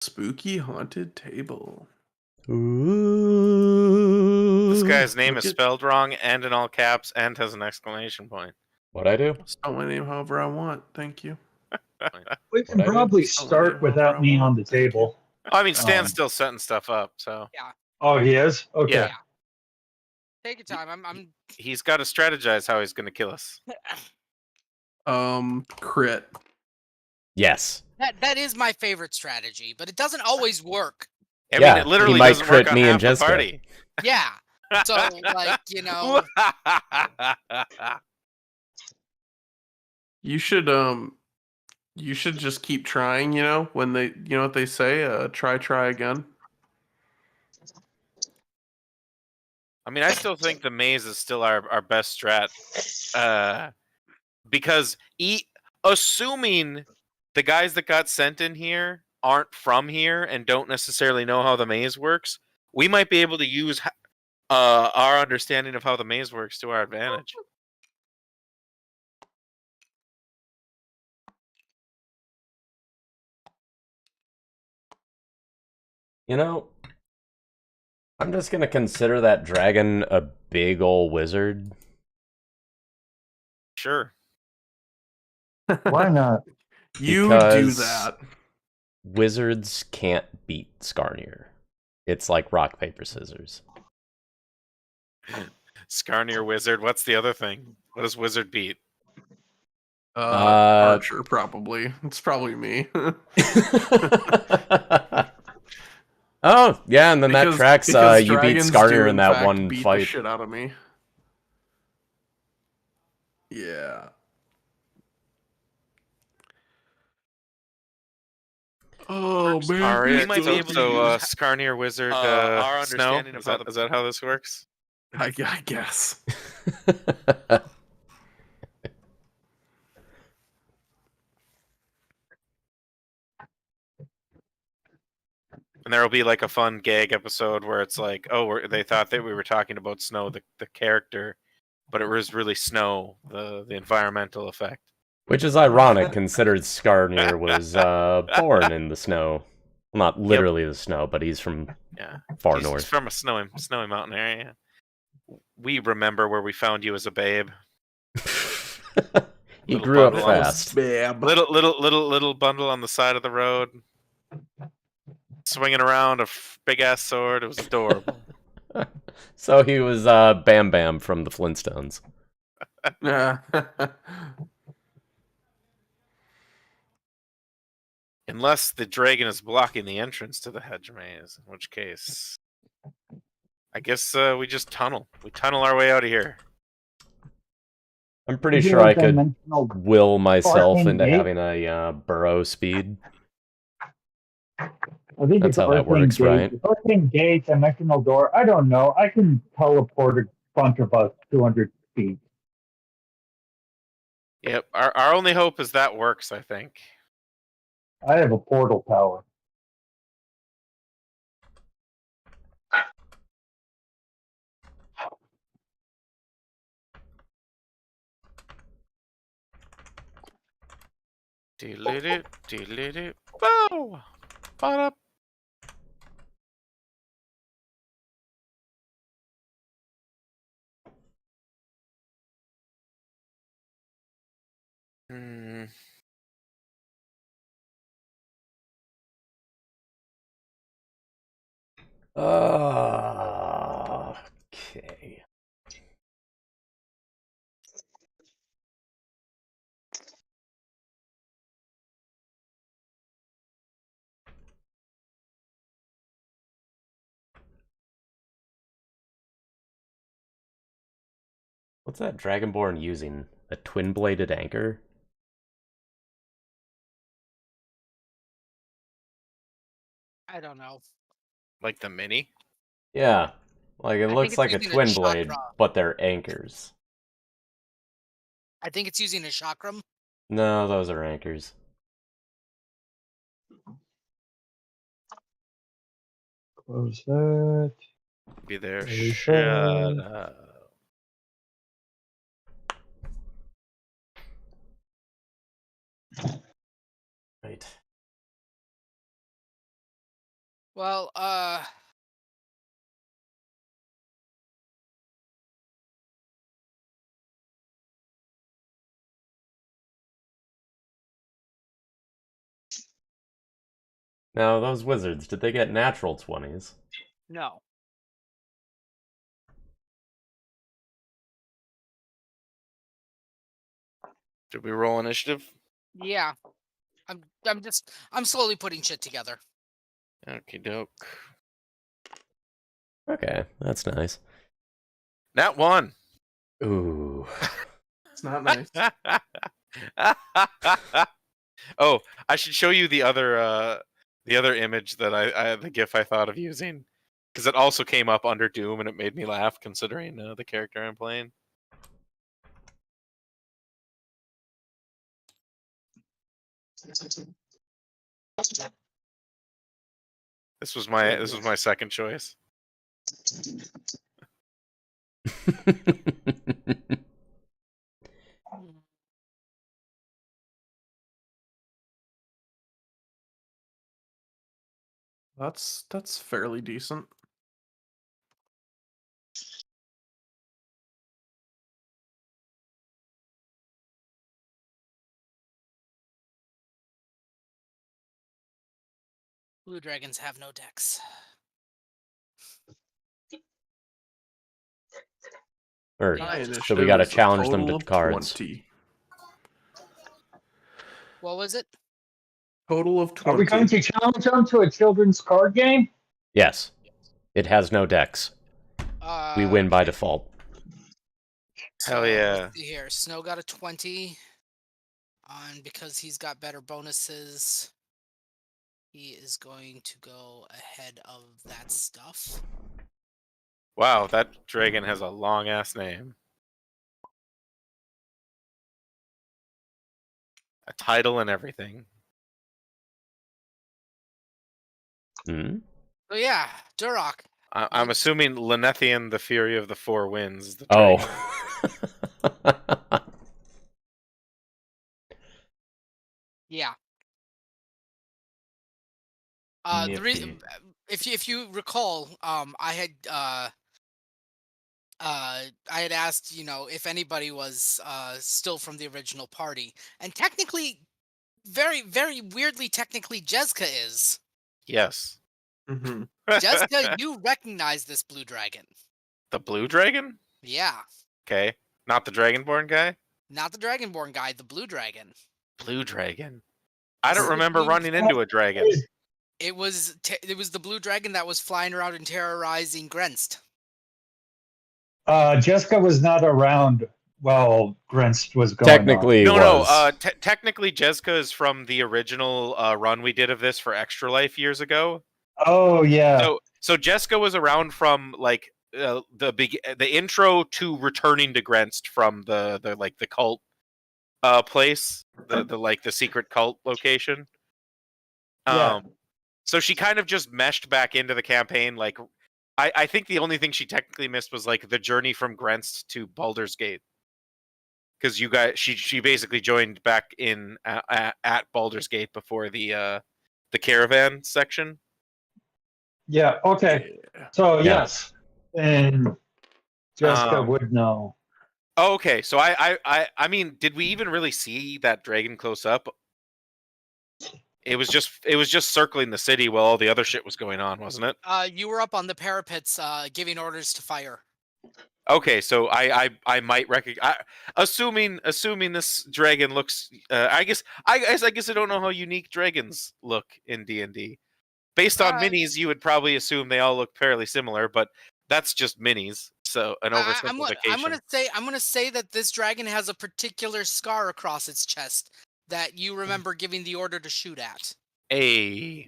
Spooky haunted table. Ooh. This guy's name Look is at- spelled wrong and in all caps and has an exclamation point. What'd I do? Spell my name however I want. Thank you. We can What'd I do? probably Spell my start name without however I me on want. the Thank you. table. I mean, Stan's still setting stuff up, so Yeah. Oh, he is? Okay. Yeah. Take your time. I'm he's got to strategize how he's going to kill us. Crit. Yes. that is my favorite strategy, but it doesn't always work. I Yeah, mean, it literally he might doesn't work crit on me and half the Jessica. party. Yeah. So like, you know, You should just keep trying, you know, when they you know what they say, try again. I mean, I still think the maze is still our best strat. Because assuming the guys that got sent in here aren't from here and don't necessarily know how the maze works, we might be able to use our understanding of how the maze works to our advantage. You know, I'm just gonna consider that dragon a big ol' wizard. Sure. Why not? You do Because that. Wizards can't beat Skarnir. It's like rock, paper, scissors. Skarnir wizard. What's the other thing? What does wizard beat? Archer, probably. It's probably me. Oh, yeah, and then that tracks because you beat dragons Skarnir do, in that fact, one beat fight. the shit out of me. Yeah. Oh man. We might be able to use Skarnir wizard our snow. understanding of Is that how this works? I guess. And there will be like a fun gag episode where it's like, oh, they thought that we were talking about Snow, the character, but it was really Snow, the environmental effect. Which is ironic, considered Skarnir was born in the snow. Well, not literally the snow, but he's from far north. He's from a snowy mountain area. We remember where we found you as a babe. He grew up fast. Little bundle on the side of the road, swinging around a big ass sword. It was adorable. So he was Bam Bam from the Flintstones. Unless the dragon is blocking the entrance to the hedge maze, in which case, I guess we just tunnel. We tunnel our way out of here. I'm pretty sure I could will myself into having a burrow speed. I think That's how that works, right? If Earthling Gate, Dimensional Door, I don't know. I can teleport a bunch of us 200 feet. Yep, our only hope is that works, I think. I have a portal power. Delete. Bow! Ba-da. Okay. What's that Dragonborn using? A twin-bladed anchor? I don't know. Like the mini? Yeah. Like, it looks like a using twin blade, but they're anchors. I think it's using a chakram. No, those are anchors. Close that. Be there. Close Shut that. up. Right. Well, Now, those wizards, did they get natural 20s? no. Did we roll initiative? Yeah. I'm slowly putting shit together. Okie doke. Okay, that's nice. Nat 1. Ooh. It's not nice. Oh, I should show you the other image that the GIF I thought of using, because it also came up under Doom and it made me laugh considering the character I'm playing. This was my second choice. That's fairly decent. Blue dragons have no decks. Or, My so we gotta initiative is a challenge them total to of cards. 20. What was it? Total of Are we 20. going to challenge them to a children's card game? Yes. It has no decks. We win by Okay. default. Hell yeah. Let's see here. Snow got a 20. Because he's got better bonuses, he is going to go ahead of that stuff. Wow, that dragon has a long ass name. A title and everything. Hmm? So yeah, Durok. I'm assuming Lenethian, the Fury of the Four Winds, is the Oh. dragon. Yeah. If you recall, I had asked, if anybody was still from the original party, and technically, very very weirdly, technically Jessica is. Yes. Mm-hmm. Jessica, you recognize this blue dragon? The blue dragon? Yeah, Okay. Not the Dragonborn guy? not the Dragonborn guy, the blue dragon. Blue dragon. I don't This remember means- running into a dragon. It was the blue dragon that was flying around and terrorizing Grenst. Jessica was not around while Grenst was going Technically, No. was. Technically, Jessica is from the original run we did of this for Extra Life years ago. on. Oh, yeah. So Jessica was around from like the intro to returning to Grenst from the cult place, the secret cult location. Yeah. So she kind of just meshed back into the campaign. Like, I think the only thing she technically missed was like the journey from Grenst to Baldur's Gate, because she basically joined back in at Baldur's Gate before the caravan section. Yeah, okay. So, yes. And Jessica would know. Oh, okay. So I mean, did we even really see that dragon close up? It was just circling the city while all the other shit was going on, wasn't it? You were up on the parapets, giving orders to fire. Okay, so I might recognize. Assuming this dragon looks. I guess I don't know how unique dragons look in D&D. Based on minis, you would probably assume they all look fairly similar, but that's just minis. So an oversimplification. I'm gonna say that this dragon has a particular scar across its chest that you remember giving the order to shoot at. Hey.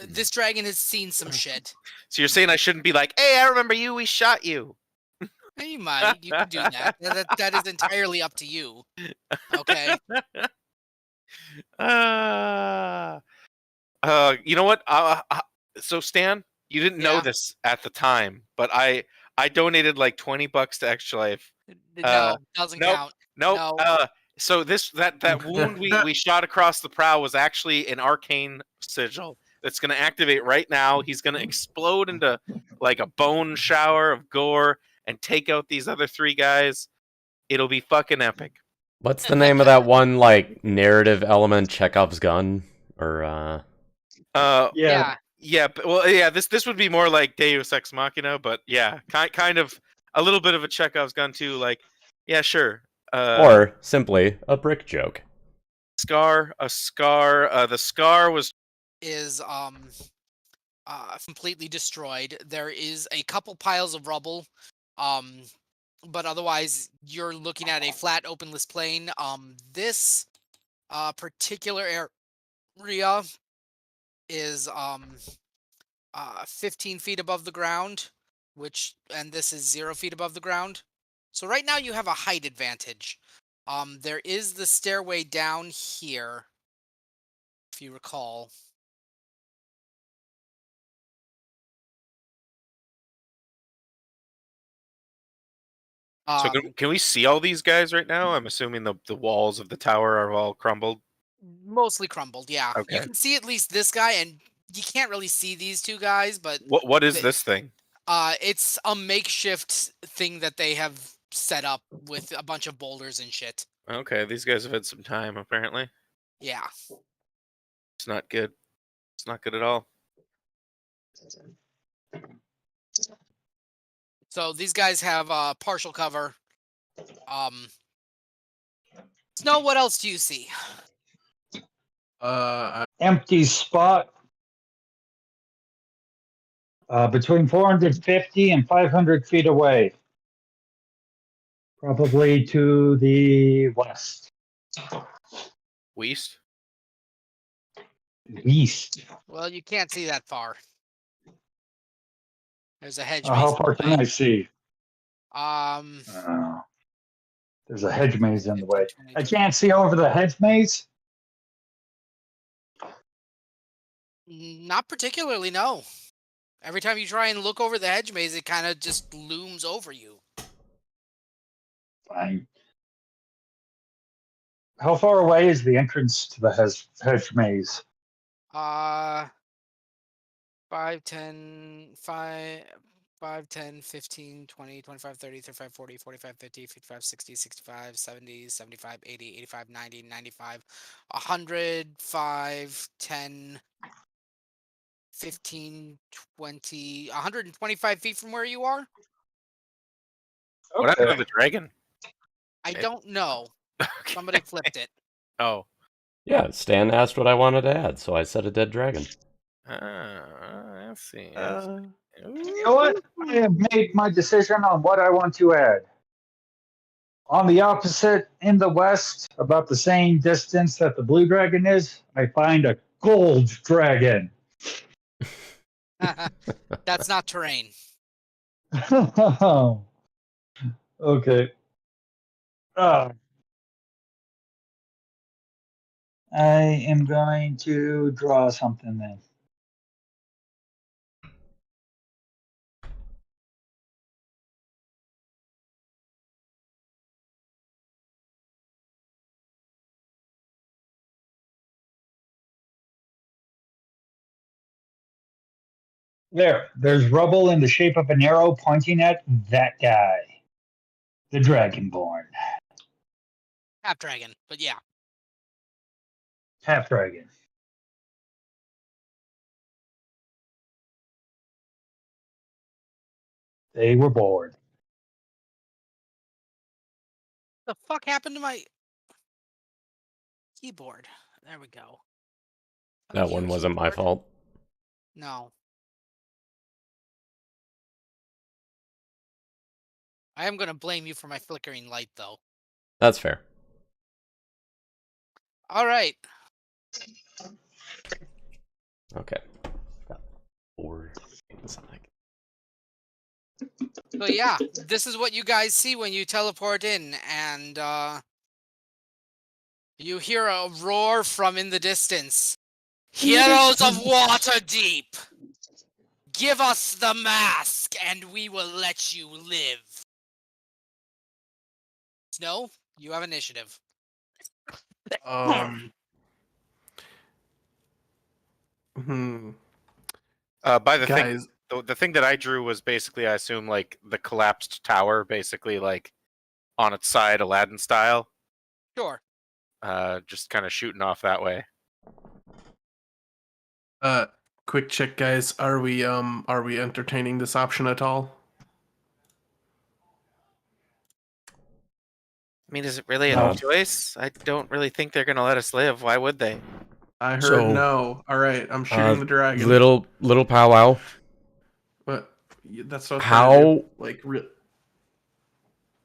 This dragon has seen some shit. So you're saying I shouldn't be like, hey, I remember you, we shot you. You might. You could do that. That is entirely up to you. Okay. You know what? So Stan, you didn't know this at the time, but I donated like $20 to Extra Life. No, doesn't count. Nope. No. So that wound we shot across the prow was actually an arcane sigil that's going to activate right now. He's going to explode into like a bone shower of gore and take out these other 3 guys. It'll be fucking epic. What's the name of that one, like, narrative element, Chekhov's gun? Or, Yeah. Yeah, well, yeah. This would be more like Deus Ex Machina, but yeah, kind of a little bit of a Chekhov's gun too. Like, yeah, sure. or simply a brick joke. A scar. The scar was Is completely destroyed. There is a couple piles of rubble, but otherwise you're looking at a flat, openless plain. This particular area is 15 feet above the ground, and this is 0 feet above the ground. So right now you have a height advantage. There is the stairway down here, if you recall. so. Can we see all these guys right now? I'm assuming the walls of the tower are all crumbled. Mostly crumbled, yeah. You Okay. can see at least this guy, and you can't really see these 2 guys, but What is this thing? it's a makeshift thing that they have set up with a bunch of boulders and shit. Okay, these guys have had some time apparently. Yeah. It's not good. It's not good at all. So these guys have partial cover. Snow, what else do you see? Empty spot between 450 and 500 feet away. Probably to the west. West? East. Well, you can't see that far. There's a hedge. How maze far in the can way. I see? Um, There's a hedge maze in the 15, way. 20, I can't see over the hedge maze. Not particularly, no. Every time you try and look over the hedge maze, it kind of just looms over you. Fine. How far away is the entrance to the hedge maze? 5, 10, 15, 20, 25, 30, 35, 40, 45, 50, 55, 60, 65, 70, 75, 80, 85, 90, 95, 100, 5, 10, 15, 20, 125 feet from where you are? What happened to the dragon? I don't know. Somebody flipped it. Oh. Yeah, Stan asked what I wanted to add, so I said a dead dragon. Let's see. You know what? I have made my decision on what I want to add. On the opposite, in the west, about the same distance that the blue dragon is, I find a gold dragon. That's not terrain. Okay. I am going to draw something then. There's rubble in the shape of an arrow pointing at that guy, the Dragonborn. Half dragon, but yeah. Half dragon. They were bored. The fuck happened to my keyboard? There we go. That Fuck you, one wasn't my keyboard. fault. No. I am going to blame you for my flickering light, though. That's fair. All right. Okay. Got 4 things I can- So yeah, this is what you guys see when you teleport in, and you hear a roar from in the distance. Heroes of Waterdeep! Give us the mask, and we will let you live. Snow, you have initiative. Um. Hmm. By the thing, Guys, the thing that I drew was basically, I assume, like the collapsed tower, basically like on its side, Aladdin style. Sure. Just kind of shooting off that way. quick check, guys. Are we entertaining this option at all? I mean, is it really a No. choice? I don't really think they're gonna let us live. Why would they? I heard So, no. All right, I'm shooting the dragon. Little powwow. But that's what I'm trying to How do. Like,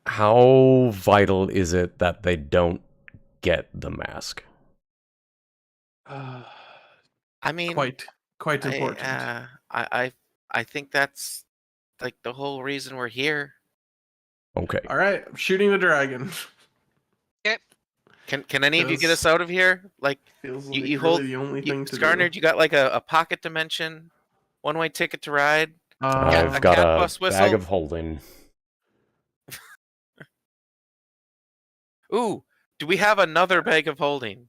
how vital is it that they don't get the mask? I mean, quite important. I think that's like the whole reason we're here. Okay. All right, I'm shooting the dragon. Can any of you get us out of here? Like, Feels like you really hold the only thing to Skarner, do. you got like a pocket dimension, one-way ticket to ride. I've a got cat a bus bag whistle? of holding. Ooh, do we have another bag of holding?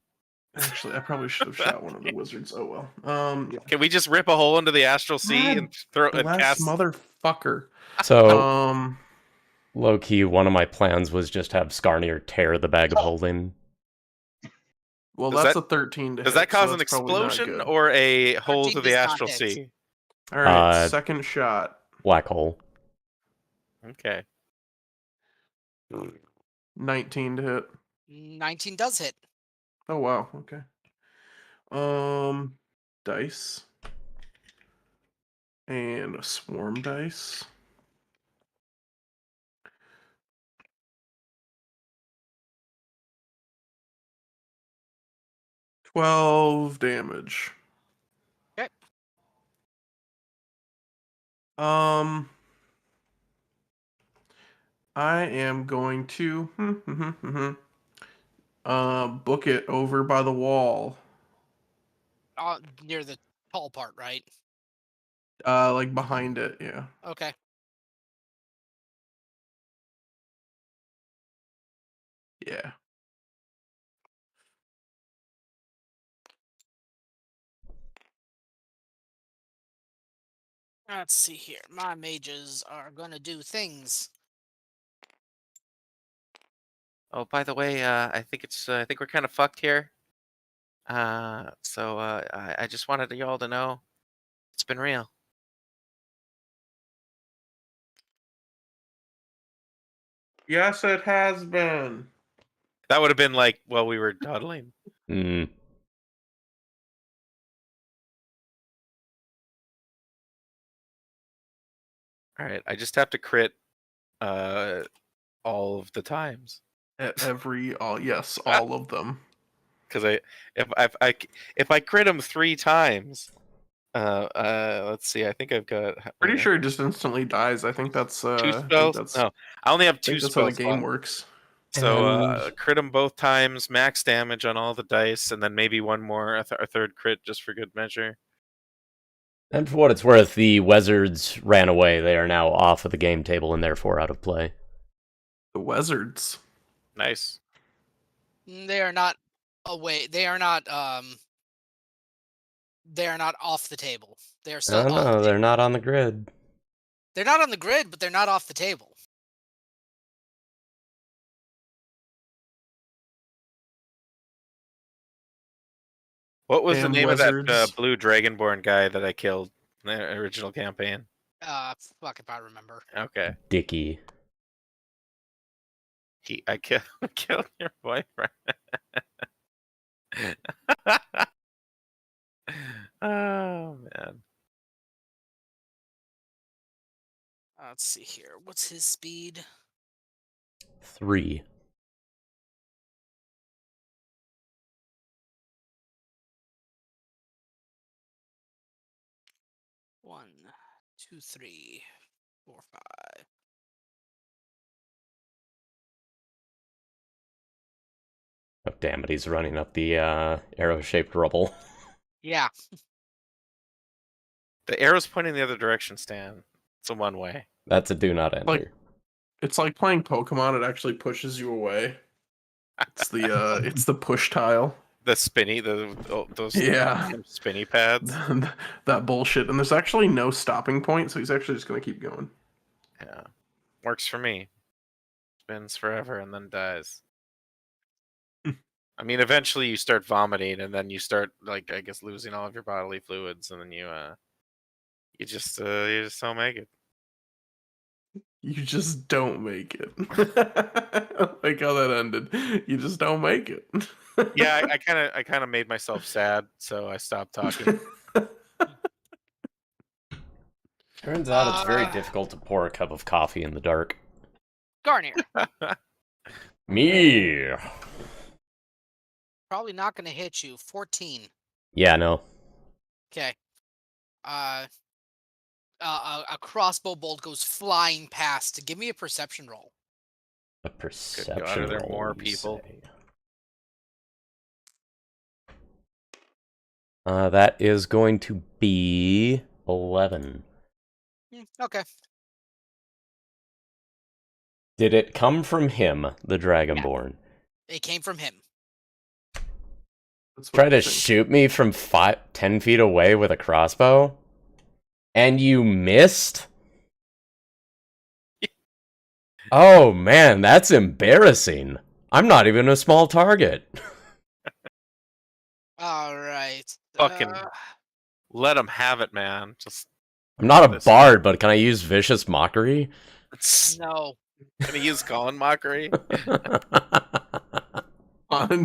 Actually, I probably should have shot one of the wizards. Oh well. Yeah. Can we just rip a hole into the astral sea and throw and Bless cast? motherfucker. So, low key, one of my plans was just have Skarnir tear the bag of holding. Well, Does that's that- a 13 to Does hit, that cause so an that's probably not explosion good. or a hole 13 to the does not astral hit. sea? All right, Uh, second shot. Black hole. Okay. 19 to hit. 19 does hit. Oh wow, okay. Dice. And a swarm dice. $12 damage. Okay. I am going to book it over by the wall. Near the tall part, right? Like behind it, yeah. Okay. Yeah. Let's see here. My mages are gonna do things. Oh, by the way, I think I think we're kind of fucked here. I just wanted y'all to know it's been real. Yes, it has been. That would have been like while we were dawdling. Hmm. All right, I just have to crit all of the times Yes, all of them. because if I crit him 3 times, let's see, I think I've got Pretty sure it just instantly dies. I think that's 2 spells. No, I only have 2 that's how the spells. game works. So And- crit them both times, max damage on all the dice, and then maybe one more, a third crit just for good measure. And for what it's worth, the Wizards ran away. They are now off of the game table and therefore out of play. The wizards. Nice. They are not away. They are not off the table. They are still Oh on the no, table. they're not on the grid. They're not on the grid, but they're not off the table. What was the Damn name of wizards. that blue dragonborn guy that I killed in the original campaign? Fuck if I remember. Okay. Dicky. I killed your boyfriend. Oh man. Let's see here. What's his speed? 3. One, two, 3, 4, 5. Oh damn it, he's running up the arrow-shaped rubble. Yeah. The arrow's pointing the other direction, Stan. It's a one way. That's a do not enter. It's like playing Pokemon. It actually pushes you away. It's the push tile. The spinny, those Yeah. spinny pads. That bullshit. And there's actually no stopping point, so he's actually just gonna keep going. Yeah, works for me. Spins forever and then dies. I mean, eventually you start vomiting, and then you start like I guess losing all of your bodily fluids, and then you just don't make it. You just don't make it. Like how that ended. You just don't make it. Yeah, I kind of made myself sad, so I stopped talking. Turns out it's very difficult to pour a cup of coffee in the dark. Garnier. Me. Probably not going to hit you. 14. Yeah, no. Okay. A crossbow bolt goes flying past. Give me a perception roll. A perception God, are there roll, more you people? say. That is going to be 11. Okay. Did it come from him, the Dragonborn? It came from him. That's what Try I to think. shoot me from 10 feet away with a crossbow? And you missed? Oh man, that's embarrassing. I'm not even a small target. All right. Fucking let him have it, man. Just I'm not a this. bard, but can I use vicious mockery? No. Gonna use Colin mockery.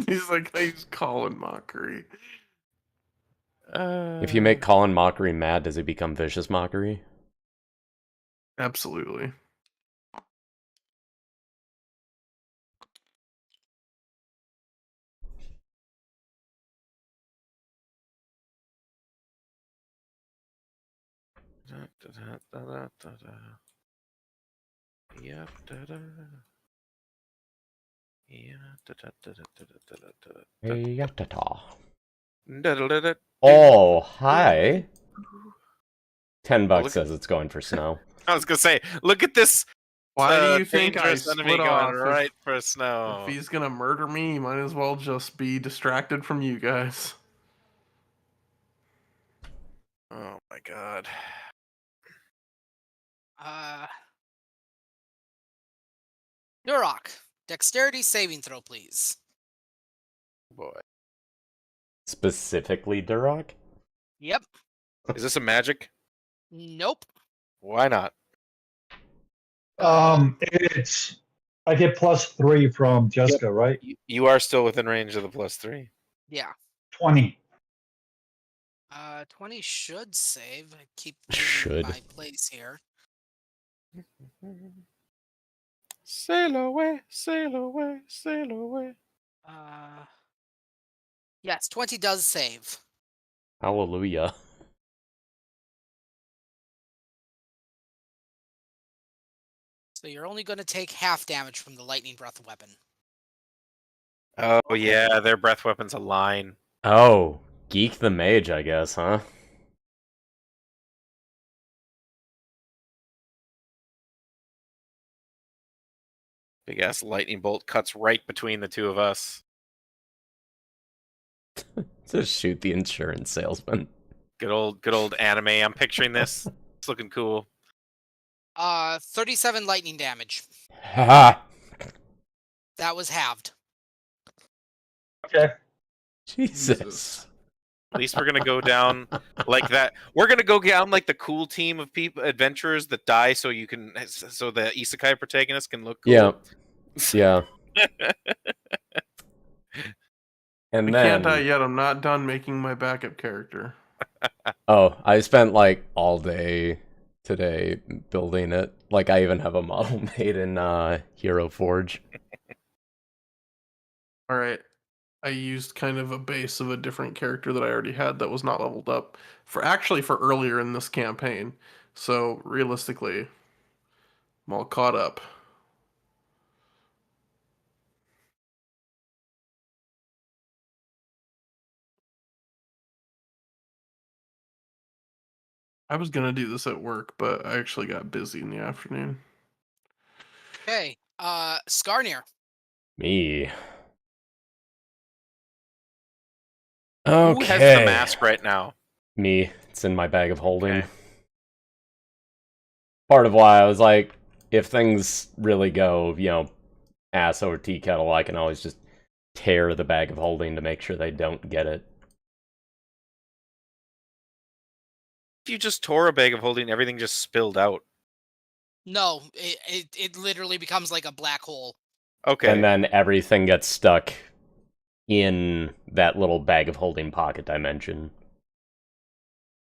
He's like, I use Colin mockery. If you make Colin mockery mad, does he become vicious mockery? Absolutely. Yep. Oh, hi. $10 look says it's going for snow. I was gonna say, look at this. Why do you think I dangerous enemy split going off? right for snow? If he's gonna murder me, he might as well just be distracted from you guys. Oh my god. Duroc. Dexterity saving throw, please. Boy. Specifically Duroc? Yep. Is this a magic? Nope. Why not? It's I get +3 from Jessica, right? You are still within range of the +3. Yeah. 20. 20 should save. I keep Should. my place here. Sail away, sail away, sail away. Yes, 20 does save. Hallelujah. So you're only going to take half damage from the lightning breath weapon. Oh yeah, their breath weapons align. Oh, Geek the Mage, I guess, huh? Big ass lightning bolt cuts right between the two of us. Just shoot the insurance salesman. Good old anime. I'm picturing this. It's looking cool. 37 lightning damage. Ha! That was halved. Okay. Jesus. At least we're gonna go down like that. We're gonna go down like the cool team of people, adventurers that die, so the isekai protagonist can look cool. Yeah. Yeah. And I then can't die yet. I'm not done making my backup character. oh, I spent like all day today building it. Like I even have a model made in Hero Forge. All right. I used kind of a base of a different character that I already had that was not leveled up for earlier in this campaign. So realistically, I'm all caught up. I was gonna do this at work, but I actually got busy in the afternoon. Okay. Skarnir. Me. Who has the mask right now? Me. It's in my bag of holding. Okay. Part of why I was like, if things really go, ass over tea kettle, I can always just tear the bag of holding to make sure they don't get it. If you just tore a bag of holding, everything just spilled out. No, it literally becomes like a black hole. Okay. And then everything gets stuck in that little bag of holding pocket dimension.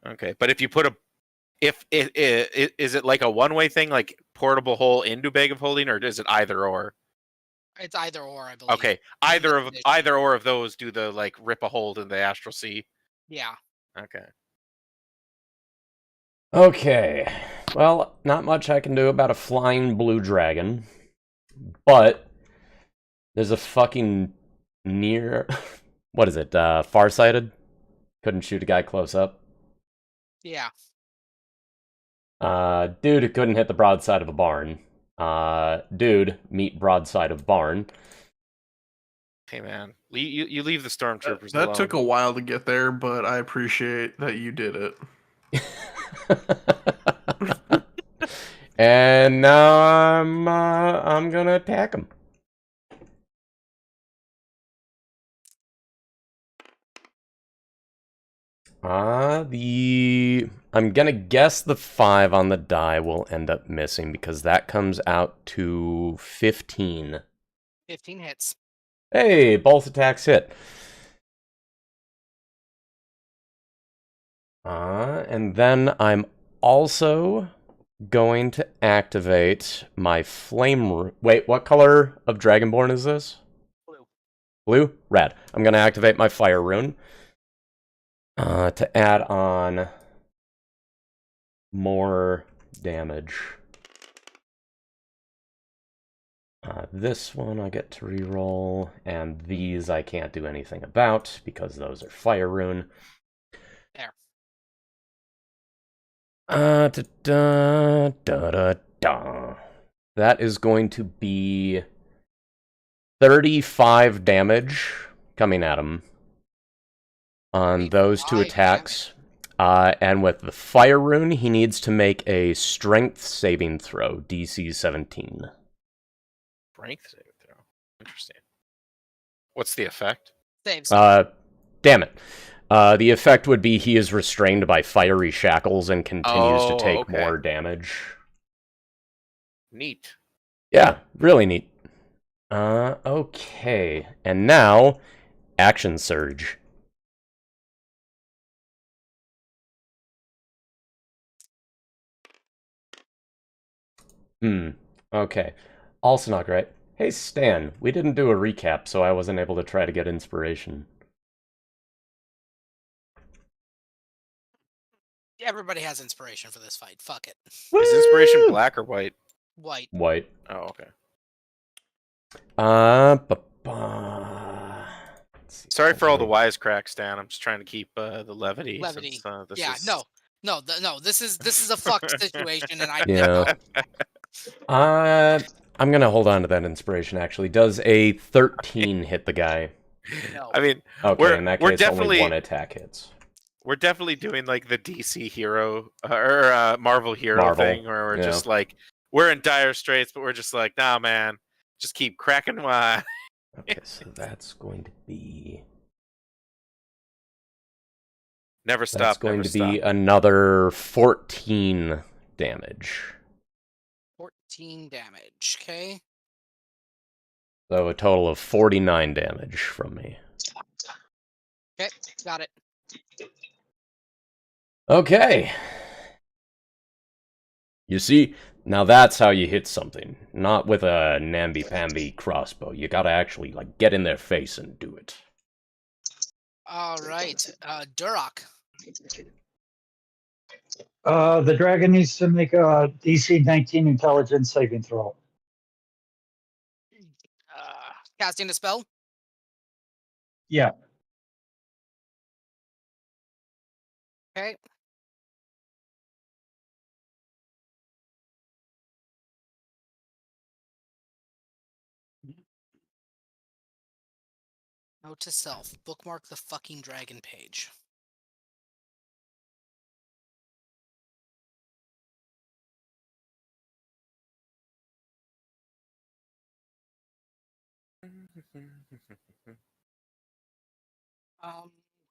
Okay, but if you put is it like a one-way thing, like portable hole into bag of holding, or is it either or? It's either or, I believe. Okay, either or of those do the like rip a hole in the astral sea. Yeah. Okay. Okay. Well, not much I can do about a flying blue dragon. But there's a fucking near... What is it? Farsighted? Couldn't shoot a guy close up. Yeah. Dude who couldn't hit the broadside of a barn. Dude, meet broadside of barn. Hey man, you leave the stormtroopers That alone. took a while to get there, but I appreciate that you did it. And now I'm gonna attack him. I'm gonna guess the 5 on the die will end up missing because that comes out to 15. 15 hits. Hey, both attacks hit. And then I'm also going to activate my flame... Wait, what color of Dragonborn is this? Blue. Blue? Red. I'm gonna activate my fire rune. To add on more damage. This one I get to reroll, and these I can't do anything about because those are fire rune. There. That is going to be 35 damage coming at him on those 2 attacks. And with the fire rune, he needs to make a strength saving throw, DC 17. Strength saving throw. Interesting. What's the effect? Saves. Damn it. The effect would be he is restrained by fiery shackles and continues to take more damage. Neat. Yeah, really neat. Okay. And now, action surge. Okay. Also not great. Hey, Stan, we didn't do a recap, so I wasn't able to try to get inspiration. Everybody has inspiration for this fight. Fuck it. Is inspiration black or white? White. White. Oh, okay. Sorry for all the wisecracks, Stan. I'm just trying to keep the levity. Levity. Since, this Yeah, is... no. This is a fucked situation, and I Yeah. I'm gonna hold on to that inspiration, actually. Does a 13 hit the guy? No. I mean, Okay, in that we're case, definitely, only 1 attack hits. We're definitely doing like the DC hero or Marvel hero thing, where we're just like, we're in dire straits, but we're just like, nah, man, just keep cracking wide. Okay, so that's going to be... Never stop. That's going to be another 14 damage. 14 damage, okay? So a total of 49 damage from me. Okay, got it. Okay. You see, now that's how you hit something. Not with a namby-pamby crossbow. You gotta actually, like, get in their face and do it. Alright, Duroc. The dragon needs to make a DC 19 intelligence saving throw. Casting a spell? Yeah. Okay. Note to self: bookmark the fucking dragon page.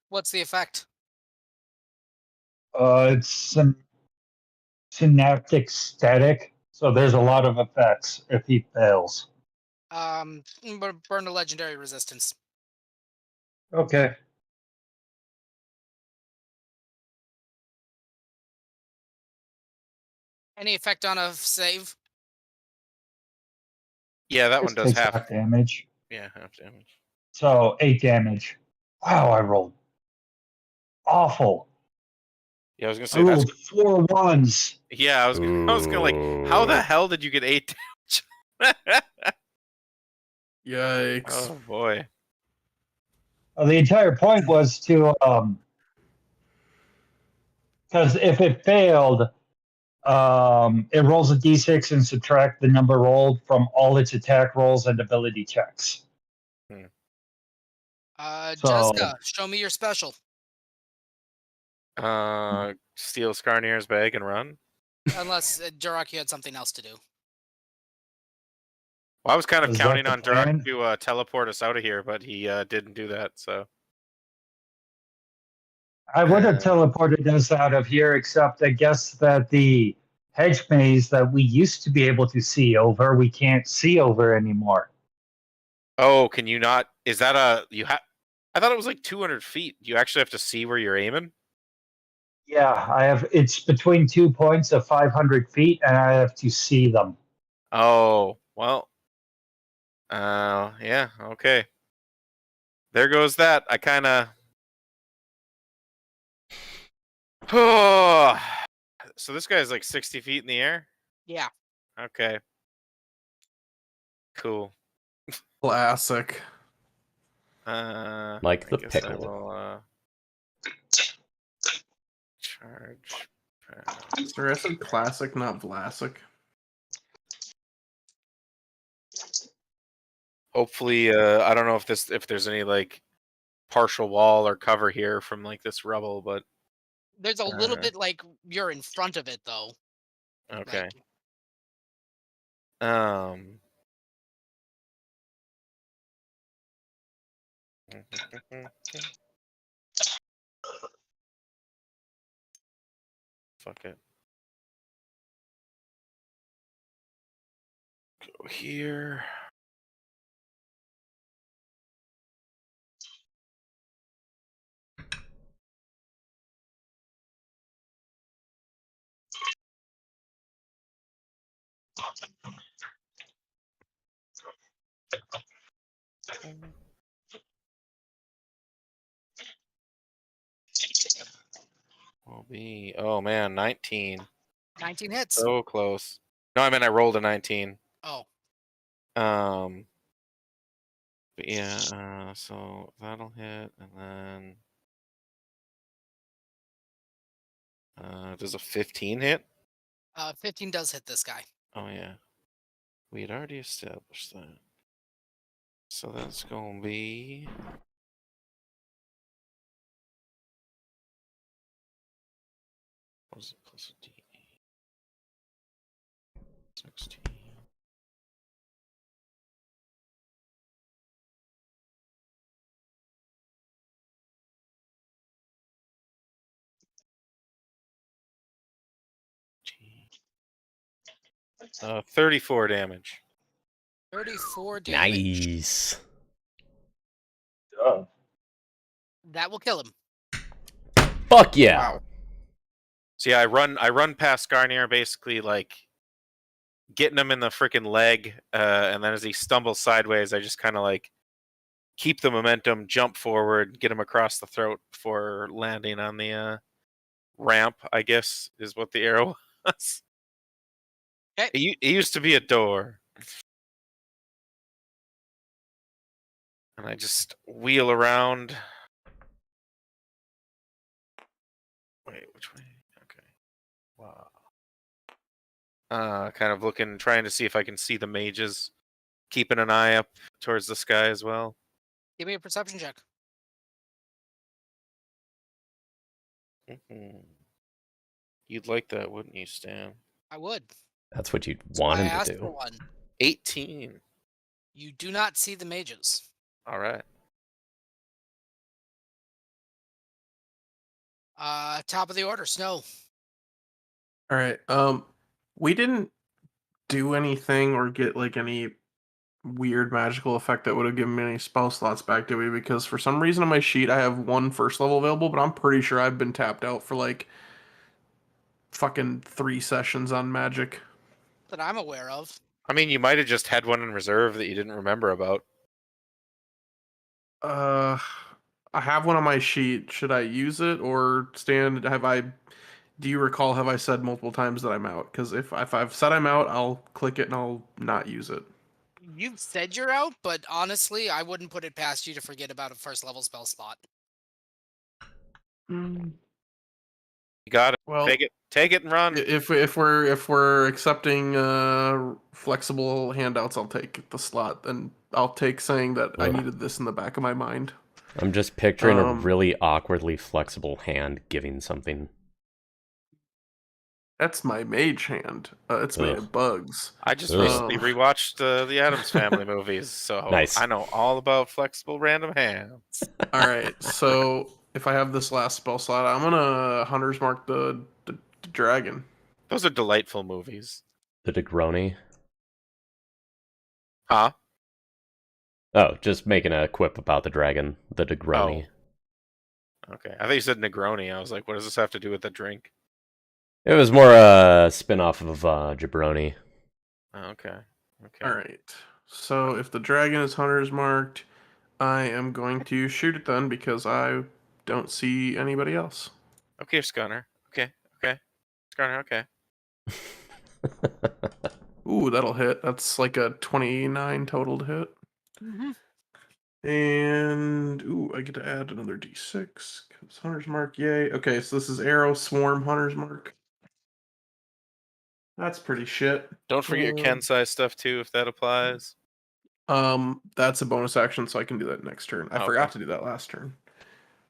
What's the effect? It's some synaptic static, so there's a lot of effects if he fails. Burn a legendary resistance. Okay. Any effect on a save? Yeah, that one This does takes half. half damage. Yeah, half damage. So 8 damage. Wow, I rolled awful. Yeah, I was gonna I say that's. rolled 4 1s. Yeah, I was gonna like, how the hell did you get 8 damage? Yikes. Oh boy. The entire point was to because if it failed, it rolls a d6 and subtract the number rolled from all its attack rolls and ability checks. So Jessica, show me your special. Steal Skarnir's bag and run. Unless Durak, you had something else to do. Well, I was kind of Is that counting the on Durak plan? to teleport us out of here, but he didn't do that. So I would have Uh, teleported us out of here, except I guess that the hedge maze that we used to be able to see over, we can't see over anymore. oh, can you not? Is that a you have? I thought it was like 200 feet. You actually have to see where you're aiming. Yeah, I have. It's between 2 points of 500 feet, and I have to see them. Oh, well. Yeah, okay. There goes that. I kind of. Oh, so this guy's like 60 feet in the air. Yeah. Okay. Cool. Classic. Like I the guess I pickle. will charge. Sir, I said classic, not Vlasic. Hopefully, I don't know if there's any like partial wall or cover here from like this rubble, but There's a little bit like you're in front of it though. okay. Like, Um. Fuck it. Go here. Will be. Oh man, 19. 19 hits. So close. No, I mean I rolled a 19. Oh. But yeah, so that'll hit, and then does a 15 hit? 15 does hit this guy. Oh yeah, we had already established that. So that's gonna be. What was it plus a D? 16. G. 34 damage. 34 damage. Nice. That will kill him. Fuck yeah. Wow. So yeah, I run past Skarnir, basically like getting him in the freaking leg, and then as he stumbles sideways, I just kind of like keep the momentum, jump forward, get him across the throat before landing on the ramp, I guess is what the arrow was. Okay. It used to be a door. And I just wheel around. Wait, which way? Okay. Wow. Kind of looking, trying to see if I can see the mages. Keeping an eye up towards the sky as well. Give me a perception check. You'd like that, wouldn't you, Stan? I would. That's what you'd That's want why I him to asked for do. one. 18. You do not see the mages. All right. Top of the order, Snow. All right. We didn't do anything or get like any weird magical effect that would have given me any spell slots back, did we? Because for some reason on my sheet I have one first level available, but I'm pretty sure I've been tapped out for like fucking 3 sessions on magic. That I'm aware of. I mean, you might have just had one in reserve that you didn't remember about. I have one on my sheet. Should I use it or stand? Do you recall? Have I said multiple times that I'm out? Because if I've said I'm out, I'll click it and I'll not use it. You've said you're out, but honestly, I wouldn't put it past you to forget about a first level spell slot. You got it. Well, Take it and run. if we're accepting flexible handouts, I'll take the slot, and I'll take saying that I Ugh. needed this in the back of my mind. I'm just picturing a Um, really awkwardly flexible hand giving something. That's my mage hand. It's made Ugh. of bugs. I just Ugh. recently rewatched the Adams Family movies, so Nice. I know all about flexible random hands. All right, so if I have this last spell slot, I'm gonna Hunter's Mark the dragon. Those are delightful movies. The Negroni. Huh? Oh, just making a quip about the dragon. The Negroni. Okay. I thought you said Negroni. I was like, what does this have to do with the drink? It was more a spin-off of Jabroni. Oh, okay. Okay. All right. So if the dragon is Hunter's marked, I am going to shoot it then because I don't see anybody else. Okay, Skunner. Okay. Okay. Skunner, okay. Ooh, that'll hit. That's like a 29 total to hit. Mm-hmm. And ooh, I get to add another d6 because Hunter's mark, yay. Okay, so this is arrow swarm Hunter's mark. That's pretty shit. Don't forget your Kensai stuff too, if that applies. That's a bonus action, so I can do that next turn. I Okay. forgot to do that last turn.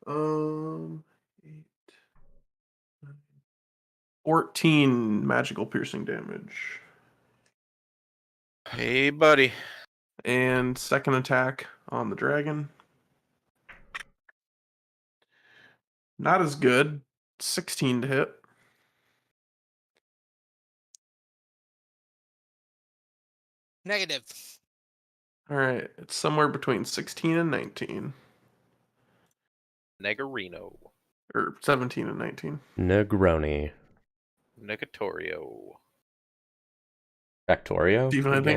8, 9, 14 magical piercing damage. Hey, buddy. And second attack on the dragon. Not as good. 16 to hit. Negative. All right, it's somewhere between 16 and 19. Negarino. Or 17 and 19. Negroni. Negatorio. Factorio? Steven, Good game.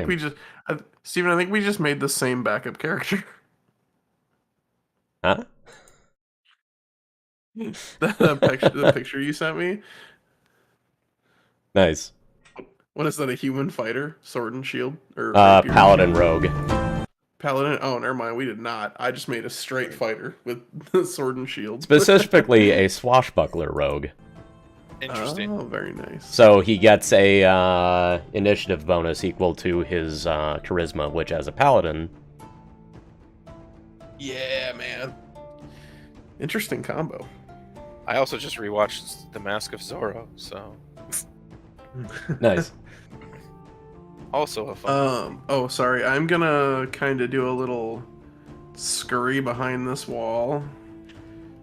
I think we just made the same backup character. Huh? The picture you sent me. Nice. What is that? A human fighter, sword and shield, or rapier and Paladin shield? Rogue. Paladin. Oh, never mind. We did not. I just made a straight fighter with sword and shield. Specifically a swashbuckler rogue. Interesting. Oh, very nice. So he gets a initiative bonus equal to his charisma, which as a paladin. Yeah, man. Interesting combo. I also just rewatched The Mask of Zorro, so Nice. also a fun. Oh, sorry. I'm gonna kind of do a little scurry behind this wall,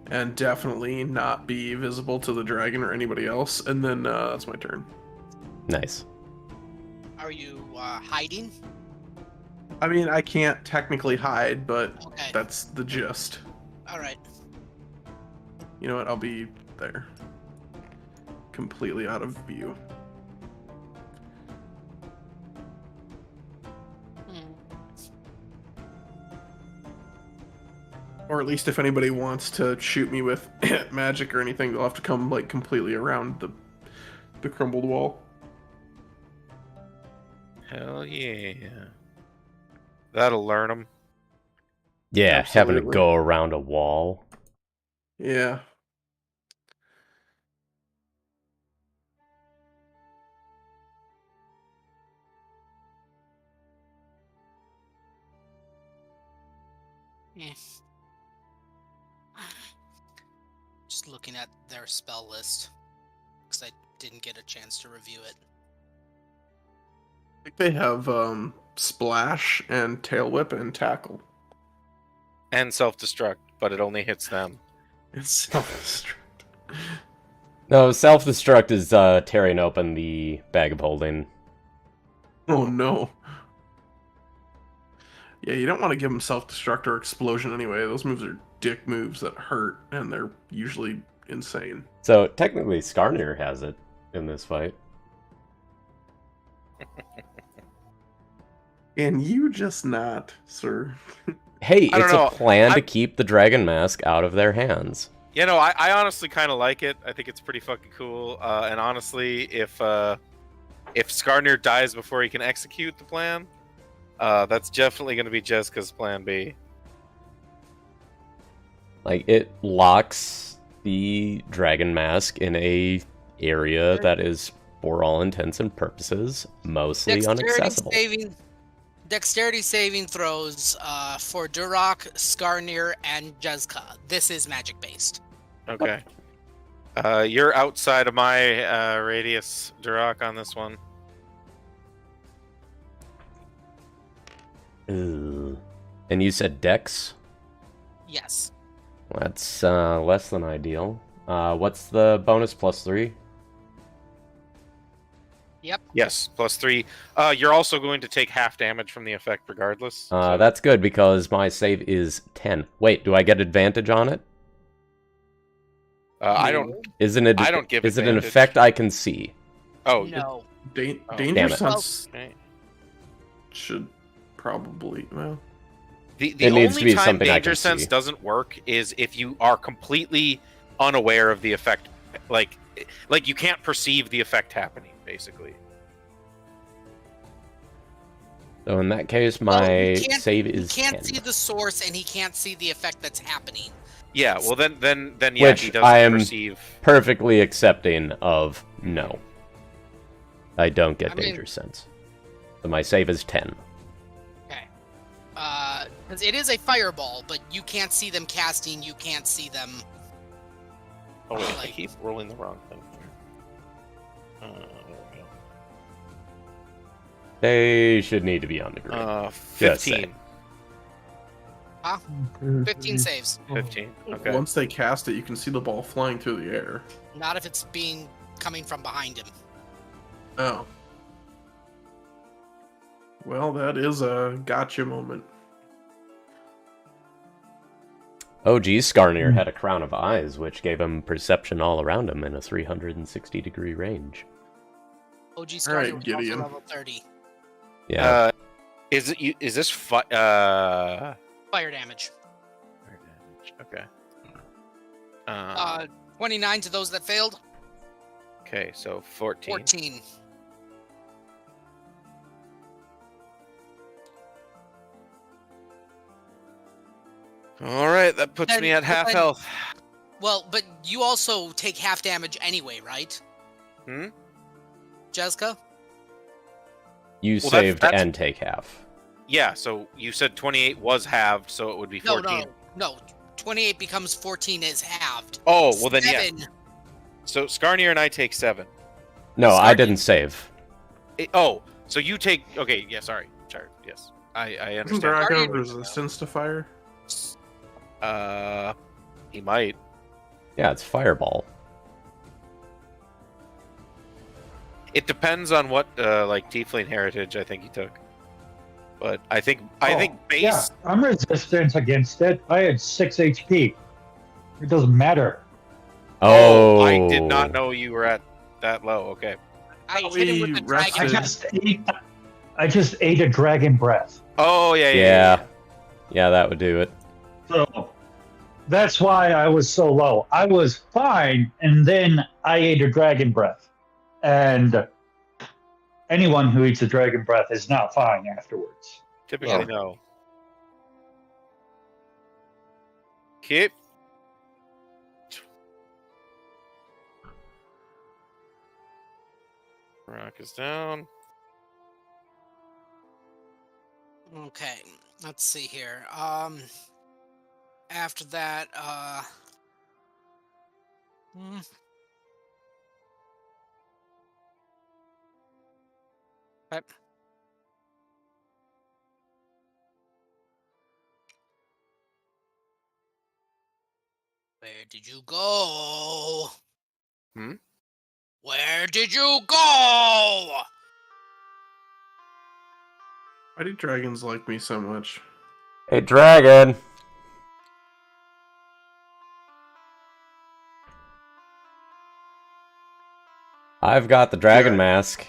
and definitely not be visible to the dragon or anybody else. And then that's my turn. Nice. Are you hiding? I mean, I can't technically hide, but Okay. that's the gist. All right. You know what? I'll be there. Completely out of view. Or at least if anybody wants to shoot me with magic or anything, they'll have to come like completely around the crumbled wall. Hell yeah. That'll learn them. Yeah, having to Absolutely. go around a wall. Yeah. Eh. Just looking at their spell list because I didn't get a chance to review it. I think they have splash and tail whip and tackle. And self-destruct, but it only hits them. It's self-destruct. No, self-destruct is tearing open the bag of holding. Oh no. Yeah, you don't want to give them self-destruct or explosion anyway. Those moves are dick moves that hurt, and they're usually insane. So technically, Skarnir has it in this fight. And you just not, sir. Hey, I don't it's know. a plan to I'm- keep the dragon mask out of their hands. You know, I honestly kind of like it. I think it's pretty fucking cool. And honestly, if Skarnir dies before he can execute the plan, that's definitely going to be Jessica's plan B. Like, it locks the dragon mask in a area that is, for all intents and purposes, mostly inaccessible. Dexterity saving throws for Duroc, Skarnir, and Jezka. This is magic based. Okay. You're outside of my radius, Duroc, on this one. Ugh. And you said Dex? Yes. That's less than ideal. What's the bonus +3? Yep. Yes, +3. You're also going to take half damage from the effect regardless. So- That's good because my save is 10. Wait, do I get advantage on it? I don't. Isn't it? I don't give Is it an advantage. effect I can see? Oh, No. Oh. Danger Damn it. sense okay. should probably, well, The It needs only to be time something I danger can sense see. doesn't work is if you are completely unaware of the effect, like you can't perceive the effect happening, basically. So in that case, Well, my he can't- save He is can't 10. see the source, and he can't see the effect that's happening. Yeah, well then yeah, Which he doesn't I am perceive. perfectly accepting of no. I don't get I mean- danger sense. So my save is 10. Okay. Because it is a fireball, but you can't see them casting. You can't see them. Oh wait, I like- keep rolling the wrong thing here. There we go. They should need to be on the grid. 15. 15 saves. 15. Okay. once they cast it, you can see the ball flying through the air. Not if it's coming from behind him. Oh. Well, that is a gotcha moment. Oh geez, Skarnir had a crown of eyes, which gave him perception all around him in a 360-degree range. OG All Scarlet right, was Gideon. also level 30. Yeah. Is this Fire damage. Okay. 29 to those that failed. Okay, so 14. 14. All right, that puts Then- me at half then- health. Well, but you also take half damage anyway, right? Hmm? Jezka? You well, saved that's- and take half. Yeah, so you said 28 was halved, so it would be 14. No. 28 becomes 14 is halved. Oh, well then yeah. 7. So Skarnir and I take 7. No, I Skarnir- didn't save. Oh, so you take... Okay, yeah, sorry. Yes. I Isn't understand. Draco Guardian- resistance to fire? He might. Yeah, it's fireball. It depends on what, like, Tiefling heritage I think he took. But I think base... Yeah, I'm resistant against it. I had 6 HP. It doesn't matter. Oh, I did not know you were at that low. Okay. I hit him with We the dragon. rested. I just ate a dragon breath. Oh, yeah. Yeah. Yeah, that would do it. So that's why I was so low. I was fine, and then I ate a dragon breath. And anyone who eats a dragon breath is not fine afterwards. Typically, Oh. no. Keep. Rock is down. Okay, let's see here. After that, okay. Where did you go? Hmm? Where did you go? Why do dragons like me so much? Hey, dragon. I've got the dragon Yeah. mask.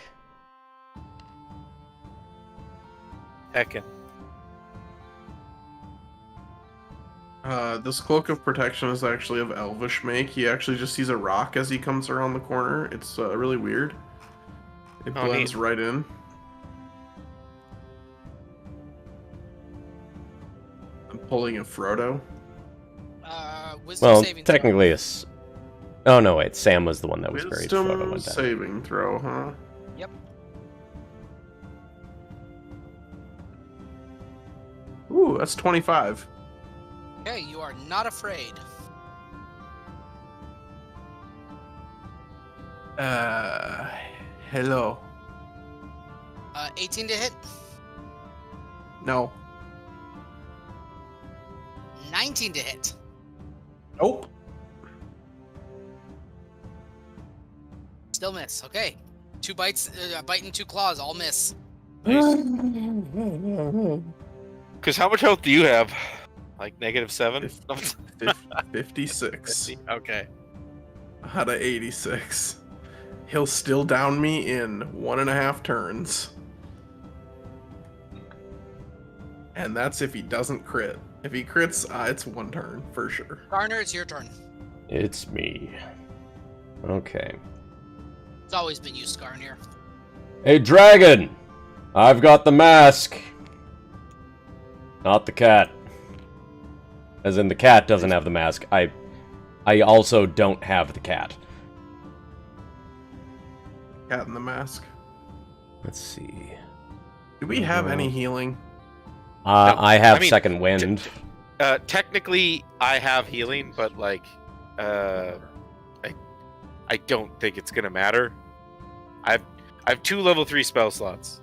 Heckin'. This cloak of protection is actually of elvish make. He actually just sees a rock as he comes around the corner. It's really weird. It Oh, blends neat. right in. I'm pulling a Frodo. Wisdom Well, saving throw. technically, it's. Oh no, wait. Sam was the one that was buried. Frodo Wisdom went down. saving throw, huh? Yep. Ooh, that's 25. Okay, you are not afraid. Hello. 18 to hit. No. 19 to hit. Nope. Still miss. Okay. 2 bites, a bite and 2 claws, all miss. Because how much health do you have? Like -7? 56 Okay. out of 86. He'll still down me in 1.5 turns. And that's if he doesn't crit. If he crits, it's 1 turn for sure. Garner, it's your turn. It's me. Okay. It's always been you, Skarnir. Hey, dragon! I've got the mask. Not the cat. As in, the cat doesn't have the mask. I also don't have the cat. Cat in the mask. Let's see. Do we have any healing? I have I mean, second wind. Technically, I have healing, but like, I don't think it's gonna matter. I have 2 level 3 spell slots.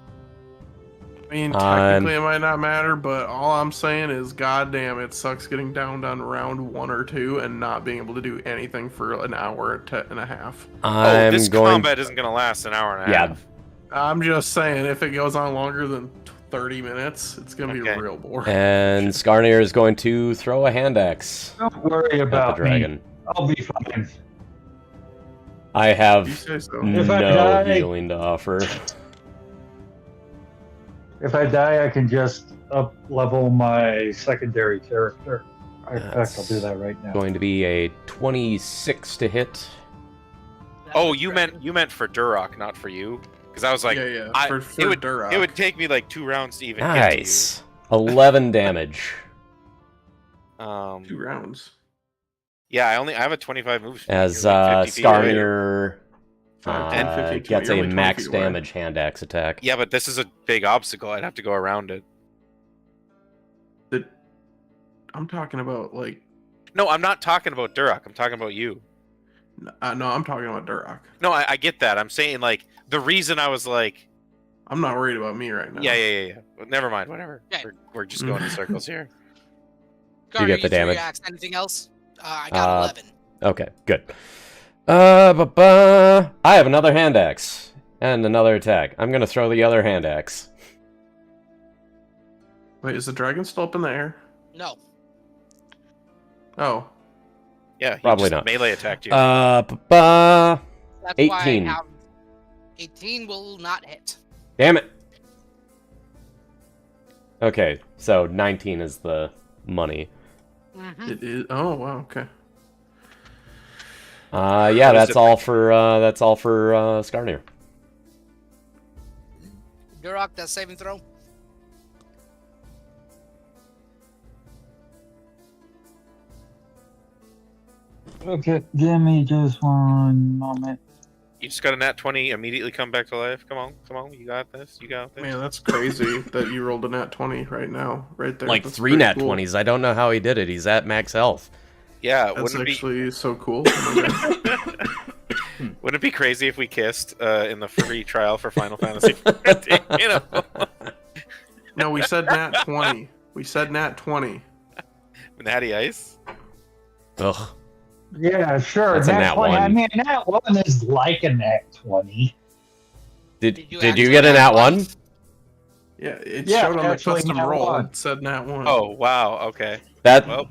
I mean, technically it might not matter, but all I'm saying is, goddamn, it sucks getting downed on round 1 or 2 and not being able to do anything for an hour and a half. I'm this going. combat isn't gonna last an hour and a Yeah. half. I'm just saying, if it goes on longer than 30 minutes, it's gonna be Okay. real boring. And Skarnir is going to throw a hand axe Don't worry at the about me. dragon. I'll be fine. I You have say so. If I no die- healing to offer. If I die, I can just up level my secondary character. In fact, I'll do that right now. Going to be a 26 to hit. That Oh, was you correct. meant for Durok, not for you, because I was like, yeah. I- For it would Duroc. it would take me like 2 rounds to even Nice. 11 damage. get to you. 2 rounds. Yeah, I have a 25 move speed. As You're like 50 feet away. Skarnir 10, 15, gets you're a only 20 max feet away. damage hand axe attack. Yeah, but this is a big obstacle. I'd have to go around it. I'm talking about, like... No, I'm not talking about Durok. I'm talking about you. No, I'm talking about Duroc. No, I get that. I'm saying, like, the reason I was like, I'm not worried about me right now. yeah. But never mind, whatever. Okay. We're just going in circles here. You get the Garner, threw damage. your axe. Anything else? I got 11. Okay, good. I have another hand axe and another attack. I'm gonna throw the other hand axe. Wait, is the dragon still up in the air? No. Oh. Yeah, he Probably just not. melee attacked you. That's 18. why I have 18 will not hit. Damn it. Okay, so 19 is the money. Mm-hmm. It is... Oh, wow, okay. Yeah, What is that's it? all for Skarnir. Durok, that saving throw. Okay, give me just one moment. You just got a nat 20, immediately come back to life. Come on, you got this. You got this. Man, that's crazy that you rolled a nat 20 right now, right there. Like That's 3 pretty nat cool. 20s. I don't know how he did it. He's at max health. Yeah, That's wouldn't actually so cool. Oh wouldn't it be crazy if we kissed in the free trial for Final Fantasy? You know? No, we said nat 20. We said nat 20. Natty Ice? Ugh. Yeah, sure. That's a nat 20. I 1. mean, nat 1 is like a nat 20. Did Did you you actually get a nat nat 1? Yeah, it Yeah, showed on the actually, custom nat roll. 1. It said nat 1. Oh, wow, okay. That Well,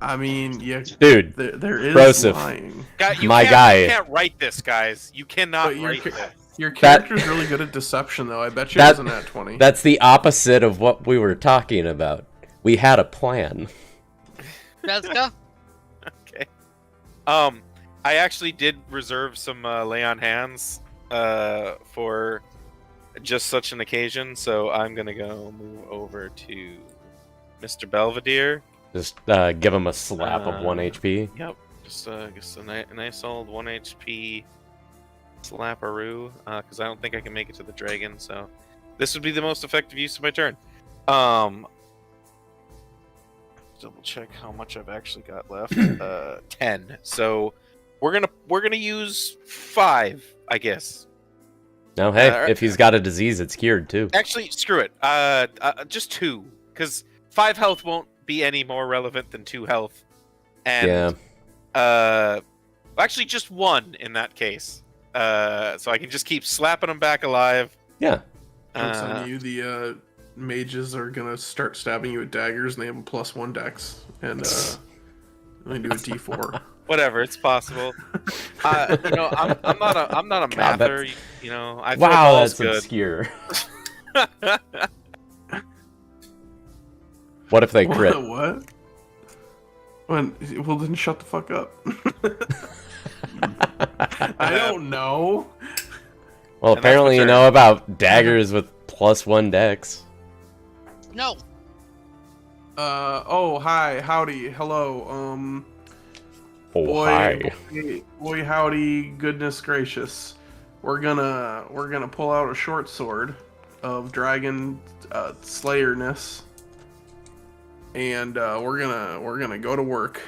I mean, yeah, dude, there is Broseph. lying. My guy. You can't write this, guys. You cannot But write this. your character's really good at deception, though. I bet you That- it was a nat 20. that's the opposite of what we were talking about. We had a plan. Jessica? Okay. I actually did reserve some lay on hands for just such an occasion, so I'm gonna go move over to Mr. Belvedere. Just give him a slap of 1 HP. Yep. Just a nice old 1 HP slapperoo, because I don't think I can make it to the dragon, so this would be the most effective use of my turn. Double check how much I've actually got left. 10. So we're gonna use 5, I guess. No, hey, Alright. if he's got a disease, it's cured too. Actually, screw it. Just 2, because 5 health won't be any more relevant than 2 health. And actually just 1 in that case. So I can just keep slapping them back alive. Yeah. Jokes on you, the mages are gonna start stabbing you with daggers, and they have a +1 dex, and they do a d4. Whatever, it's possible. You know, I'm not a God, mather. You know, I throw Wow, balls that's good. obscure. What if they crit? What? Well, then shut the fuck up. I don't know. Well, And that's apparently you what know about daggers with +1 dex. No. Oh, hi, howdy, hello, Oh, boy, hi. boy, howdy, goodness gracious. We're gonna pull out a short sword of dragon slayerness, and we're gonna go to work.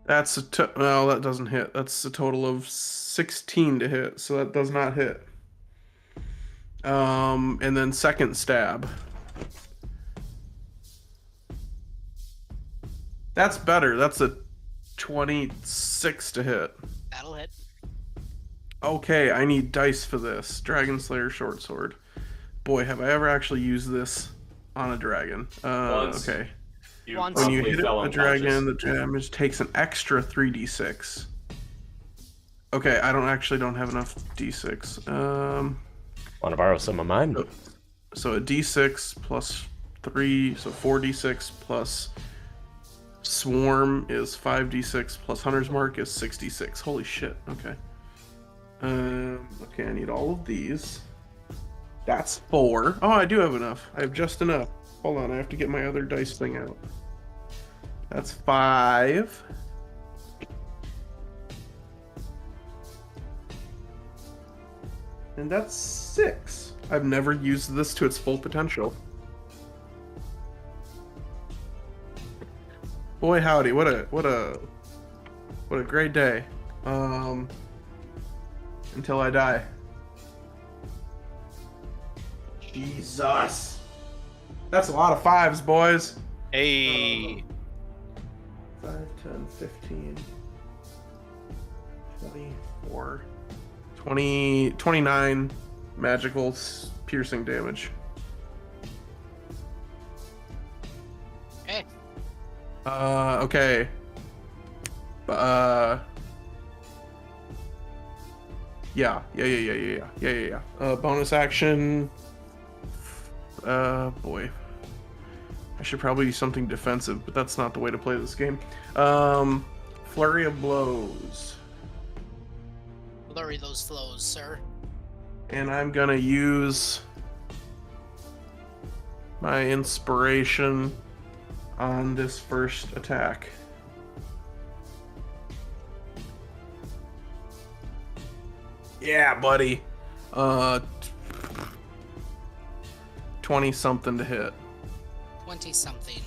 That's well, that doesn't hit. That's a total of 16 to hit, so that does not hit. And then second stab. That's better. That's a 26 to hit. That'll hit. Okay, I need dice for this. Dragon Slayer short sword. Boy, have I ever actually used this on a dragon. Once. Okay. Once. When you Probably hit fell a dragon, unconscious. the damage takes an extra 3d6. Okay, I don't have enough d6. Want to borrow some of mine? So a d6 plus 3, so 4d6 plus swarm is 5d6 plus hunter's mark is 66. Holy shit. Okay. Okay, I need all of these. That's 4. Oh, I do have enough. I have just enough. Hold on, I have to get my other dice thing out. That's 5. And that's 6. I've never used this to its full potential. Boy howdy, what a great day. Until I die. Jesus. That's a lot of 5s, boys. Hey, 5, 10, 15, 24, 20, 29 magical piercing damage. Okay. Okay. Yeah. Bonus action. Boy. I should probably do something defensive, but that's not the way to play this game. Flurry of blows. Flurry those flows, sir. And I'm gonna use my inspiration on this first attack. Yeah, buddy. 20 something to hit. 20 something.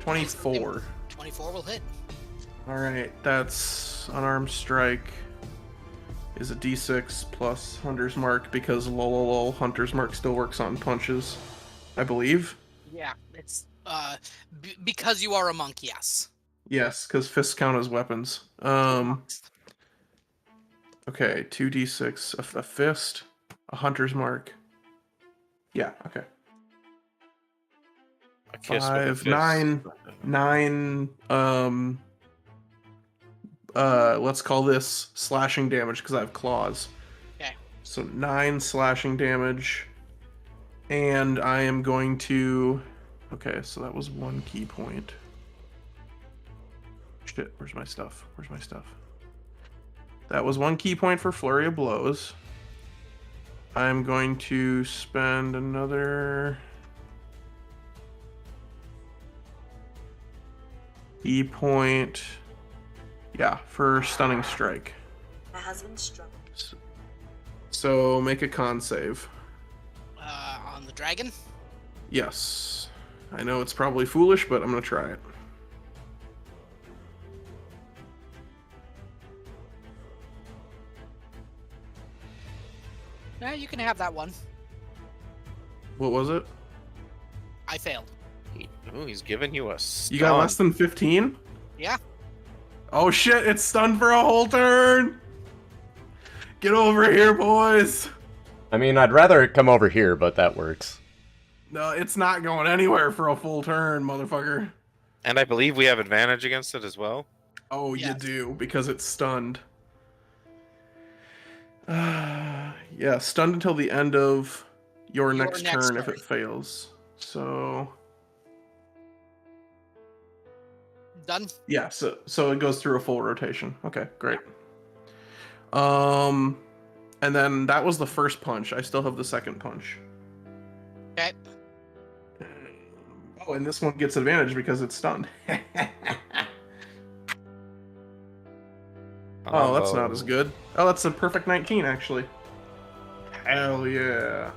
24. 24 will hit. All right, that's unarmed strike. Is a d6 plus Hunter's Mark because lol Hunter's Mark still works on punches, I believe. Yeah, it's because you are a monk. Yes. Yes, because fists count as weapons. Okay, 2d6, a fist, a Hunter's Mark. Yeah, okay. A kiss with a 5, fist. 9, let's call this slashing damage because I have claws. Okay. So 9 slashing damage. And I am going to... Okay, so that was 1 key point. Shit, where's my stuff? Where's my stuff? That was 1 key point for Flurry of Blows. I'm going to spend another... key point... Yeah, for Stunning Strike. It has been struck. So make a con save. On the dragon. Yes. I know it's probably foolish, but I'm going to try it. Yeah, you can have that one. What was it? I failed. Ooh, he's giving you a stun. You got less than 15? Yeah. Oh shit, it's stunned for a whole turn! Get over here, boys! I mean, I'd rather it come over here, but that works. No, it's not going anywhere for a full turn, motherfucker. And I believe we have advantage against it as well. Oh, Yes. you do, because it's stunned. Yeah, stunned until the end of your next turn if it fails. So... Done. Yeah, so it goes through a full rotation. Okay, great. And then that was the first punch. I still have the second punch. Okay. Oh, and this one gets advantage because it's stunned. Oh, that's not as good. Oh, that's a perfect 19, actually. Hell yeah.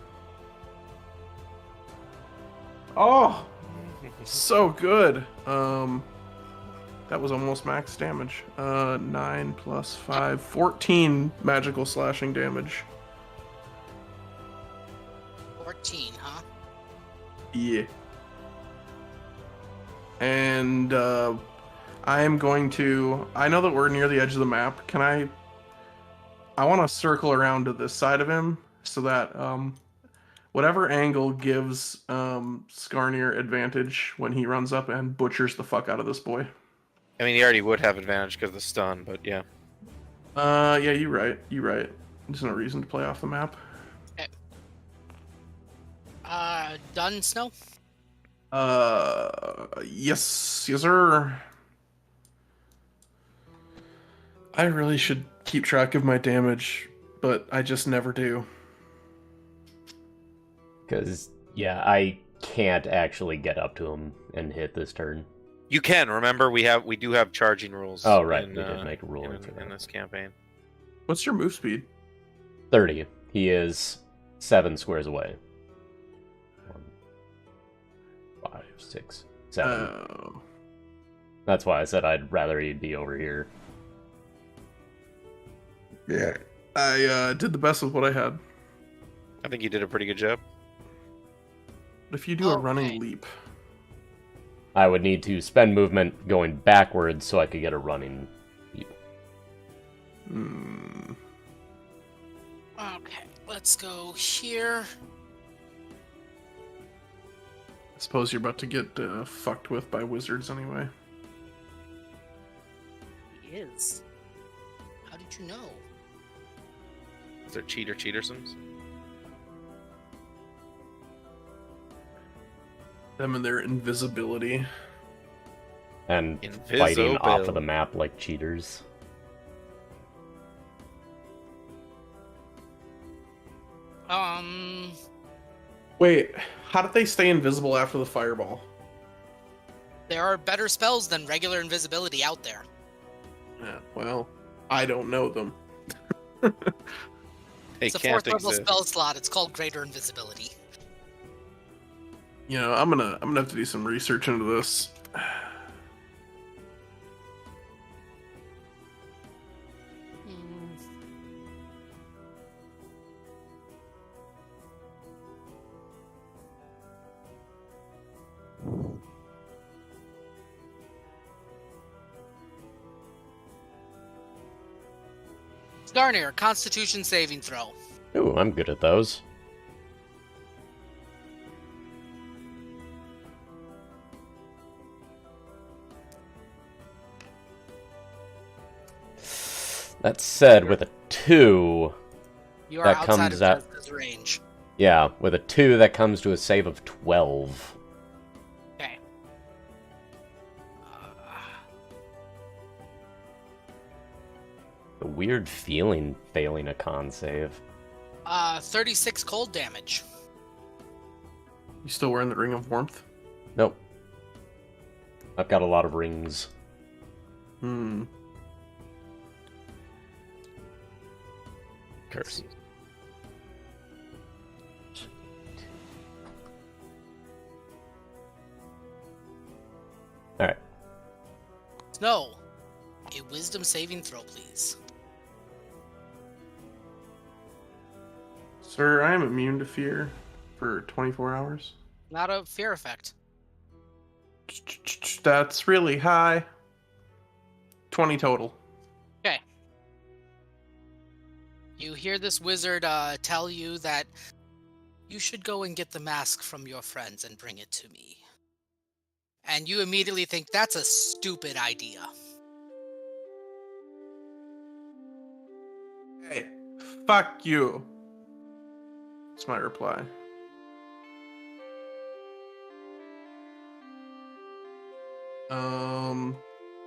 Oh, so good. That was almost max damage. 9 plus 5, 14 magical slashing damage. 14, huh? Yeah. And I am going to... I know that we're near the edge of the map. Can I want to circle around to this side of him so that whatever angle gives Skarnir advantage when he runs up and butchers the fuck out of this boy. I mean, he already would have advantage because of the stun, but yeah. Yeah, you're right. You're right. There's no reason to play off the map. Okay. Done, Snow? Yes, sir. I really should keep track of my damage, but I just never do. Because, yeah, I can't actually get up to him and hit this turn. You can remember we do have charging rules. Oh, right, in, we did make a rule in, for that. in this campaign. What's your move speed? 30. He is 7 squares away. 1, 5, 6, 7. Oh. That's why I said I'd rather he'd be over here. Yeah. I did the best with what I had. I think you did a pretty good job. But if you do a Okay. running leap... I would need to spend movement going backwards so I could get a running view. Hmm. Okay, let's go here. I suppose you're about to get fucked with by wizards anyway. He is. How did you know? Is there cheatersons? Them and their invisibility. And fighting off of Invisible. the map like cheaters. Um, Wait, How did they stay invisible after the fireball? There are better spells than regular invisibility out there. Yeah, well, I don't know them. They It's a can't 4th level exist. spell slot. It's called Greater Invisibility. You know, I'm gonna have to do some research into this. Skarnir, Constitution saving throw. Ooh, I'm good at those. That said, with a 2, You are That outside comes of at- Jessica's range. yeah, with a 2 that comes to a save of 12. Okay. A weird feeling failing a con save. 36 cold damage. You still wearing the Ring of Warmth? Nope. I've got a lot of rings. Hmm. Curse. Alright. Snow, a wisdom saving throw, please. Sir, I am immune to fear for 24 hours. Not a fear effect. That's really high. 20 total. Okay. You hear this wizard tell you that you should go and get the mask from your friends and bring it to me. And you immediately think that's a stupid idea. Hey, fuck you. That's my reply.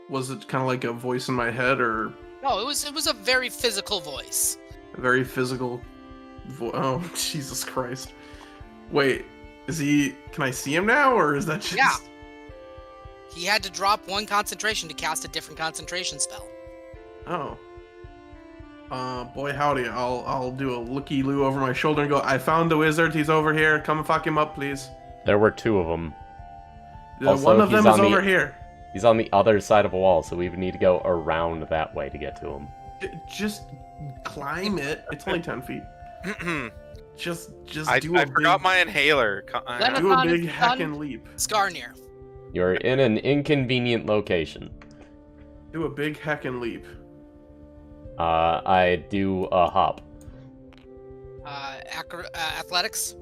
Was it kind of like a voice in my head or No, it was a very physical voice. a very physical oh, Jesus Christ. Wait, is he, can I see him now or is that just... Yeah. He had to drop 1 concentration to cast a different concentration spell. Oh. Boy howdy, I'll do a looky-loo over my shoulder and go, I found the wizard, he's over here, come fuck him up, please. There were 2 of them. Also, One of he's them is on the- over here. He's on the other side of a wall, so we would need to go around that way to get to him. Just climb it. It's only 10 feet. Just I do a forgot big, my inhaler. Then do a Lenathon big is heckin' leap. Skarnir. You're in an inconvenient location. Do a big heckin' leap. I do a hop. Athletics.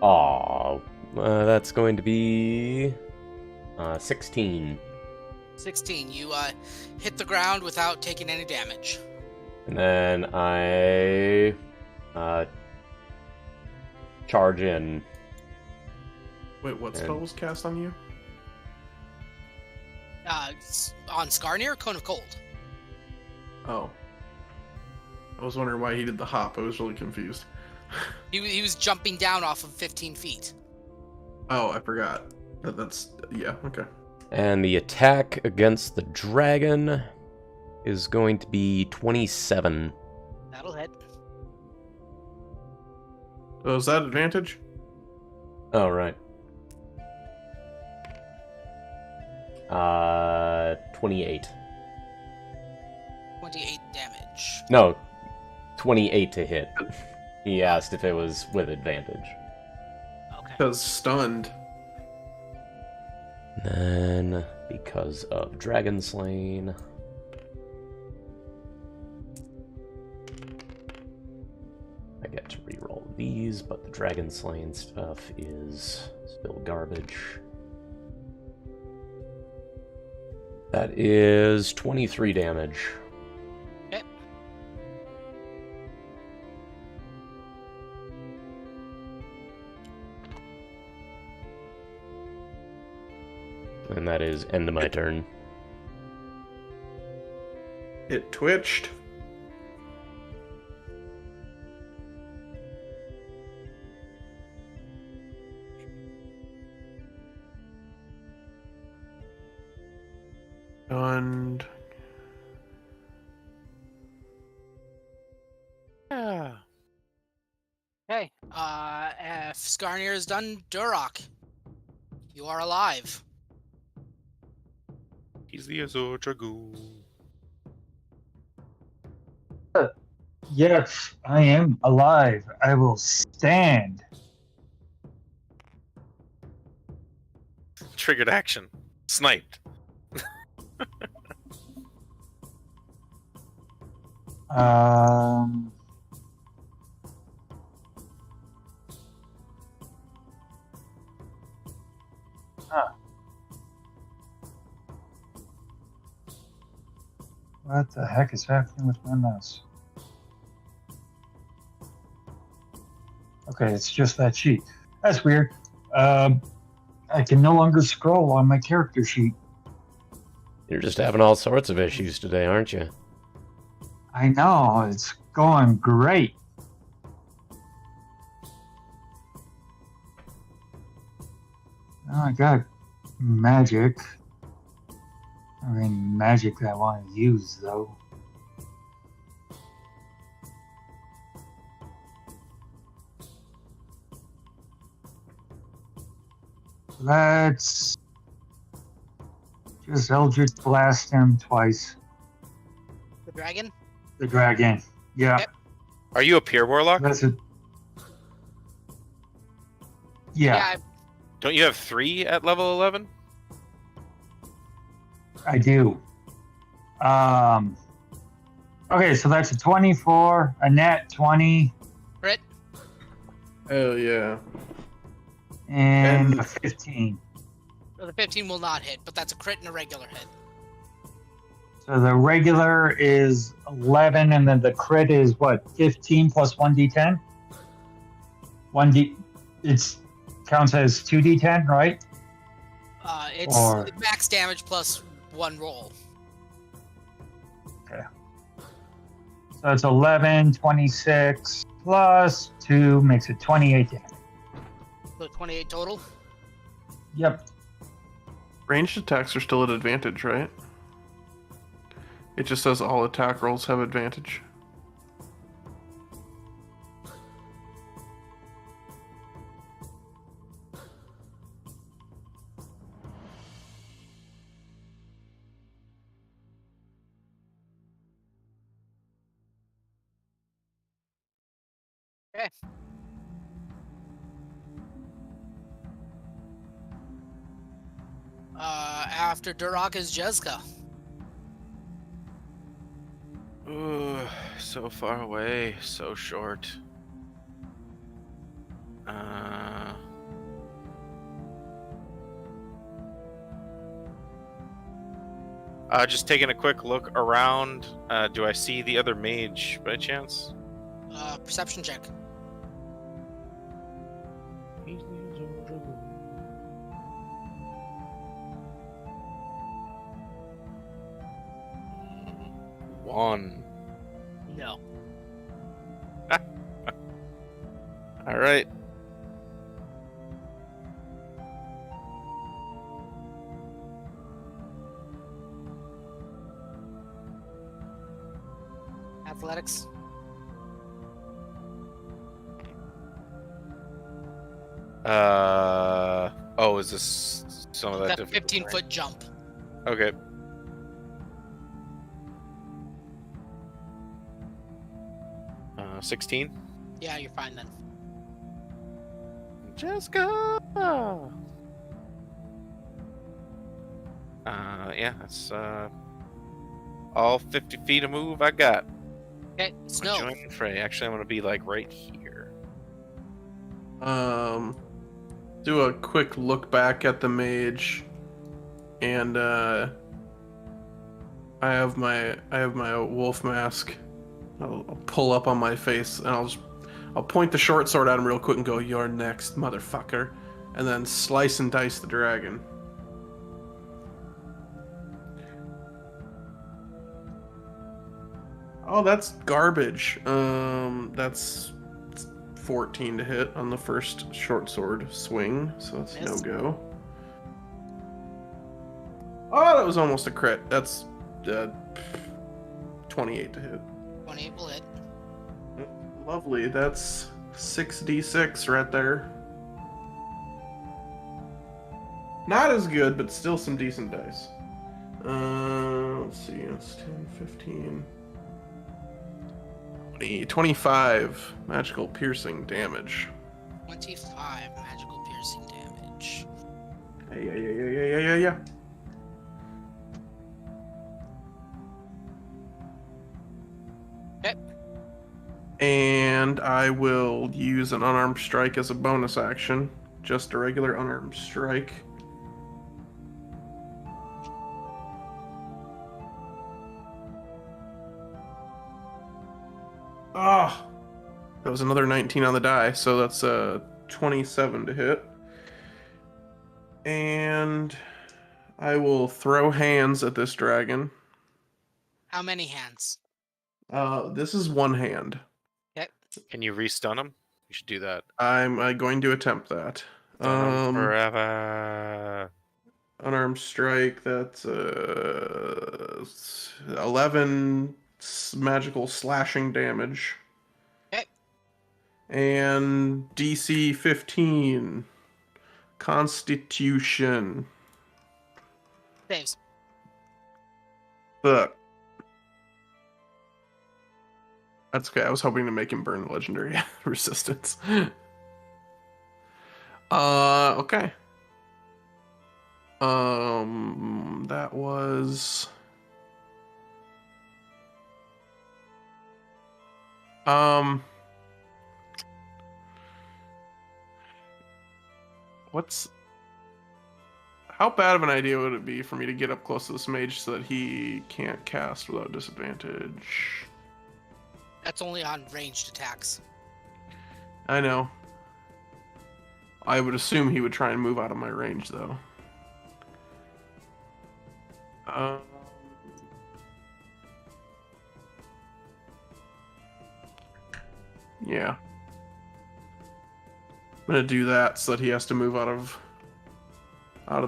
Aw, that's going to be 16. 16. You hit the ground without taking any damage. And then I charge in. Wait, what And- spell was cast on you? On Skarnir, Cone of Cold. Oh. I was wondering why he did the hop. I was really confused. He was jumping down off of 15 feet. Oh, I forgot. That's... yeah, okay. And the attack against the dragon is going to be 27. That'll hit. Oh, is that advantage? Oh, right. 28. 28 damage. No, 28 to hit. He asked if it was with advantage. Okay. Because stunned. Then, because of Dragon Slain, I get to reroll these, but the Dragon Slain stuff is still garbage. That is 23 damage. Okay. And that is end of my turn. It twitched. And Yeah. Okay. If Skarnir is done, Durok, you are alive. He's the Azure Dragoon. Yes, I am alive. I will stand. Triggered action. Sniped. Um, huh. What the heck is happening with my mouse? Okay, it's just that sheet. That's weird. I can no longer scroll on my character sheet. You're just having all sorts of issues today, aren't you? I know, it's going great. Oh, I got magic. I mean, magic that I want to use, though. Let's just Eldritch Blast him twice. The dragon? The dragon. Yeah. Yep. Are you a Pure Warlock? That's it. Yeah, Don't you have 3 at level 11? I do. Okay, so that's a 24, a net 20, Crit? hell yeah. and And- a 15. The 15 will not hit, but that's a crit and a regular hit. So the regular is 11, and then the crit is what? 15 plus 1d10? 1d. It's counts as 2d10, right? It's Or- max damage plus 1 roll. So it's 11, 26 plus 2 makes it 28 damage. So 28 total. Yep. Ranged attacks are still at advantage, right? It just says all attack rolls have advantage. Okay. After Durok is Jezka. Ooh, so far away, so short. Just taking a quick look around. Do I see the other mage by chance? Perception check. One. No. All right. Athletics. Oh, is this some of that That different? 15-foot jump. Okay. Uh, 16. Yeah, you're fine then. Jessica. Yeah, that's all 50 feet of move I got. Okay, Snow. Join the fray. Actually, I'm gonna be like right here. Do a quick look back at the mage, and I have my wolf mask. I'll pull up on my face, and I'll point the short sword at him real quick and go, "You're next, motherfucker," and then slice and dice the dragon. Oh, that's garbage. That's 14 to hit on the first short sword swing, so that's no Miss. go. Oh, that was almost a crit. That's 28 to hit. 28 will hit. Lovely. That's 6d6 right there. Not as good, but still some decent dice. Let's see. It's 10, 15, 20, 25 magical piercing damage. 25 magical piercing damage. Yeah. Okay. And I will use an unarmed strike as a bonus action. Just a regular unarmed strike. Ah, that was another 19 on the die, so that's 27 to hit. And I will throw hands at this dragon. How many hands? This is one hand. Okay. Can you restun him? You should do that. I'm going to attempt that. Stun him forever. Unarmed strike, that's 11 magical slashing damage. Okay. And DC 15. Constitution. Saves. Fuck. That's okay. I was hoping to make him burn legendary resistance. Okay. That was what's how bad of an idea would it be for me to get up close to this mage so that he can't cast without disadvantage? That's only on ranged attacks. I know. I would assume he would try and move out of my range, though. Yeah. I'm gonna do that so that he has to move out of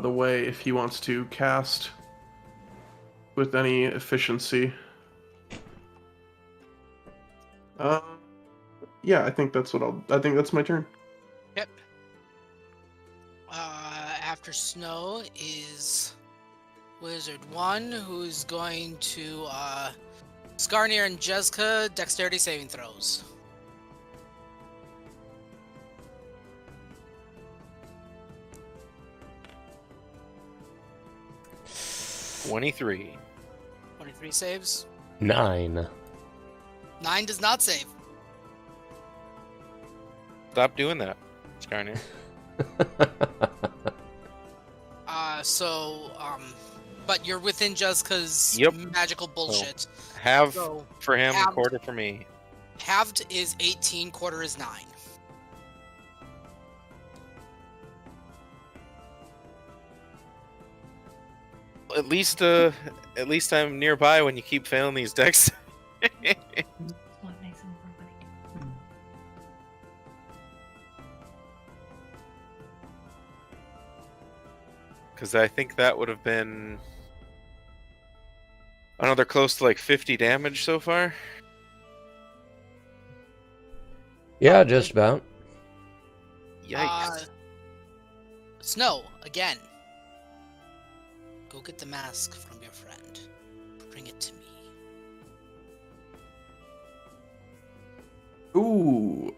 the way if he wants to cast with any efficiency. Yeah, I think that's my turn. Yep. After Snow is Wizard 1, who's going to Skarnir and Jezka dexterity saving throws. $23. 23 saves. 9. 9 does not save. Stop doing that, Skarnir. But you're within Jezka's Yep. magical bullshit. Half So, for him, halved. quarter for me. Halved is 18, quarter is 9. At least I'm nearby when you keep failing these decks. Because I think that would have been another close to like 50 damage so far. Yeah, just about. Yikes. Snow, again. Go get the mask from your friend. Bring it to me.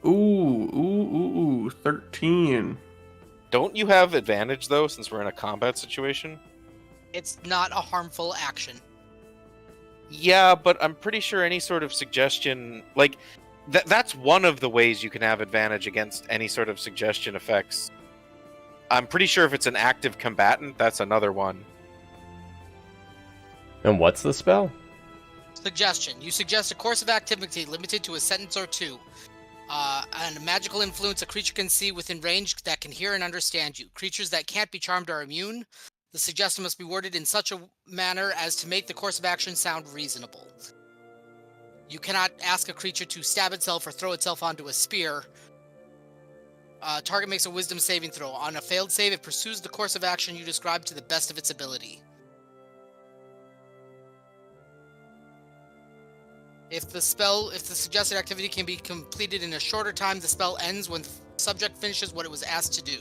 Ooh, 13. Don't you have advantage though, since we're in a combat situation? It's not a harmful action. Yeah, but I'm pretty sure any sort of suggestion, like, that's one of the ways you can have advantage against any sort of suggestion effects. I'm pretty sure if it's an active combatant, that's another one. And what's the spell? Suggestion. You suggest a course of activity limited to a sentence or two. And a magical influence a creature can see within range that can hear and understand you. Creatures that can't be charmed are immune. The suggestion must be worded in such a manner as to make the course of action sound reasonable. You cannot ask a creature to stab itself or throw itself onto a spear. Target makes a wisdom saving throw. On a failed save, it pursues the course of action you described to the best of its ability. If the suggested activity can be completed in a shorter time, the spell ends when the subject finishes what it was asked to do.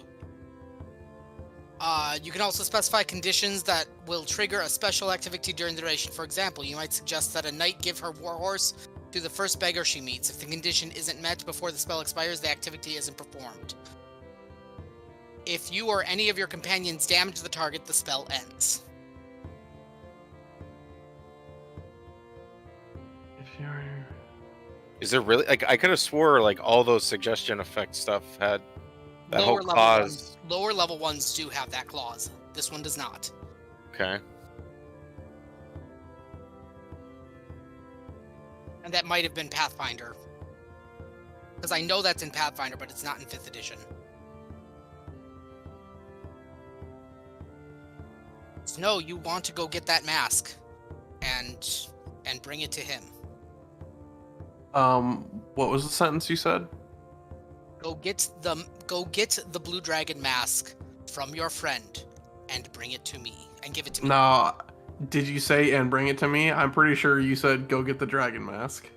You can also specify conditions that will trigger a special activity during the duration. For example, you might suggest that a knight give her warhorse to the first beggar she meets. If the condition isn't met before the spell expires, the activity isn't performed. If you or any of your companions damage the target, the spell ends. If you're... Is there really like I could have swore like all those suggestion effect stuff had that whole clause. Lower level ones do have that clause. This one does not. Okay. And that might have been Pathfinder. Because I know that's in Pathfinder, but it's not in 5th edition. So no, you want to go get that mask and bring it to him. What was the sentence you said? Go get the blue dragon mask from your friend and bring it to me and give it to me. No, did you say and bring it to me? I'm pretty sure you said go get the dragon mask.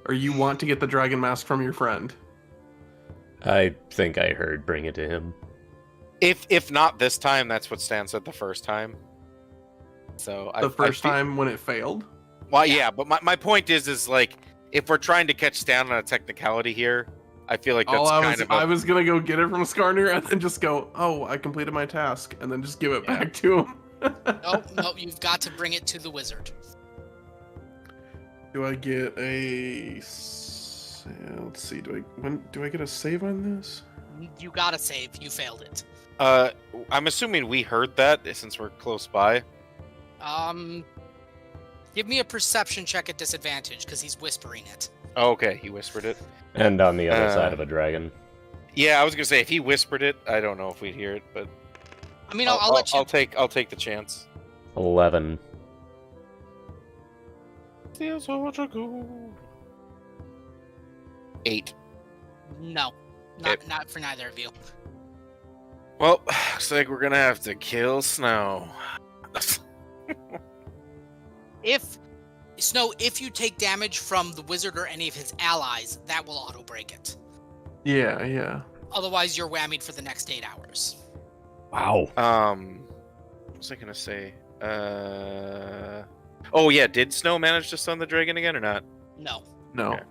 Or you want to get the dragon mask from your friend. I think I heard bring it to him. If not this time, that's what Stan said the first time. So The first time when it failed? Well, yeah, but my point is like if we're trying to catch Stan on a technicality here, I feel like that's I was gonna go get it from Skarner and then just go, oh, I completed my task, and then just give it back to him. Nope, you've got to bring it to the wizard. Do I get a... Let's see, do I get a save on this? You gotta save. You failed it. I'm assuming we heard that since we're close by. Give me a perception check at disadvantage because he's whispering it. Oh, okay, he whispered it. And on the other side of a dragon. Yeah, I was gonna say if he whispered it, I don't know if we'd hear it, but I mean, I'll let you. I'll take the chance. 11. Feels so much ago. 8. No, not for neither of you. Well, looks like we're gonna have to kill Snow. If you take damage from the wizard or any of his allies, that will auto break it. Yeah. Otherwise, you're whammied for the next 8 hours. Wow. What was I gonna say? Oh yeah, did Snow manage to stun the dragon again or not? No. Okay.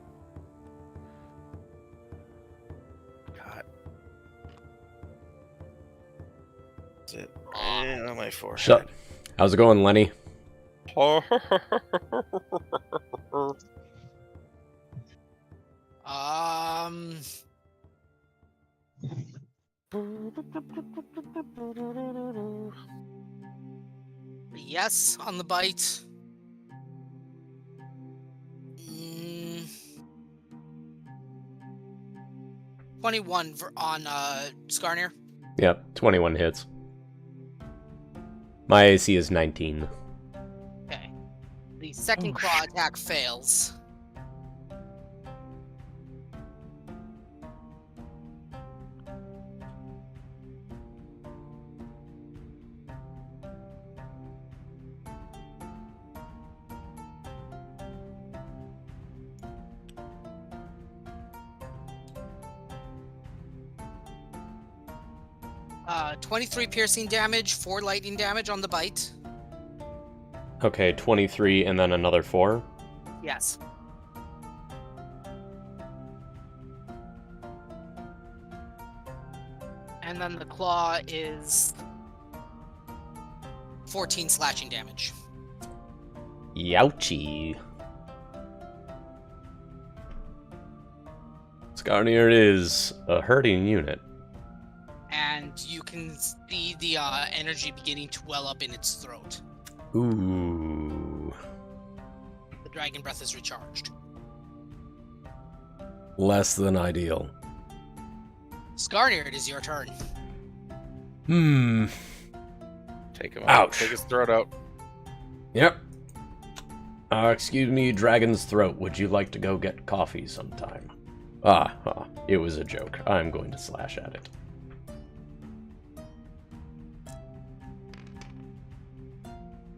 God. Is it on my forehead? Shut. How's it going, Lenny? Yes on the bite. 21 on Skarner. Yep, 21 hits. My AC is 19. Okay. The second claw attack fails. Uh, 23 piercing damage, 4 lightning damage on the bite. Okay, 23 and then another 4. Yes. And then the claw is 14 slashing damage. Youchie. Skarner is a hurting unit. And you can see the energy beginning to well up in its throat. Ooh. The dragon breath is recharged. Less than ideal. Skarner, it is your turn. Take him out. Ouch. Take his throat out. Yep. Excuse me, Dragon's Throat. Would you like to go get coffee sometime? It was a joke. I'm going to slash at it.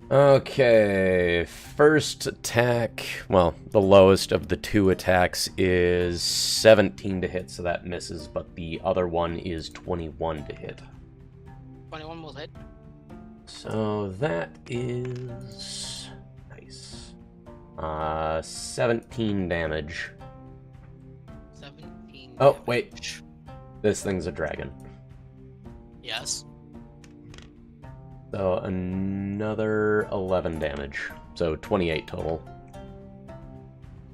Okay, first attack, well, the lowest of the two attacks is 17 to hit, so that misses, but the other one is 21 to hit. 21 will hit. So that is nice. 17 damage. 17 Oh, damage. wait. This thing's a dragon. Yes. So another 11 damage. So 28 total.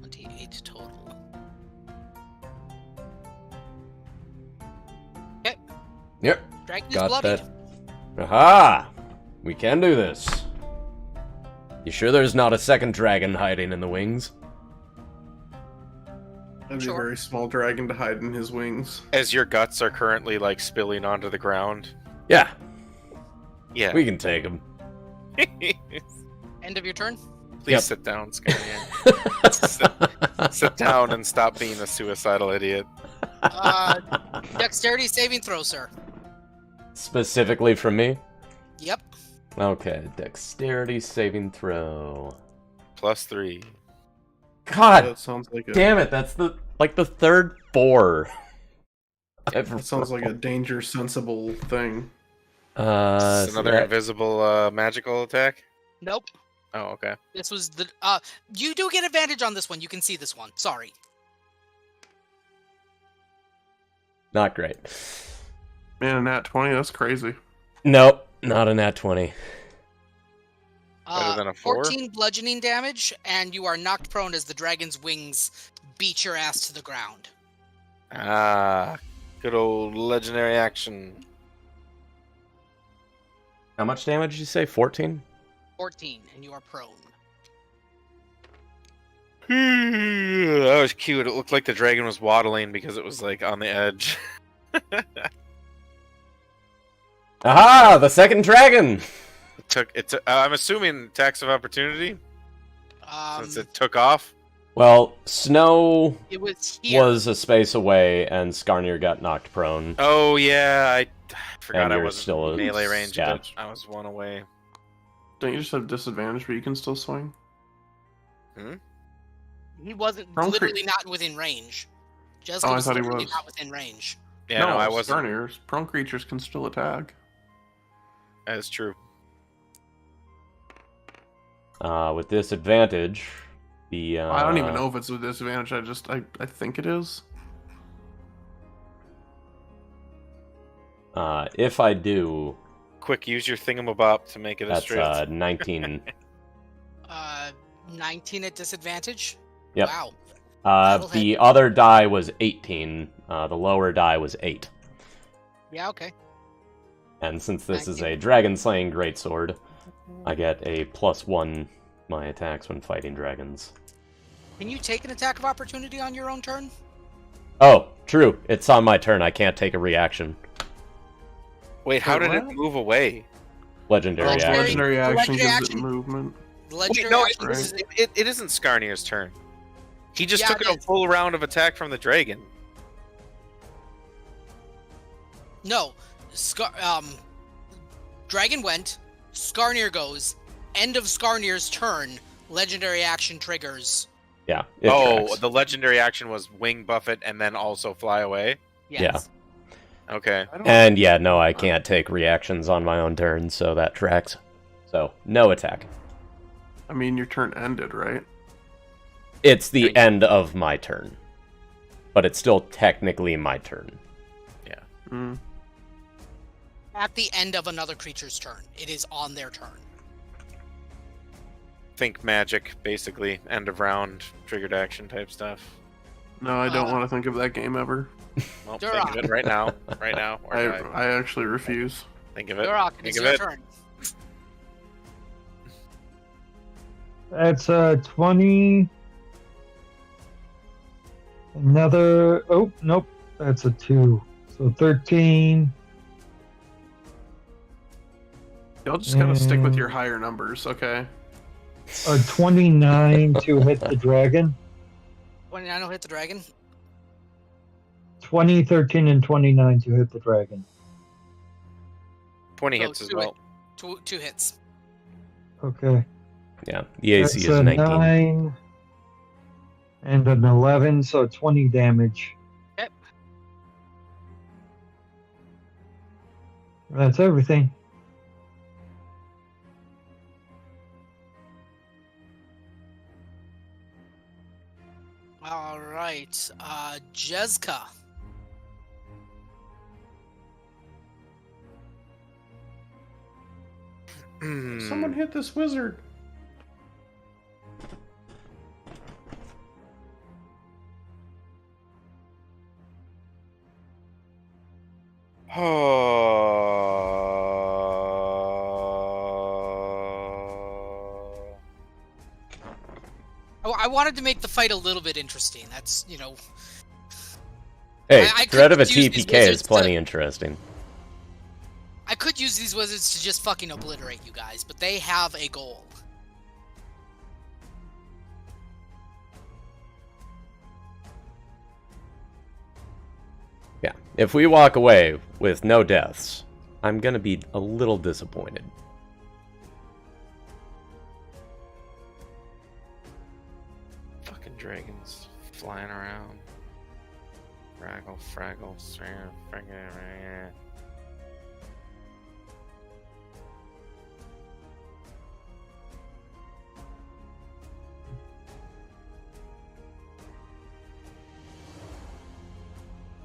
28 total. Okay. Yep. Dragon is Got bloodied. that. Aha! We can do this. You sure there's not a second dragon hiding in the wings? That'd be Sure. a very small dragon to hide in his wings. As your guts are currently like spilling onto the ground. Yeah, Yeah. we can take him. End of your turn. Please Yep. sit down, Skyrian. Sit down and stop being a suicidal idiot. Dexterity saving throw, sir. Specifically from me? Yep. Okay, dexterity saving throw. +3. God That sounds like a damn it, that's the third 4. that sounds like a danger sensible thing. This is so another that- invisible magical attack? Nope. Oh, okay. This was the. You do get advantage on this one. You can see this one. Sorry. Not great. Man, a nat 20, that's crazy. Nope, not a nat 20. Better than a 4? 14 bludgeoning damage, and you are knocked prone as the dragon's wings beat your ass to the ground. Ah, good old legendary action. How much damage did you say? 14? 14, and you are prone. That was cute. It looked like the dragon was waddling because it was like on the edge. Aha! The second dragon! I'm assuming tax of opportunity since it took off. Well, Snow It was here. was a space away, and Skarnir got knocked prone. Oh yeah, I forgot And I you're wasn't still a melee range. scout. I was one away. Don't you just have disadvantage, but you can still swing? He wasn't Prone literally not within range. Jessica Oh, I was thought he literally was. not within range. Yeah, no, I wasn't. Skarnir's prone creatures can still attack. That is true. With disadvantage, the I don't even know if it's with disadvantage. I think it is. If I do, Quick, use your thingamabop to make it a that's straight. 19. 19 at disadvantage? Yep. Wow. The other die was 18. The lower die was 8. Yeah, okay. And since this is a dragon slaying greatsword, I get a +1 my attacks when fighting dragons. Can you take an attack of opportunity on your own turn? Oh, true. It's on my turn. I can't take a reaction. Wait, how Wait, did it what? move away? Legendary Legendary- action. Legendary action legendary gives action. it movement. The Wait, legendary no, action is- it isn't Skarnir's turn. He just Yeah, took it a is. full round of attack from the dragon. No. Dragon went, Skarnir goes, end of Skarnir's turn, legendary action triggers. Yeah. It Oh, tracks. the legendary action was wing buffet and then also fly away. Yes. Okay. I don't- And yeah, no, I can't take reactions on my own turn, so that tracks. So, no attack. I mean, your turn ended, right? It's the end of my turn. But it's still technically my turn. Mm. At the end of another creature's turn. It is on their turn. Think magic, basically. End of round, triggered action type stuff. No, I don't want to think of that game ever. Well, Duroc. think of it right now. Right now. Or die. I actually refuse. Think of it. Duroc, it Think is of your it. turn. That's 20. Another. Oh, nope. That's a 2. So 13. Y'all just gotta stick with Mm. your higher numbers, okay? A 29 to hit the dragon. 29 will hit the dragon. 20, 13, and 29 to hit the dragon. 20 So hits as two well. Two hits. Okay. Yeah, the AC That's is a 19. 9 and an 11, so 20 damage. Yep. That's everything. All right. Jezka. Someone hit this wizard. I wanted to make the fight a little bit interesting. That's, Hey, I threat of a could use these TPK is wizards plenty to- interesting. I could use these wizards to just fucking obliterate you guys, but they have a goal. Yeah, if we walk away with no deaths, I'm gonna be a little disappointed. Fucking dragons flying around. Fraggle, fraggle.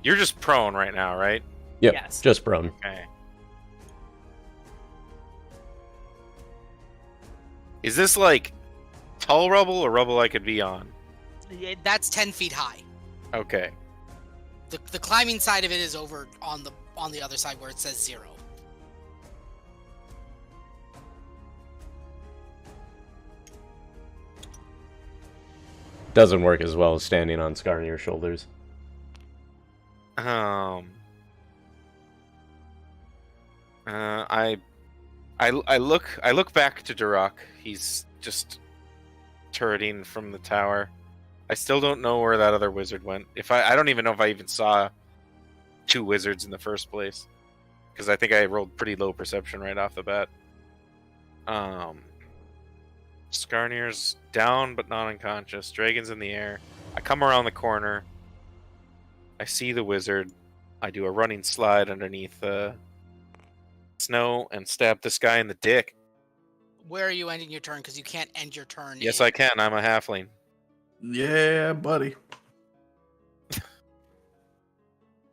You're just prone right now, right? Yep, Yes. just prone. Okay. Is this like tall rubble or rubble I could be on? That's 10 feet high. Okay. The climbing side of it is over on the other side where it says 0. Doesn't work as well as standing on Skarnir's shoulders. I look back to Durak. He's just turreting from the tower. I still don't know where that other wizard went. I don't even know if I even saw 2 wizards in the first place, because I think I rolled pretty low perception right off the bat. Skarnir's down but not unconscious. Dragon's in the air. I come around the corner. I see the wizard. I do a running slide underneath snow and stab this guy in the dick. Where are you ending your turn? Because you can't end your turn. Yes, I can. I'm a halfling. Yeah, buddy.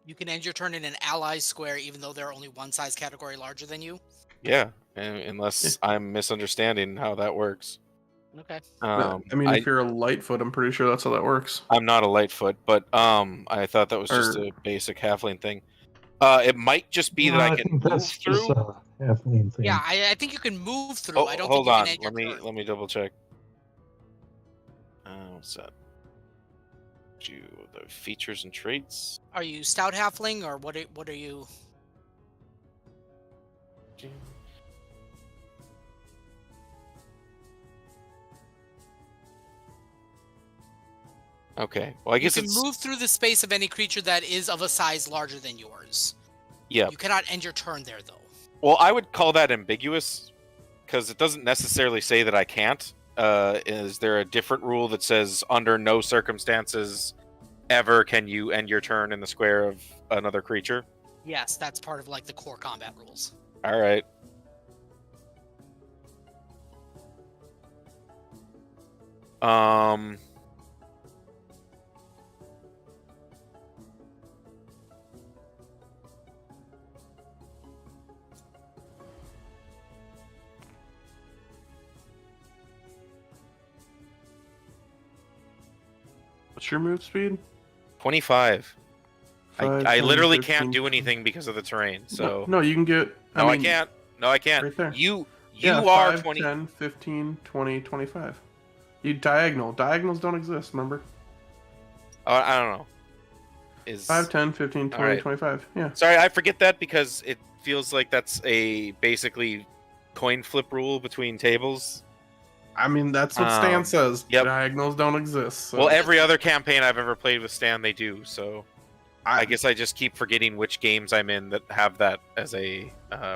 You can end your turn in an ally square, even though they're only one size category larger than you. Yeah, unless I'm misunderstanding how that works. Okay. I mean, if you're a Lightfoot, I'm pretty sure that's how that works. I'm not a Lightfoot, but I thought that was just a basic halfling thing. It might just be that I can think move that's through. just a halfling thing. Yeah, I think you can move through. Oh, I don't hold think you on. can end your turn. Let me double check. What's that? The features and traits. Are you stout halfling or what are you? Okay. Well, I guess You can it's move through the space of any creature that is of a size larger than yours. yeah. You cannot end your turn there though. Well, I would call that ambiguous because it doesn't necessarily say that I can't. Is there a different rule that says under no circumstances ever can you end your turn in the square of another creature? Yes, that's part of like the core combat rules. All right. What's your move speed? 25. 5, I 10, literally 15, can't do anything because of the terrain. So No, you can get... no, I mean, can't. No, I can't. right there. You Yeah, are 5, 20. 10, 15, 20, 25. You diagonal. Diagonals don't exist, remember? I don't know. Is 5, 10, 15, 20, Alright. 25. Yeah. Sorry, I forget that because it feels like that's a basically coin flip rule between tables. I mean, that's what Stan says. Yep. Diagonals don't exist. So. Well, every other campaign I've ever played with Stan, they do. So I guess I just keep forgetting which games I'm in that have that as a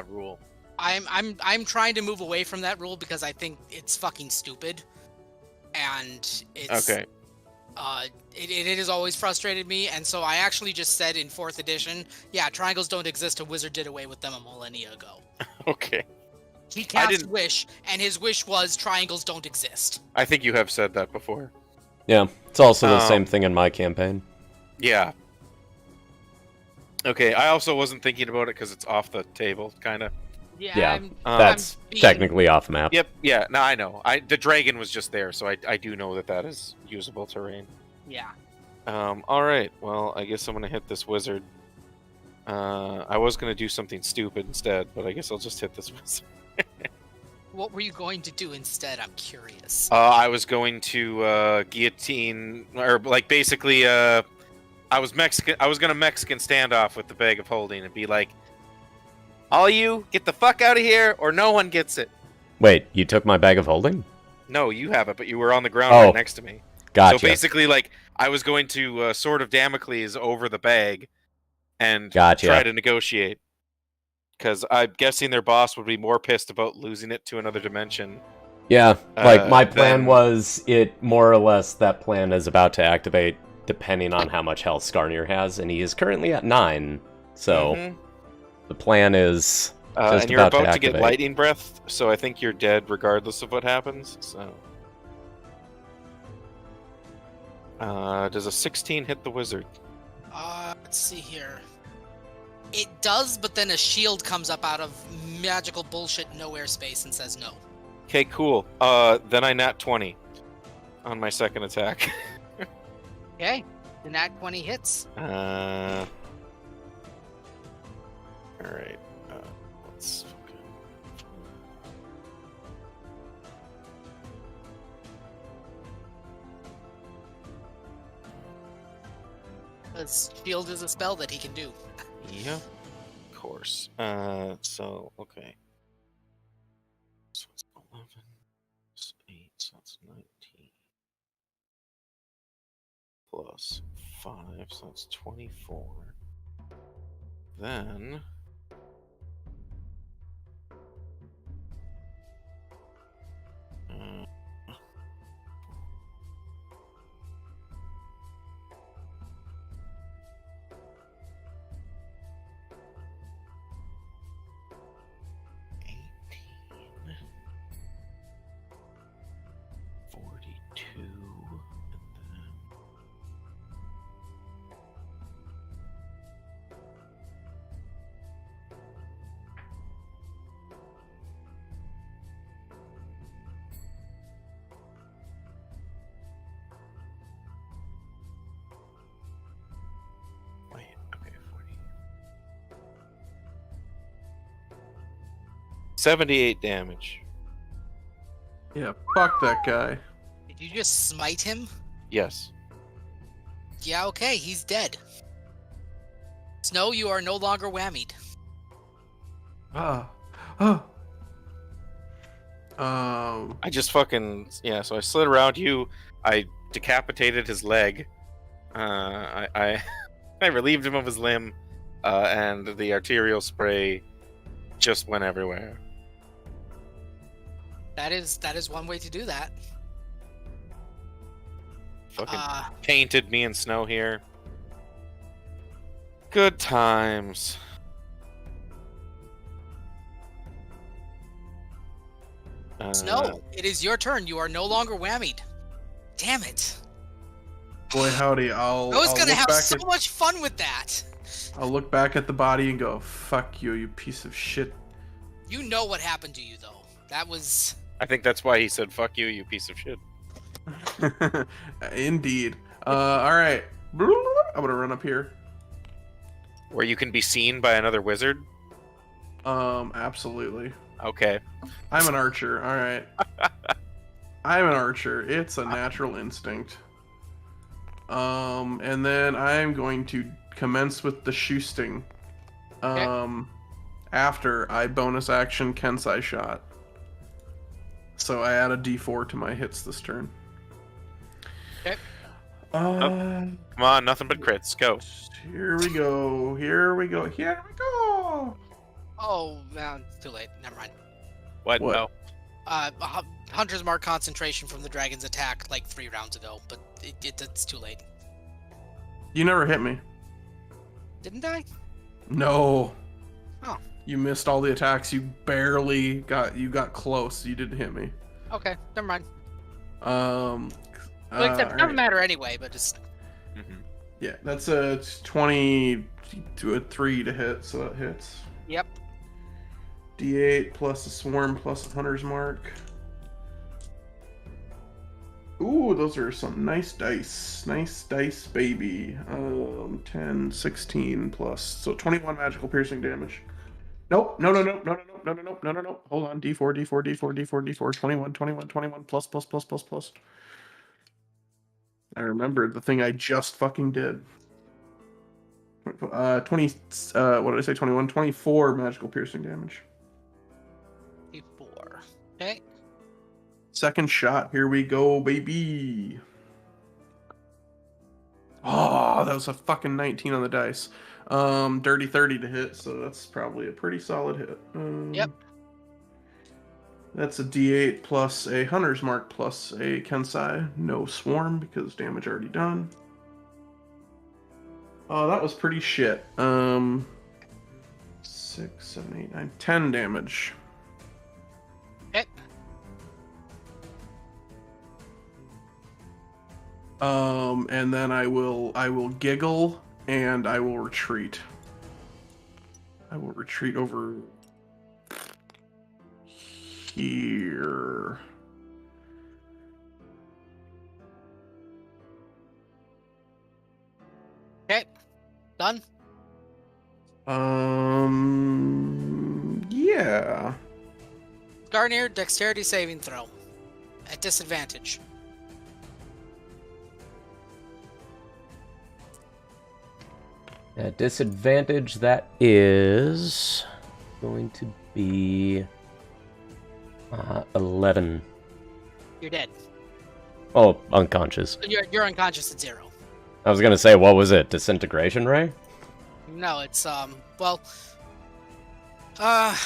rule. I'm trying to move away from that rule because I think it's fucking stupid, and it's Okay. It has always frustrated me, and so I actually just said in 4th edition, yeah, triangles don't exist. A wizard did away with them a millennia ago. Okay. He cast Wish, and his wish was triangles don't exist. I think you have said that before. Yeah, it's also the same thing in my campaign. Yeah. Okay, I also wasn't thinking about it because it's off the table, kind of. Yeah, that's technically off map. Yep, yeah, no, I know. The dragon was just there, so I do know that is usable terrain. Yeah. Alright, well, I guess I'm going to hit this wizard. I was going to do something stupid instead, but I guess I'll just hit this wizard. What were you going to do instead? I'm curious. I was going to guillotine, or like basically, I was gonna Mexican standoff with the bag of holding and be like, all you, get the fuck out of here, or no one gets it. Wait, you took my bag of holding? No, you have it, but you were on the ground right next to me. Gotcha. So basically, like, I was going to Sword of Damocles over the bag and try to negotiate. Because I'm guessing their boss would be more pissed about losing it to another dimension. Yeah, like, my plan was, more or less, that plan is about to activate depending on how much health Skarnir has, and he is currently at 9, so the plan is just and you're about to get lightning breath, so I think you're dead regardless of what happens, so... does a 16 hit the wizard? Let's see here. It does, but then a shield comes up out of magical bullshit nowhere space and says no. Okay, cool. Then I nat 20 on my second attack. Okay, the nat 20 hits. Alright. Let's... Because shield is a spell that he can do. Yeah, of course. So, okay. So it's 11, it's 8, so that's 19. Plus 5, so that's 24. Then... Wait, okay, 40. 78 damage. Yeah, fuck that guy. Did you just smite him? Yes. Yeah, okay, he's dead. Snow, you are no longer whammied. I just fucking... Yeah, so I slid around you, I decapitated his leg, I relieved him of his limb, and the arterial spray just went everywhere. That is one way to do that. Fucking painted me in snow here. Good times. Snow, it is your turn. You are no longer whammied. Damn it. Boy, howdy. I was gonna have so much fun with that. I'll look back at the body and go, fuck you, you piece of shit. You know what happened to you, though. That was... I think that's why he said, fuck you, you piece of shit. Indeed. Alright. I'm gonna run up here. Where you can be seen by another wizard? Absolutely. Okay. I'm an archer, alright. I'm an archer. It's a natural instinct. And then I'm going to commence with the shoosting. Okay. After I bonus action Kensai shot. So I add a D4 to my hits this turn. Okay. Come on, nothing but crits. Go. Here we go. Here we go. Here we go. Oh, man, it's too late. Never mind. What? What? No. Hunter's Mark concentration from the dragon's attack like 3 rounds ago, but it's too late. You never hit me. Didn't I? No. Oh. You missed all the attacks. You barely got. You got close. You didn't hit me. Okay, never mind. Well, Well, except it doesn't matter anyway, but just... Yeah, that's a 20 to a 3 to hit, so that hits. Yep. D8 plus a swarm plus a hunter's mark. Ooh, those are some nice dice. Nice dice, baby. 10, 16 plus. So 21 magical piercing damage. Nope. No. Hold on. D4. 21. Plus. I remembered the thing I just fucking did. 20, what did I say? 21? 24 magical piercing damage. 4. Okay. Second shot. Here we go, baby. Oh, that was a fucking 19 on the dice. Dirty 30 to hit, so that's probably a pretty solid hit. Yep. That's a D8 plus a hunter's mark plus a Kensai. No swarm because damage already done. Oh, that was pretty shit. 6, 7, 8, 9, 10 damage. Okay. And then I will giggle and I will retreat. I will retreat over here. Okay. Done? Yeah. Garnier, dexterity saving throw. At disadvantage. At disadvantage, that is going to be 11. You're dead. Oh, unconscious. You're unconscious at 0. I was gonna say, what was it? Disintegration ray? No, it's well, And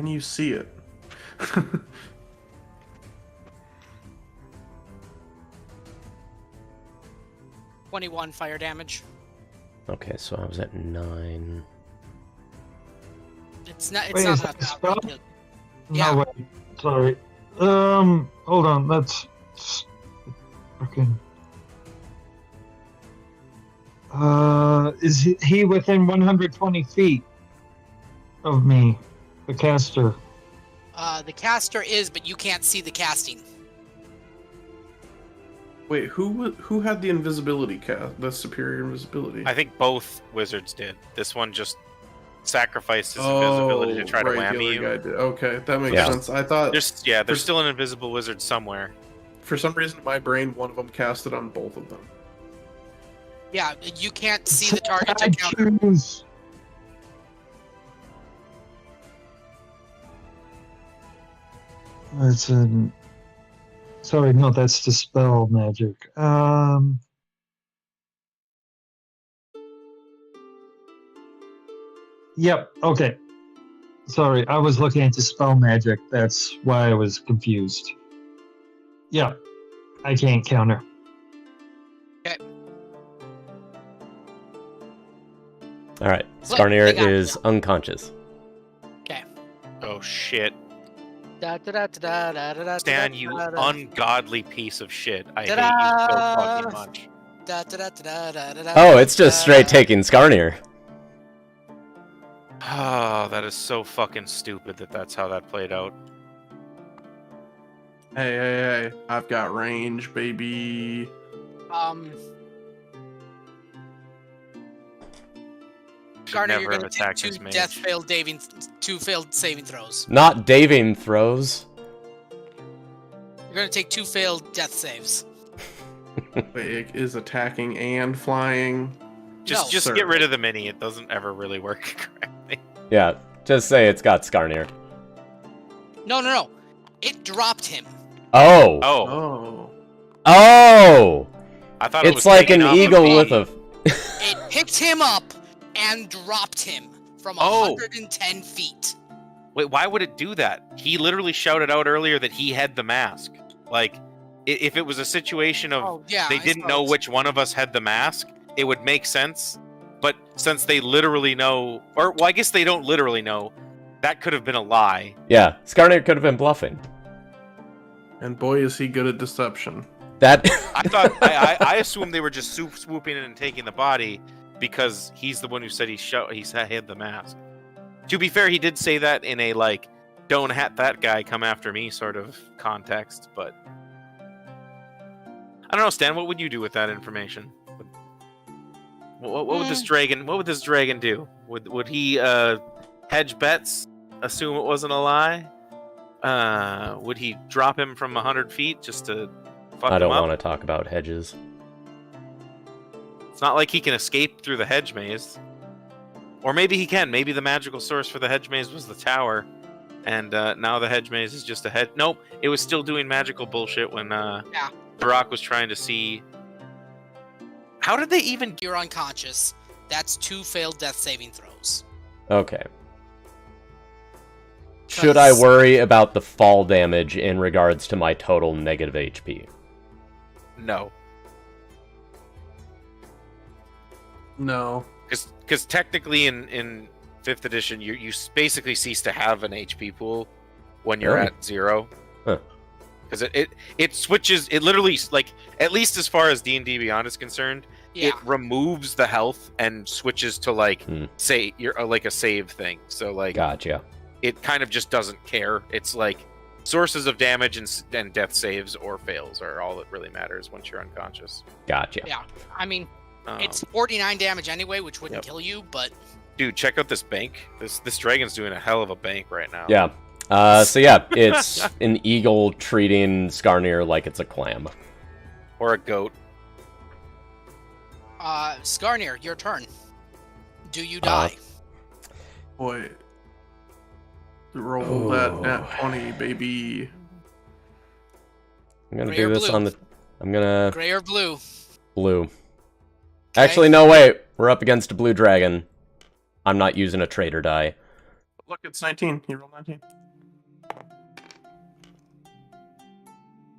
you see it. 21 fire damage. Okay, so I was at 9. It's not. It's Wait, not is enough. that a to spell? outright kill. No, wait. Sorry. Hold on. That's freaking. Is he within 120 feet of me, the caster? The caster is, but you can't see the casting. Wait, who had the invisibility cast? The superior invisibility? I think both wizards did. This one just sacrificed his invisibility to try to right, the whammy other you. guy did. Okay, that makes Yeah. sense. I thought There's still an invisible wizard somewhere. for some reason in my brain one of them casted on both of them. Yeah, you can't see the target to counter. Choose. That's an. Sorry, no, that's dispel magic. Yep. Okay. Sorry, I was looking at dispel magic. That's why I was confused. Yeah, I can't counter. All right, Flip, Skarnir I got is unconscious. Okay. Oh shit. Stan, Stan, you ungodly piece of shit. I hate you so fucking much. Oh, it's just straight taking Skarnir. Oh, that is so fucking stupid that that's how that played out. Hey, I've got range, baby. Should Garner, never you're have gonna take attacked 2 his mage. two failed saving throws. Not daving throws. You're gonna take 2 failed death saves. Wait, it is attacking and flying. Just sir. get rid of the mini. It doesn't ever really work correctly. Yeah, just say it's got Skarnir. No. It dropped him. Oh. Oh, Oh. Oh. I thought it was It's like taking an off eagle a with bee. a. It picked him up and dropped him from Oh. 110 feet. Wait, why would it do that? He literally shouted out earlier that he had the mask. Like, if it was a situation of Oh, yeah. they I didn't know suppose. which one of us had the mask, it would make sense. But since they literally know, or well, I guess they don't literally know, that could have been a lie. Yeah, Skarner could have been bluffing. And boy, is he good at deception. That. I thought I assumed they were just swooping in and taking the body because he's the one who said he had the mask. To be fair, he did say that in a like, "Don't hat that guy, come after me" sort of context. But I don't know, Stan. What would you do with that information? What would this dragon? What would this dragon do? Would he hedge bets? Assume it wasn't a lie? Would he drop him from 100 feet just to fuck I don't him up? want to talk about hedges. It's not like he can escape through the hedge maze. Or maybe he can. Maybe the magical source for the hedge maze was the tower. And now the hedge maze is just a head. Nope, it was still doing magical bullshit when Barack was trying to see. How did they even. You're unconscious. That's 2 failed death saving throws. Okay. Should I worry about the fall damage in regards to my total negative HP? No. No. Because technically in 5th edition, you basically cease to have an HP pool when you're Really? at 0. Huh. Because it switches, it literally, like, at least as far as D&D Beyond is concerned, Yeah. it removes the health and switches to, like, Hmm. say, you're like a save thing. So, like, Gotcha. it kind of just doesn't care. It's like sources of damage and death saves or fails are all that really matters once you're unconscious. Gotcha. Yeah. I mean, Um, it's 49 damage anyway, which wouldn't Yep. kill you, but dude, check out this bank. This dragon's doing a hell of a bank right now. Yeah. So yeah, it's an eagle treating Skarner like it's a clam. Or a goat. Skarner, your turn. Do you die? Boy. Roll that nat 20, baby. I'm gonna Gray or do this blue? on the. I'm gonna Gray or blue? blue. Okay. Actually, no, wait. We're up against a blue dragon. I'm not using a traitor die. Look, it's 19. He rolled 19.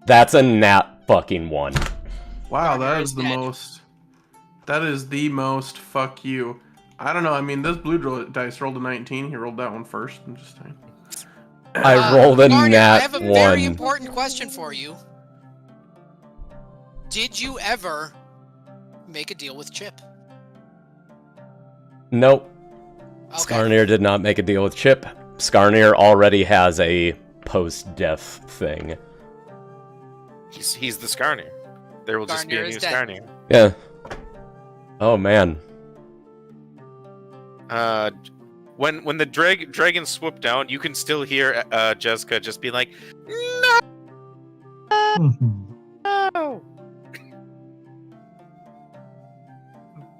That's a nat fucking 1. Wow, Skarner that is is the dead. most. That is the most fuck you. I don't know. I mean, this blue dice rolled a 19. He rolled that one first. I'm just saying. I rolled a Skarner, nat I have a 1. very important question for you. Did you ever make a deal with Chip? Nope. Okay. Skarner did not make a deal with Chip. Skarner already has a post-death thing. He's the Skarner. There will just be a Skarner new is dead. Skarner. Yeah. Oh man. When the dragon swooped down, you can still hear Jessica just be like, "No!"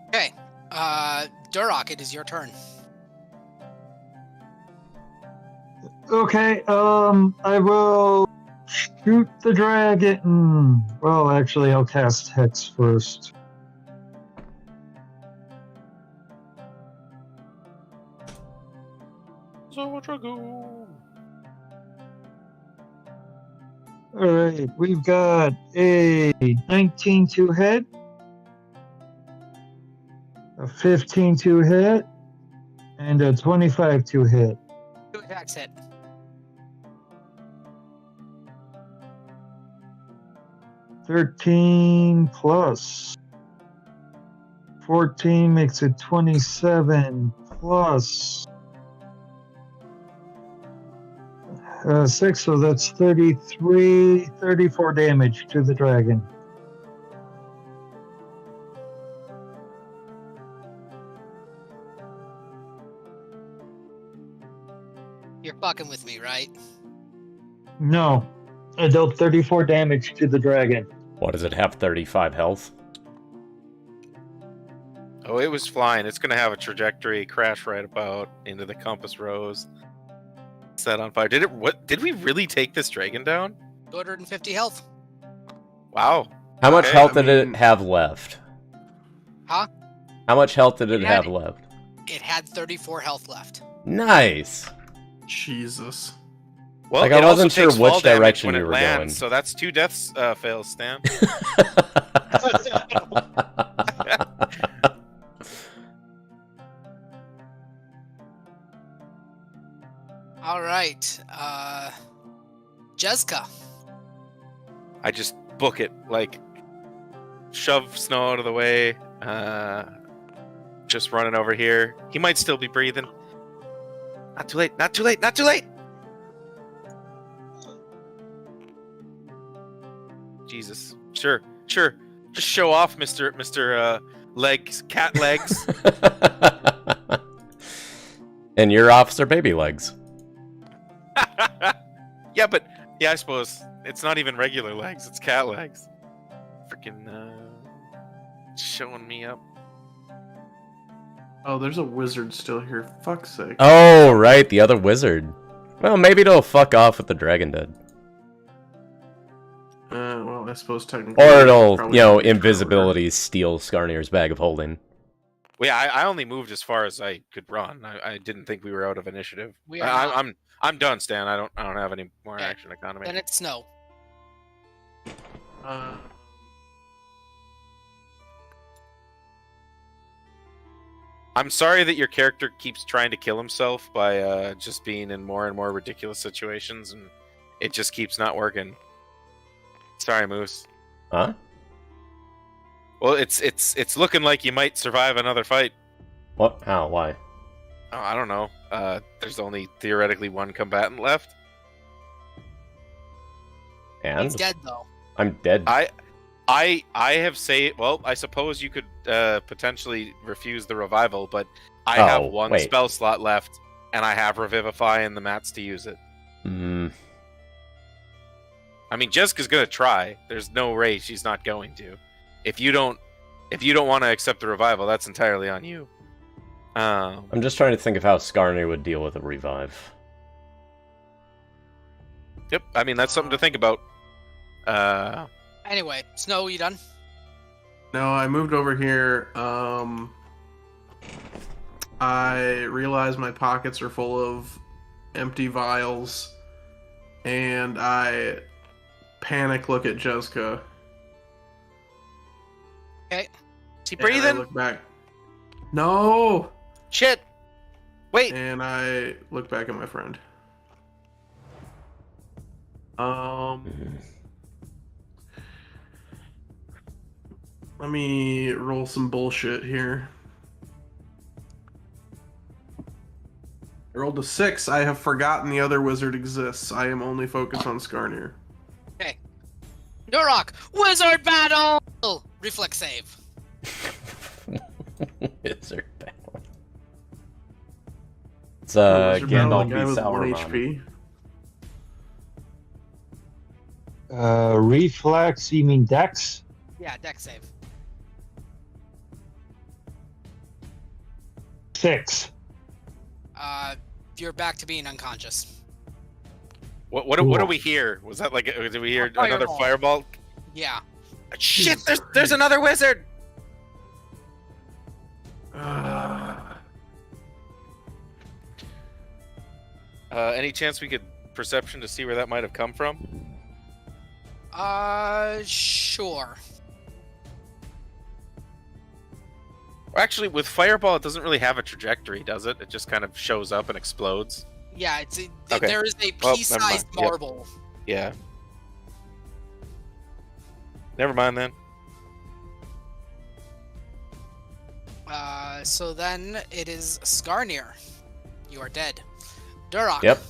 Okay. Durok, it is your turn. Okay, I will shoot the dragon. Well, actually, I'll cast Hex first. Alright, we've got a 19 to hit, a 15 to hit, and a 25 to hit. 2 attacks hit. 13 plus 14 makes it 27 plus 6, so that's 34 damage to the dragon. You're fucking with me, right? No, I dealt 34 damage to the dragon. What does it have? 35 health? Oh, it was flying. It's gonna have a trajectory crash right about into the compass rose. set on fire. Did it? What? Did we really take this dragon down? 250 health. Wow. How much Okay, health I did mean- it have left? Huh? How much health did it It had- have left? It had 34 health left. Nice. Jesus. Well, Like, it I wasn't also sure takes which fall damage direction when you it were lands, going. so that's 2 deaths fails, Stan. All right. Jezka. I just book it, like shove Snow out of the way. Just running over here. He might still be breathing. Not too late. Not too late. Not too late. Jesus. Sure. Sure. Just show off, Mr. Legs, cat legs. And your Officer Baby Legs. Yeah, but yeah, I suppose it's not even regular legs; it's cat legs. Freaking showing me up. Oh, there's a wizard still here. Fuck's sake. Oh, right, the other wizard. Well, maybe it'll fuck off with the dragon dead. Well, I suppose technically. Or it'll, probably you know, be covered. invisibility steal Skarnir's bag of holding. Well, yeah, I only moved as far as I could run. I didn't think we were out of initiative. We are not. I'm done, Stan. I don't have any more Okay. action economy. Then it's Snow. Uh, I'm sorry that your character keeps trying to kill himself by just being in more and more ridiculous situations, and it just keeps not working. Sorry, Moose. Huh? Well, it's looking like you might survive another fight. What? How? Why? Oh, I don't know. There's only theoretically one combatant left. And? He's dead though. I'm dead. I have saved. Well, I suppose you could potentially refuse the revival, but I have Oh, one wait. spell slot left, and I have Revivify and the mats to use it. Hmm. I mean, Jessica's gonna try. There's no way she's not going to. If you don't want to accept the revival, that's entirely on you. I'm just trying to think of how Skarnir would deal with a revive. Yep. I mean, that's something to think about. Anyway, Snow, you done? no, I moved over here. I realized my pockets are full of empty vials, and I panic look at Jessica. Okay. Is he And I breathing? look back. No! Shit. Wait. And I look back at my friend. Let me roll some bullshit here. I rolled a 6. I have forgotten the other wizard exists. I am only focused on Skarnir. Okay. Durok, wizard battle! Reflex save. Wizard battle. It's Wizard battle, Gandalf the guy v with 1 Sauron. HP. Reflex, you mean Dex? Yeah, dex save. 6. You're back to being unconscious. What do we hear? Was that like? Did we hear A another fireball. fireball? Yeah. Shit! There's another wizard. Any chance we could perception to see where that might have come from? Sure. Or actually, with fireball, it doesn't really have a trajectory, does it? It just kind of shows up and explodes. Yeah, Okay. there is a Well, never pea-sized mind. Yep. marble. Yeah. Never mind then. So then it is Skarnir. You are dead. Durok. Yep.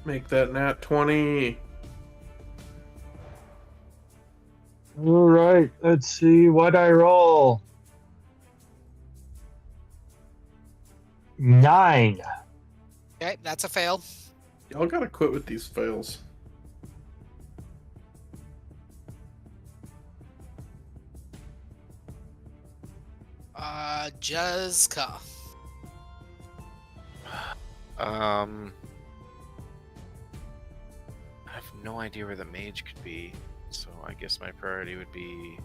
Make that nat 20. All right, let's see what I roll. 9. Okay, that's a fail. Y'all gotta quit with these fails. Jezka. I have no idea where the mage could be, so I guess my priority would be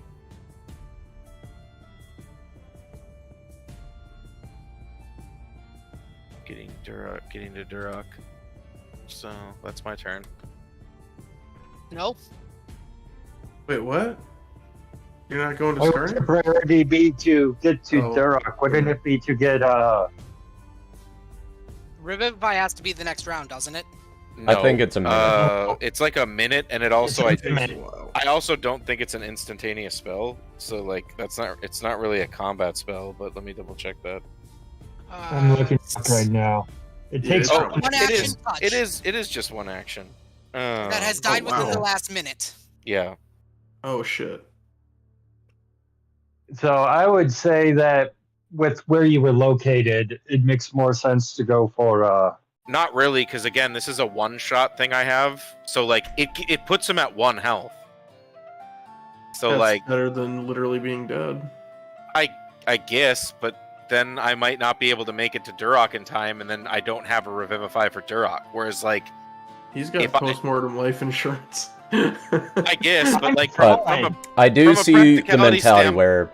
getting to Duroc. So that's my turn. No. Wait, what? You're not going to Why would Scarny? the priority be to get to Oh. Duroc? Wouldn't it be to get Revivify has to be the next round, doesn't it? I think it's a minute. It's like a minute, and it also It's a I minute. Wow. I also don't think it's an instantaneous spell. So like it's not really a combat spell. But let me double check that. I'm looking up right now. It Yeah, takes it's Oh, probably- One it action is. touch. It is just one action. That has died within wow. the last minute. Yeah. Oh shit. So I would say that with where you were located, it makes more sense to go for Not really, because again, this is a one-shot thing I have. So like it puts him at 1 health. So That's like better than literally being dead. I guess, but then I might not be able to make it to Duroc in time, and then I don't have a Revivify for Duroc. Whereas like He's got If I- post-mortem life insurance. I guess, but like But- from a I do from a see the practicality mentality stand- where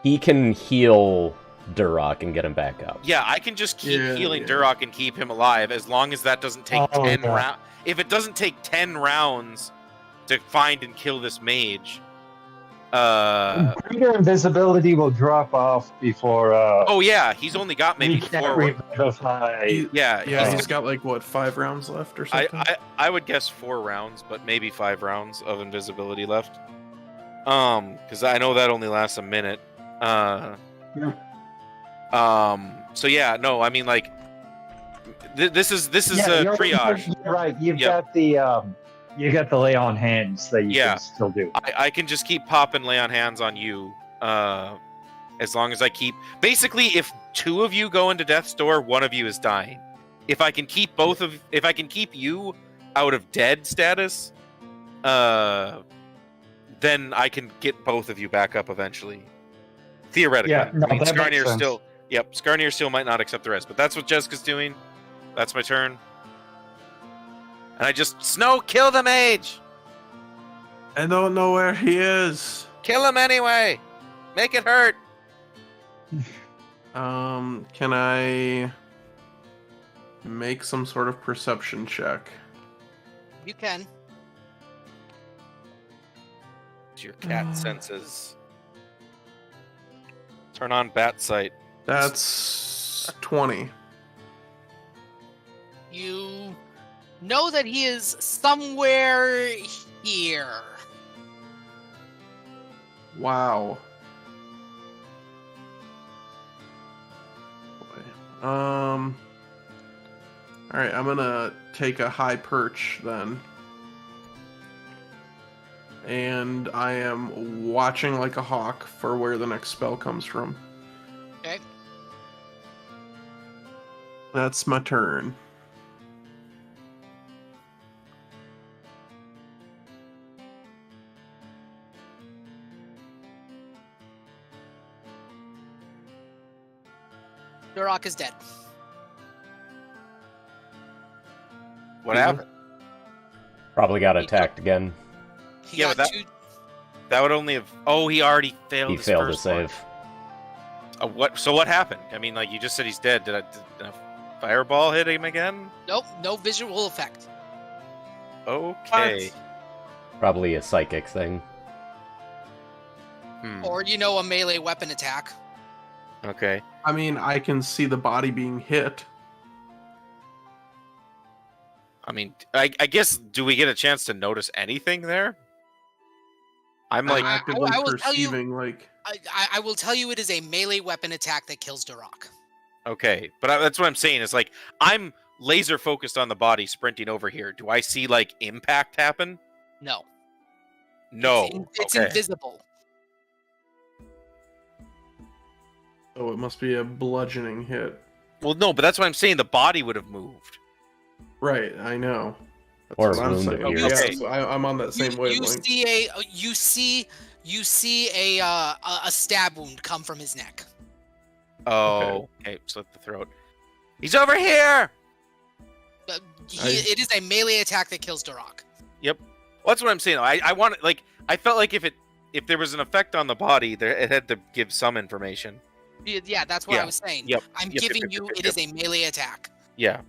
he can heal Duroc and get him back up. yeah, I can just keep Yeah, healing yeah. Duroc and keep him alive as long as that doesn't take Oh, 10 yeah. rounds. If it doesn't take 10 rounds to find and kill this mage, greater invisibility will drop off before oh yeah, he's only got maybe we can't 4. revivify. Yeah, Yeah, he's he's got like what 5 rounds left or something. I would guess 4 rounds, but maybe 5 rounds of invisibility left. Because I know that only lasts a minute. So yeah, no, I mean like, this is a you're- triage. You're right. You've Yep. got the you got the lay on hands that you Yeah. can still do. I can just keep popping lay on hands on you, as long as I keep. Basically, if 2 of you go into death's door, 1 of you is dying. If I can keep if I can keep you out of dead status, then I can get both of you back up eventually. Theoretically, Yeah, no, I mean, that makes Skarnir sense. still. Yep, Skarnir still might not accept the rest, but that's what Jessica's doing. That's my turn. And I just kill the mage. I don't know where he is. Kill him anyway. Make it hurt. Can I make some sort of perception check? You can. It's your cat senses. Turn on bat sight. That's 20. You know that he is somewhere here. Wow. Boy. Alright, I'm gonna take a high perch then. And I am watching like a hawk for where the next spell comes from. Okay. That's my turn. Duroc is dead. What Mhm. happened? Probably got attacked again. He Yeah, got but that- two. That would only have. Oh, he already failed. He his failed to first one. save. What? So what happened? I mean, like you just said, he's dead. Did a fireball hit him again? Nope, no visual effect. Okay. Probably a psychic thing. Or, a melee weapon attack. Okay. I mean, I can see the body being hit. I mean, I guess. Do we get a chance to notice anything there? I'm I'm like, actively I will tell you- perceiving like I will tell you it is a melee weapon attack that kills Duroc. okay, but that's what I'm saying. Is like I'm laser focused on the body sprinting over here. Do I see like impact happen? No. No. It's okay. invisible. oh, it must be a bludgeoning hit. Well, no, but that's what I'm saying. The body would have moved. Right, I know. That's Or what I'm wounded saying. you. Yeah, Okay. so I'm on that same You wavelength. see a stab wound come from his neck. Oh, okay. Slit the throat. He's over here. It is a melee attack that kills Duroc. Yep. Well, that's what I'm saying. I want like I felt like if there was an effect on the body, it had to give some information. Yeah, that's what I was saying. Yep. I'm Yep, giving yep, you yep, it yep. is a melee attack. Yeah.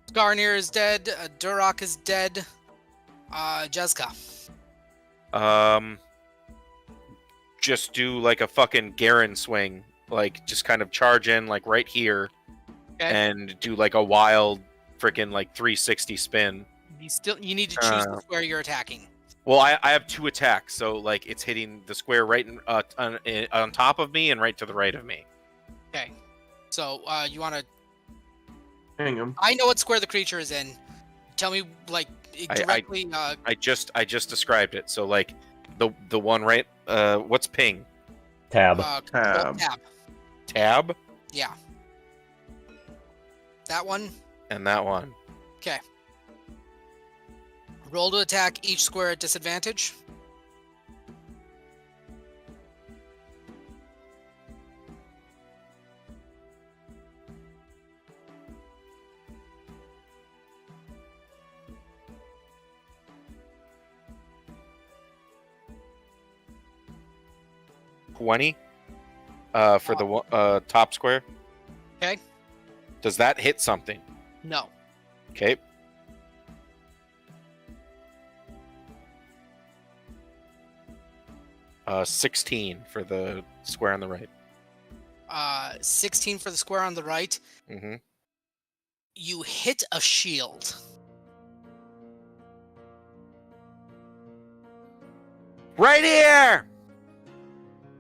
Skarnir is dead. Duroc is dead. Jezka. Just do like a fucking Garen swing, like just kind of charge in like right here, and do like a wild freaking like 360 spin. You need to choose the square you're attacking. Well, I have 2 attacks, so like it's hitting the square right on top of me and right to the right of me. Okay. So you want to? Hang him. I know what square the creature is in. Tell me like directly. I just described it. So like the one right. What's ping? Tab. Tab. Yeah. That one. And that one. Okay. Roll to attack each square at disadvantage. $20 for the top square. Okay. Does that hit something? No. Okay. $16 for the square on the right. 16 for the square on the right. Mm-hmm. You hit a shield. Right here.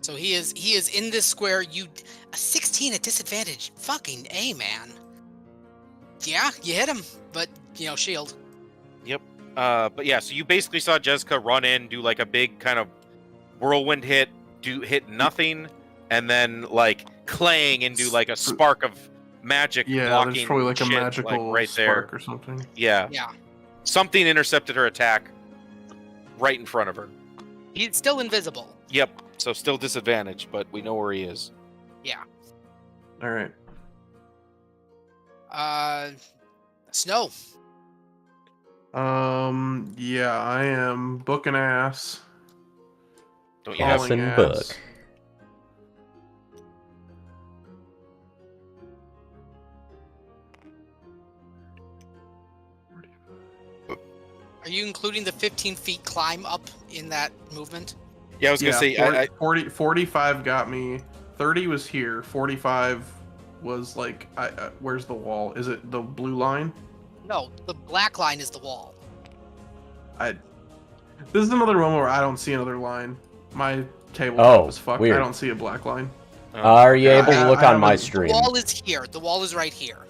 So he is in this square. A 16 at disadvantage. Fucking A, man. Yeah, you hit him, but shield. Yep. But yeah, so you basically saw Jessica run in, do like a big kind of whirlwind hit, hit nothing, and then like clang and do like a spark of magic. Yeah, blocking there's probably like a shit, magical right spark there or something. Yeah. Yeah. Something intercepted her attack right in front of her. He's still invisible. Yep. So still disadvantaged, but we know where he is. Yeah. All right. Snow. Yeah, I am booking ass. Don't you have Falling Awesome ass. book. Are you including the 15 feet climb up in that movement? Yeah, I was gonna say 45 got me. 30 was here. 45 was like, where's the wall? Is it the blue line? No, the black line is the wall. This is another one where I don't see another line. My tabletop is fucked. weird. I don't see a black line. Are you able to look I on my haven't- stream? The wall is here. The wall is right here.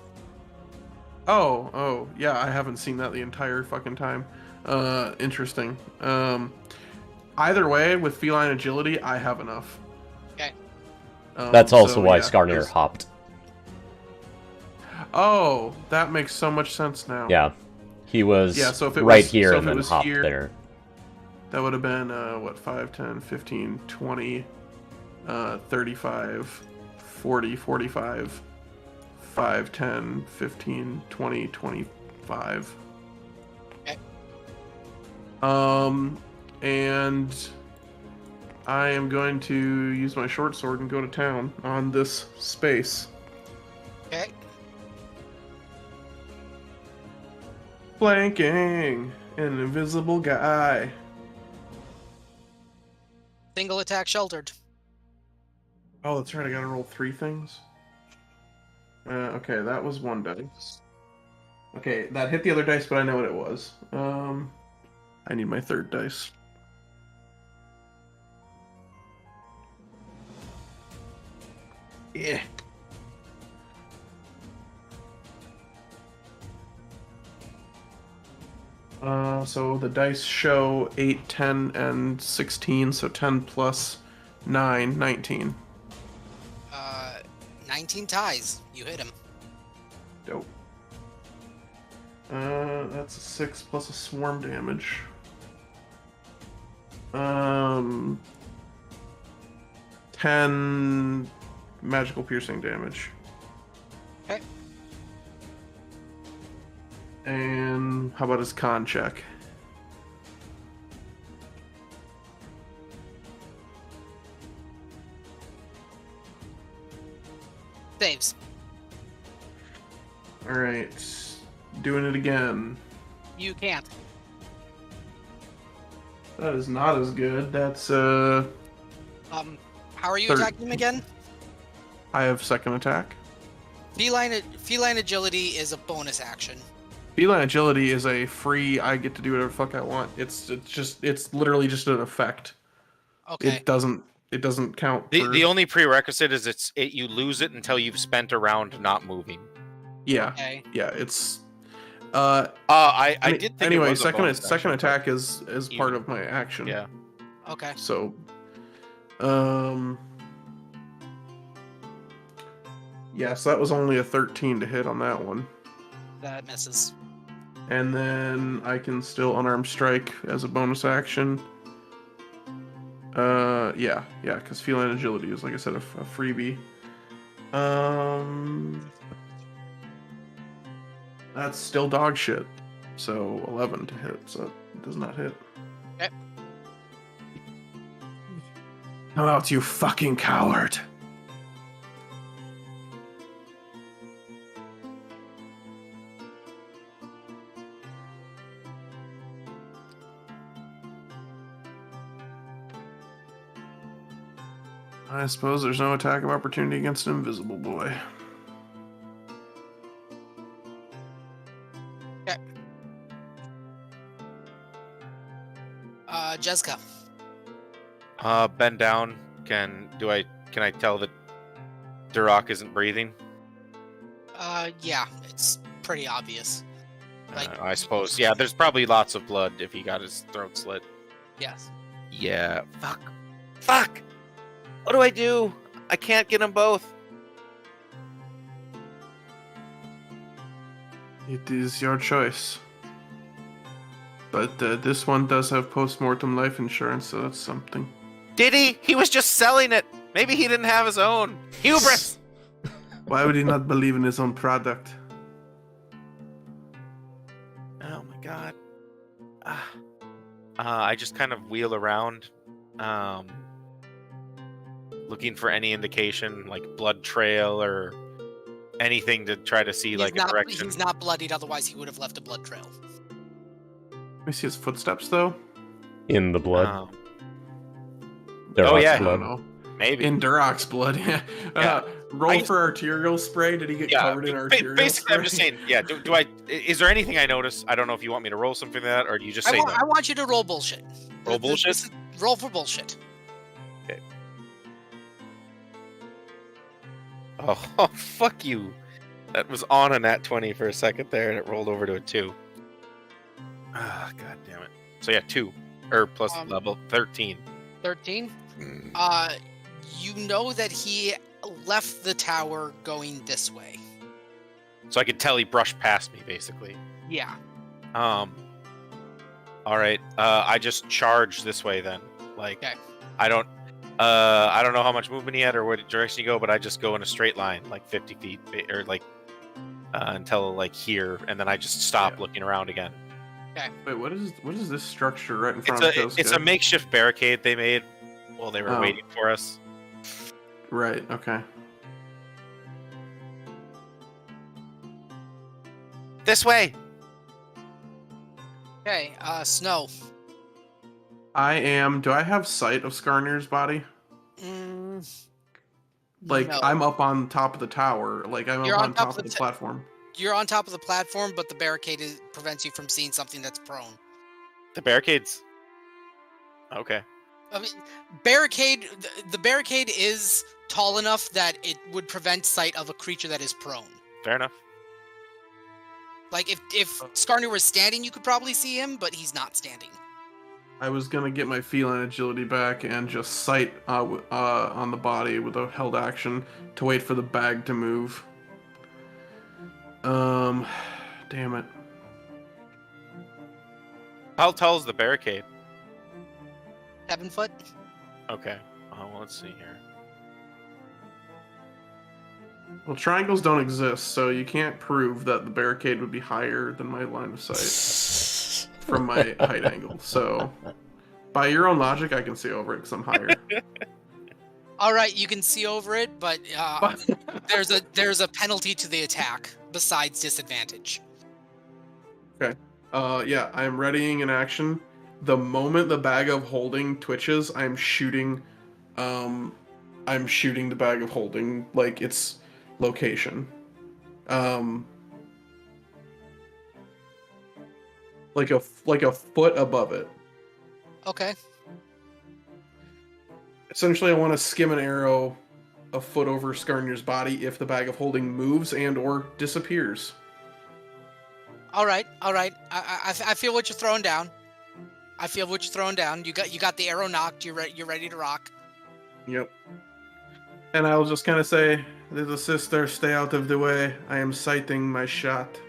Oh, yeah, I haven't seen that the entire fucking time. Interesting. Either way, with feline agility, I have enough. Okay. That's also so, why yeah, Skarnir there's- hopped. Oh, that makes so much sense now. Yeah. He was Yeah, so if it right was- here so if and it then was hopped here- there. That would have been, 5, 10, 15, 20, 35, 40, 45, 5, 10, 15, 20, 25. Okay. And I am going to use my short sword and go to town on this space. Okay. Flanking an invisible guy. Single attack sheltered. Oh, that's right. I gotta roll 3 things. Okay, that was 1 dice. Okay, that hit the other dice, but I know what it was. I need my 3rd dice. Yeah. So the dice show 8, 10, and 16, so 10 plus 9, 19. 19 ties. You hit him. Dope. That's a 6 plus a swarm damage. 10 magical piercing damage. Okay. And how about his con check? Saves. Alright. Doing it again. You can't. That is not as good. That's, How are you Third. attacking him again? I have second attack. Feline agility is a bonus action. Feline agility is a free, I get to do whatever the fuck I want. It's literally just an effect. Okay. It doesn't count for... The only prerequisite is you lose it until you've spent a round not moving. Yeah. Okay. Yeah, it's... I did think anyway, it was a bonus second action, attack is part even- of my action. Yeah. Okay. So, yeah, so that was only a 13 to hit on that one. That misses. And then I can still unarmed strike as a bonus action. Yeah, because feline agility is, like I said, a freebie. That's still dog shit. So 11 to hit, so it does not hit. Okay. Come out, you fucking coward! I suppose there's no attack of opportunity against an invisible boy. Jessica. Bend down. Can I tell that Duroc isn't breathing? Yeah, it's pretty obvious. Like, I suppose. Yeah, there's probably lots of blood if he got his throat slit. yes. Yeah. Fuck! What do I do? I can't get them both. It is your choice. But this one does have post-mortem life insurance, so that's something. Did he? He was just selling it. Maybe he didn't have his own. Hubris! Why would he not believe in his own product? Oh my god. I just kind of wheel around, looking for any indication, like blood trail or anything to try to see like a direction. He's not bloodied, otherwise he would have left a blood trail. Let me see his footsteps, though. In the blood. Um, Duroc's yeah. I don't blood. know. maybe. In Duroc's blood, yeah. Yeah. Roll for arterial spray. Did he get covered in arterial basically, spray? I'm just saying. Yeah. Do I? Is there anything I notice? I don't know if you want me to roll something for that, or do you just say no? I want you to roll bullshit. Roll bullshit? Roll for bullshit. Okay. Oh, fuck you. That was on a nat 20 for a second there, and it rolled over to a 2. Ah, god damn it. So yeah, 2. Or plus level 13. 13. Mm. You know that he left the tower going this way. So I could tell he brushed past me, basically. Yeah. Alright. I just charge this way then. Like, Okay. I don't know how much movement he had or what direction you go, but I just go in a straight line, like 50 feet, or like, until like here, and then I just stop looking around again. Wait, what is this structure right in front of us? It's a makeshift barricade they made while they were waiting for us. Right, okay. This way! Okay. Snow. Do I have sight of Skarnir's body? Like, No. I'm up on top of the tower. Like, I'm You're up on on top top of of the the platform. You're on top of the platform, but the barricade prevents you from seeing something that's prone. The barricades. Okay. I mean, barricade. The barricade is tall enough that it would prevent sight of a creature that is prone. Fair enough. Like if Skarnir was standing, you could probably see him, but he's not standing. I was gonna get my feline agility back and just sight on the body with a held action to wait for the bag to move. Damn it. How tall is the barricade? 7 foot. Okay. Well, let's see here. Well, triangles don't exist, so you can't prove that the barricade would be higher than my line of sight from my height angle. So, by your own logic, I can see over it because I'm higher. All right, you can see over it, but there's a penalty to the attack besides disadvantage. Okay. Yeah, I'm readying an action. The moment the bag of holding twitches, I'm shooting the bag of holding like its location. Like a foot above it. Okay. Essentially, I want to skim an arrow a foot over Skarnir's body if the bag of holding moves and or disappears. All right. I feel what you're throwing down. I feel what you're throwing down. You got the arrow knocked. You're ready to rock. Yep. And I'll just kind of say, "Little sister, stay out of the way. I am sighting my shot."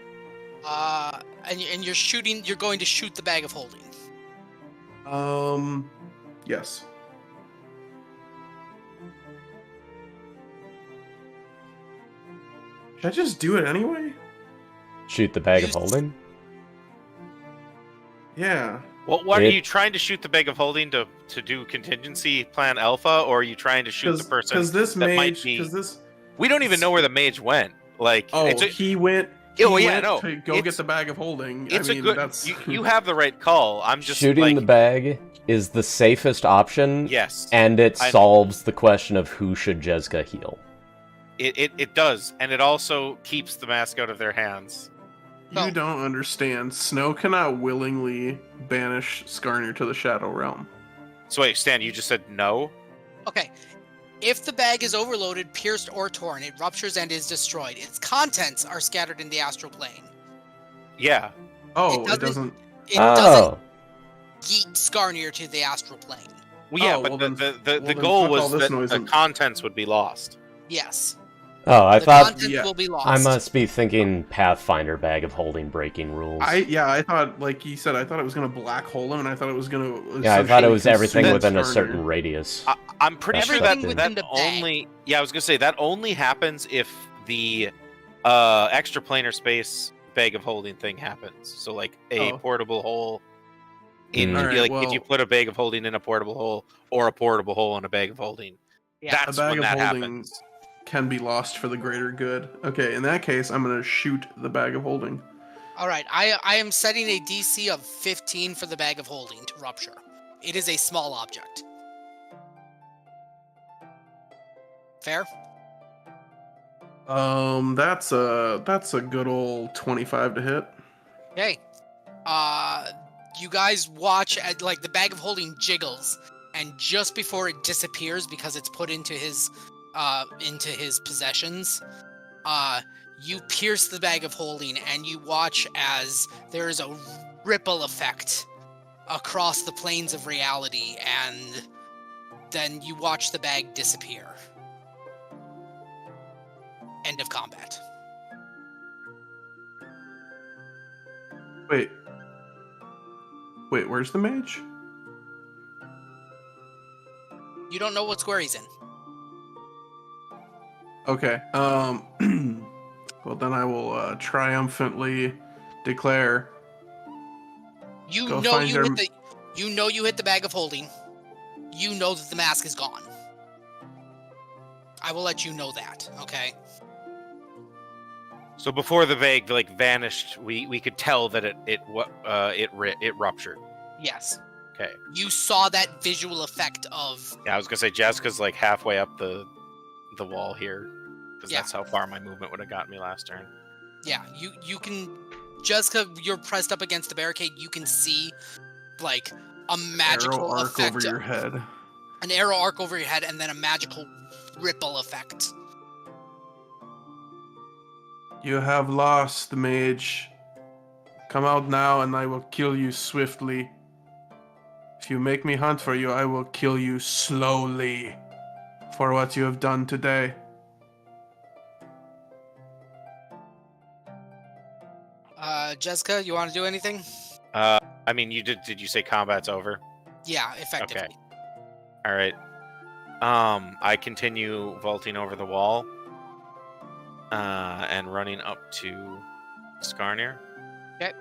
And you're shooting. You're going to shoot the bag of holding. Yes. Should I just do it anyway? Shoot the bag of holding? Yeah. Well, what are you trying to shoot the bag of holding to do contingency plan alpha, or are you trying to shoot the person? Because this that might mage, be... because this. We don't even know where the mage went. Like, He went. Oh, He yeah, went no. to go get the bag of holding. It's I mean, a good. That's... You have the right call. I'm just shooting like, the bag is the safest option. Yes, and it solves the question of who should Jezka heal. It does, and it also keeps the mask out of their hands. You don't understand. Snow cannot willingly banish Skarnir to the Shadow Realm. So wait, Stan, you just said no? Okay. If the bag is overloaded, pierced, or torn, it ruptures and is destroyed. Its contents are scattered in the astral plane. Yeah. Oh, it doesn't. It doesn't yeet Skarnir to the astral plane. Well, yeah, but the goal was that the contents would be lost. Yes. Oh, I thought will be lost. I must be thinking Pathfinder bag of holding breaking rules. I thought, like he said, I thought it was gonna black hole him, and I thought it was gonna. Yeah, I thought it was everything within a certain radius. I'm pretty sure that only. Bag. Yeah, I was gonna say that only happens if the extraplanar space bag of holding thing happens. So like a portable hole. If you put a bag of holding in a portable hole, or a portable hole in a bag of holding, that's when that happens. Can be lost for the greater good. Okay, in that case, I'm gonna shoot the bag of holding. All right, I am setting a DC of 15 for the bag of holding to rupture. It is a small object. Fair? That's a good old 25 to hit. Okay. You guys watch as the bag of holding jiggles, and just before it disappears because it's put into his possessions, you pierce the bag of holding, and you watch as there is a ripple effect across the planes of reality, and then you watch the bag disappear. End of combat. Wait, where's the mage? You don't know what square he's in. Okay. Well, then I will triumphantly declare. You know you hit the bag of holding. You know that the mask is gone. I will let you know that. Okay. So before the bag vanished, we could tell that it ruptured. Yes. Okay. You saw that visual effect of. Yeah, I was gonna say Jessica's halfway up the wall here, because that's how far my movement would have gotten me last turn. Yeah, you can, Jessica, you're pressed up against the barricade. You can see a magical arrow effect arc over your head. An arrow arc over your head, and then a magical ripple effect. You have lost, mage. Come out now, and I will kill you swiftly. If you make me hunt for you, I will kill you slowly for what you have done today. Jessica, you want to do anything? I mean, you did you say combat's over? Yeah, effectively. Okay. All right. I continue vaulting over the wall. and running up to Skarnir. Okay.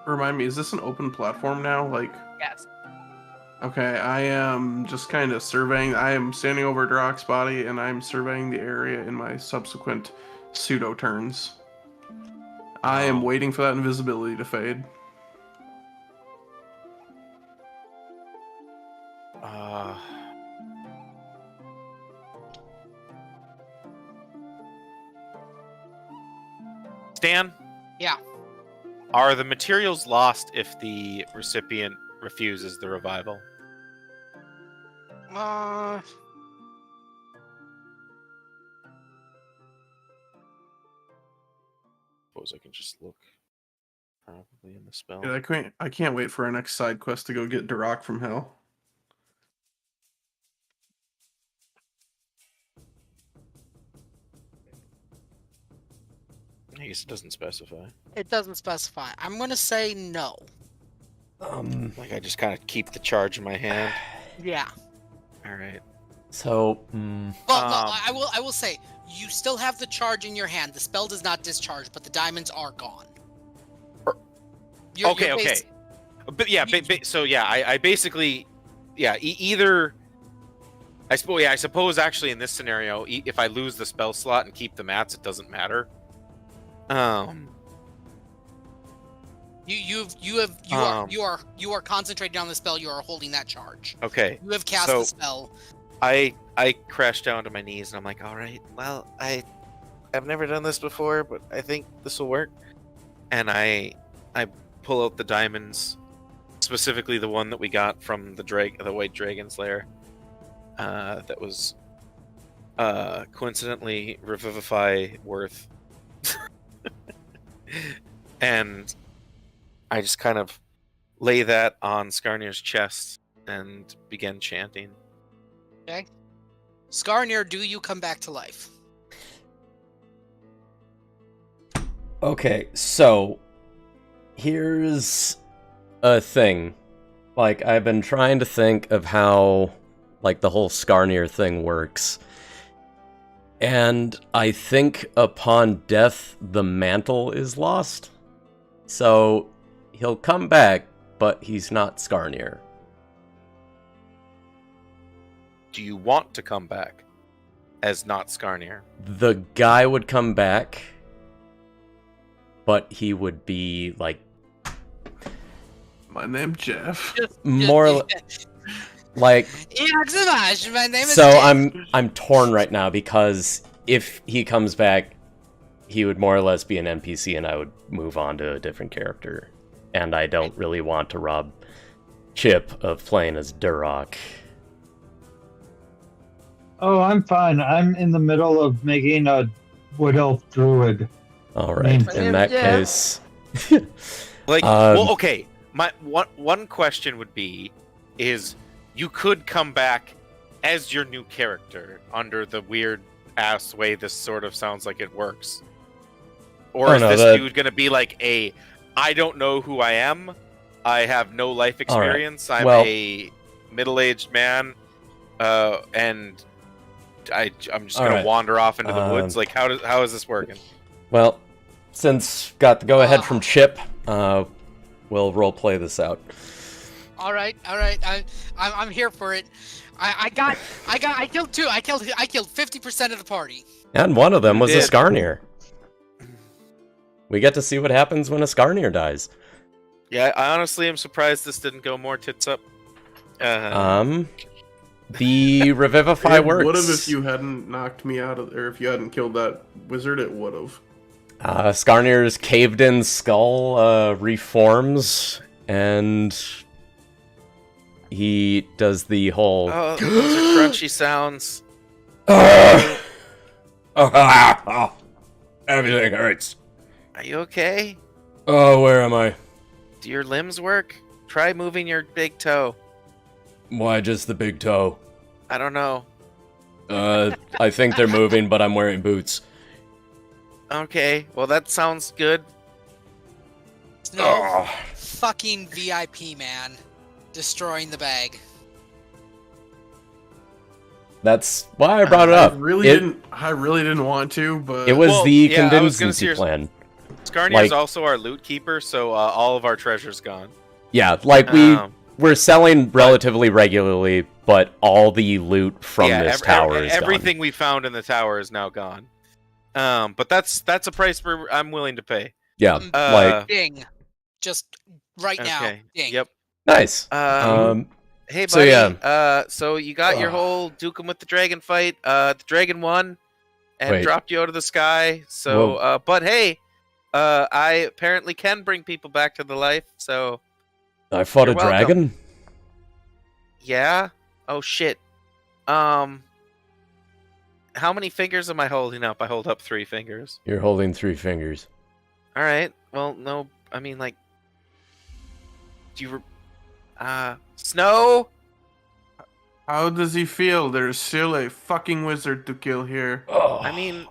Remind me, is this an open platform now? Like, Yes. okay, I am just kind of surveying. I am standing over Drock's body, and I'm surveying the area in my subsequent pseudo turns. I am waiting for that invisibility to fade. Stan? Yeah. Are the materials lost if the recipient refuses the revival? Suppose I can just look. Probably in the spell. Yeah, I can't wait for our next side quest to go get Drock from hell. I guess it doesn't specify. It doesn't specify. I'm gonna say no. Like I just kind of keep the charge in my hand. Yeah. All right. So, Well, no, I will say you still have the charge in your hand. The spell does not discharge, but the diamonds are gone. Okay. But yeah, so yeah, I basically, yeah, either. I suppose actually in this scenario, if I lose the spell slot and keep the mats, it doesn't matter. You are concentrating on the spell. You are holding that charge. Okay. You have cast the spell. I crash down to my knees and I'm like, all right, well, I've never done this before, but I think this will work. And I pull out the diamonds, specifically the one that we got from the White Dragon's lair. That was coincidentally Revivify worth. And I just kind of lay that on Skarnir's chest and begin chanting. Okay. Skarnir, do you come back to life? okay, so here's a thing. Like, I've been trying to think of how, like, the whole Skarnir thing works. And I think upon death, the mantle is lost. So, he'll come back, but he's not Skarnir. Do you want to come back as not Skarnir? The guy would come back, but he would be, like... My name's Jeff. more... like... My name is So Jeff. I'm torn right now, because if he comes back, he would more or less be an NPC and I would move on to a different character. And I don't really want to rob Chip of playing as Durok. Oh, I'm fine. I'm in the middle of making a wood elf druid. Alright, in that Yeah. case... Well, okay. My one question would be, is you could come back as your new character under the weird ass way this sort of sounds like it works. Or is this dude gonna be like I don't know who I am. I have no life experience. I'm a middle-aged man, and I'm just gonna wander off into the woods. Like, how is this working? Well, since got the go-ahead from Chip, we'll roleplay this out. All right. I'm here for it. I killed two. I killed 50% of the party. And one of them was a did. Skarnir. We get to see what happens when a Skarnir dies. Yeah, I honestly am surprised this didn't go more tits up. The Revivify It works. would have if you hadn't knocked me out of, or if you hadn't killed that wizard. It would have. Skarnir's caved-in skull reforms, and he does the whole... Oh, those are crunchy sounds. Everything hurts. Are you okay? Oh, where am I? Do your limbs work? Try moving your big toe. Why just the big toe? I don't know. I think they're moving, but I'm wearing boots. Okay, well that sounds good. No fucking VIP, man. destroying the bag. That's why I brought it up. I really didn't want to, but It was Well, the yeah, I was gonna contingency say- plan. Skarnir Like- is also our loot keeper, so all of our treasure's gone. Yeah, like we're selling relatively regularly, but all the loot from this tower is everything we found in the tower is now gone. But that's a price I'm willing to pay. gone. Yeah, like Ding. Just right now. Okay. Ding. Yep. nice. Hey, so buddy. yeah. So you got your whole Dukem with the dragon fight. The dragon won and Wait. dropped you out of the sky. So, but hey, I apparently can bring people back to the life. So I fought a you're welcome. dragon. yeah. Oh shit. How many fingers am I holding up? I hold up 3 fingers. You're holding 3 fingers. All right. Well, no. I mean, like, do you? Snow. how does he feel? There's still a fucking wizard to kill here. Oh. I mean,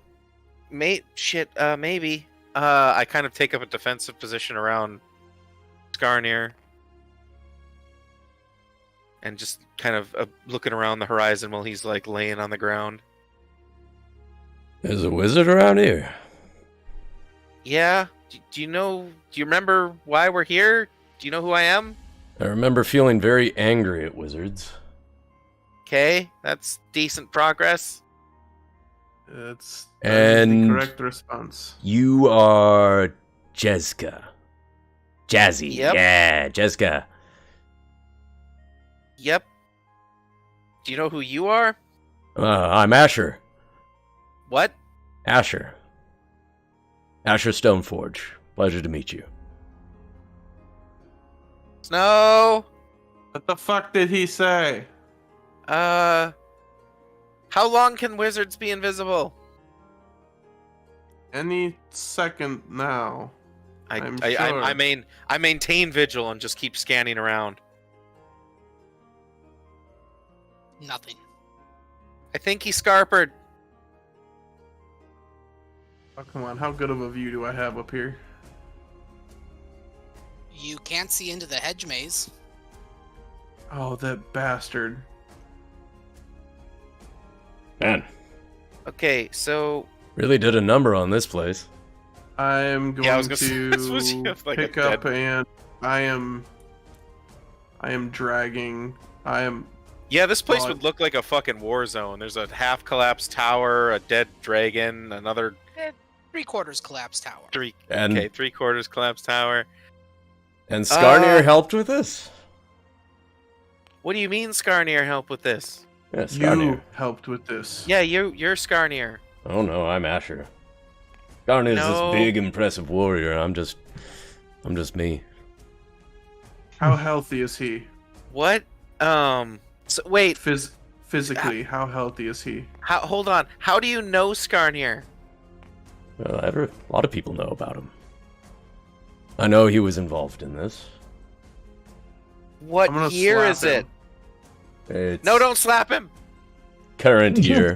maybe. I kind of take up a defensive position around Skarnir. And just kind of looking around the horizon while he's like laying on the ground. There's a wizard around here. Yeah. Do you remember why we're here? Do you know who I am? I remember feeling very angry at wizards. Okay, that's decent progress. That's And- the correct response. You are Jezka. Jazzy. Yep. Yeah, Jezka. Yep. Do you know who you are? I'm Asher. What? Asher. Asher Stoneforge. Pleasure to meet you. Snow. What the fuck did he say? How long can wizards be invisible? Any second now. I'm sure. I maintain vigil and just keep scanning around. Nothing. I think he's scarpered. Oh, come on, how good of a view do I have up here? You can't see into the hedge maze. Oh, that bastard. Man, Okay, so really did a number on this place. I am going Yeah, I was gonna say, this was to just like a pick up dead- and I am dragging. yeah, this place Oh, would look like a fucking war zone. There's a half collapsed tower, a dead dragon, another 3/4 collapsed tower. And 3/4 collapsed tower. and Skarnir Uh, helped with this? What do you mean Skarnir helped with this? Yeah, Skarnir. You helped with this. Yeah, you're Skarnir. Oh no, I'm Asher. Skarnir's No. this big, impressive warrior. I'm just me. How healthy is he? What? So wait, Physically, how healthy is he? hold on. How do you know Skarnir? Well, a lot of people know about him. I know he was involved in this. I'm What gonna year slap is it? him. It's No, don't slap him. current year.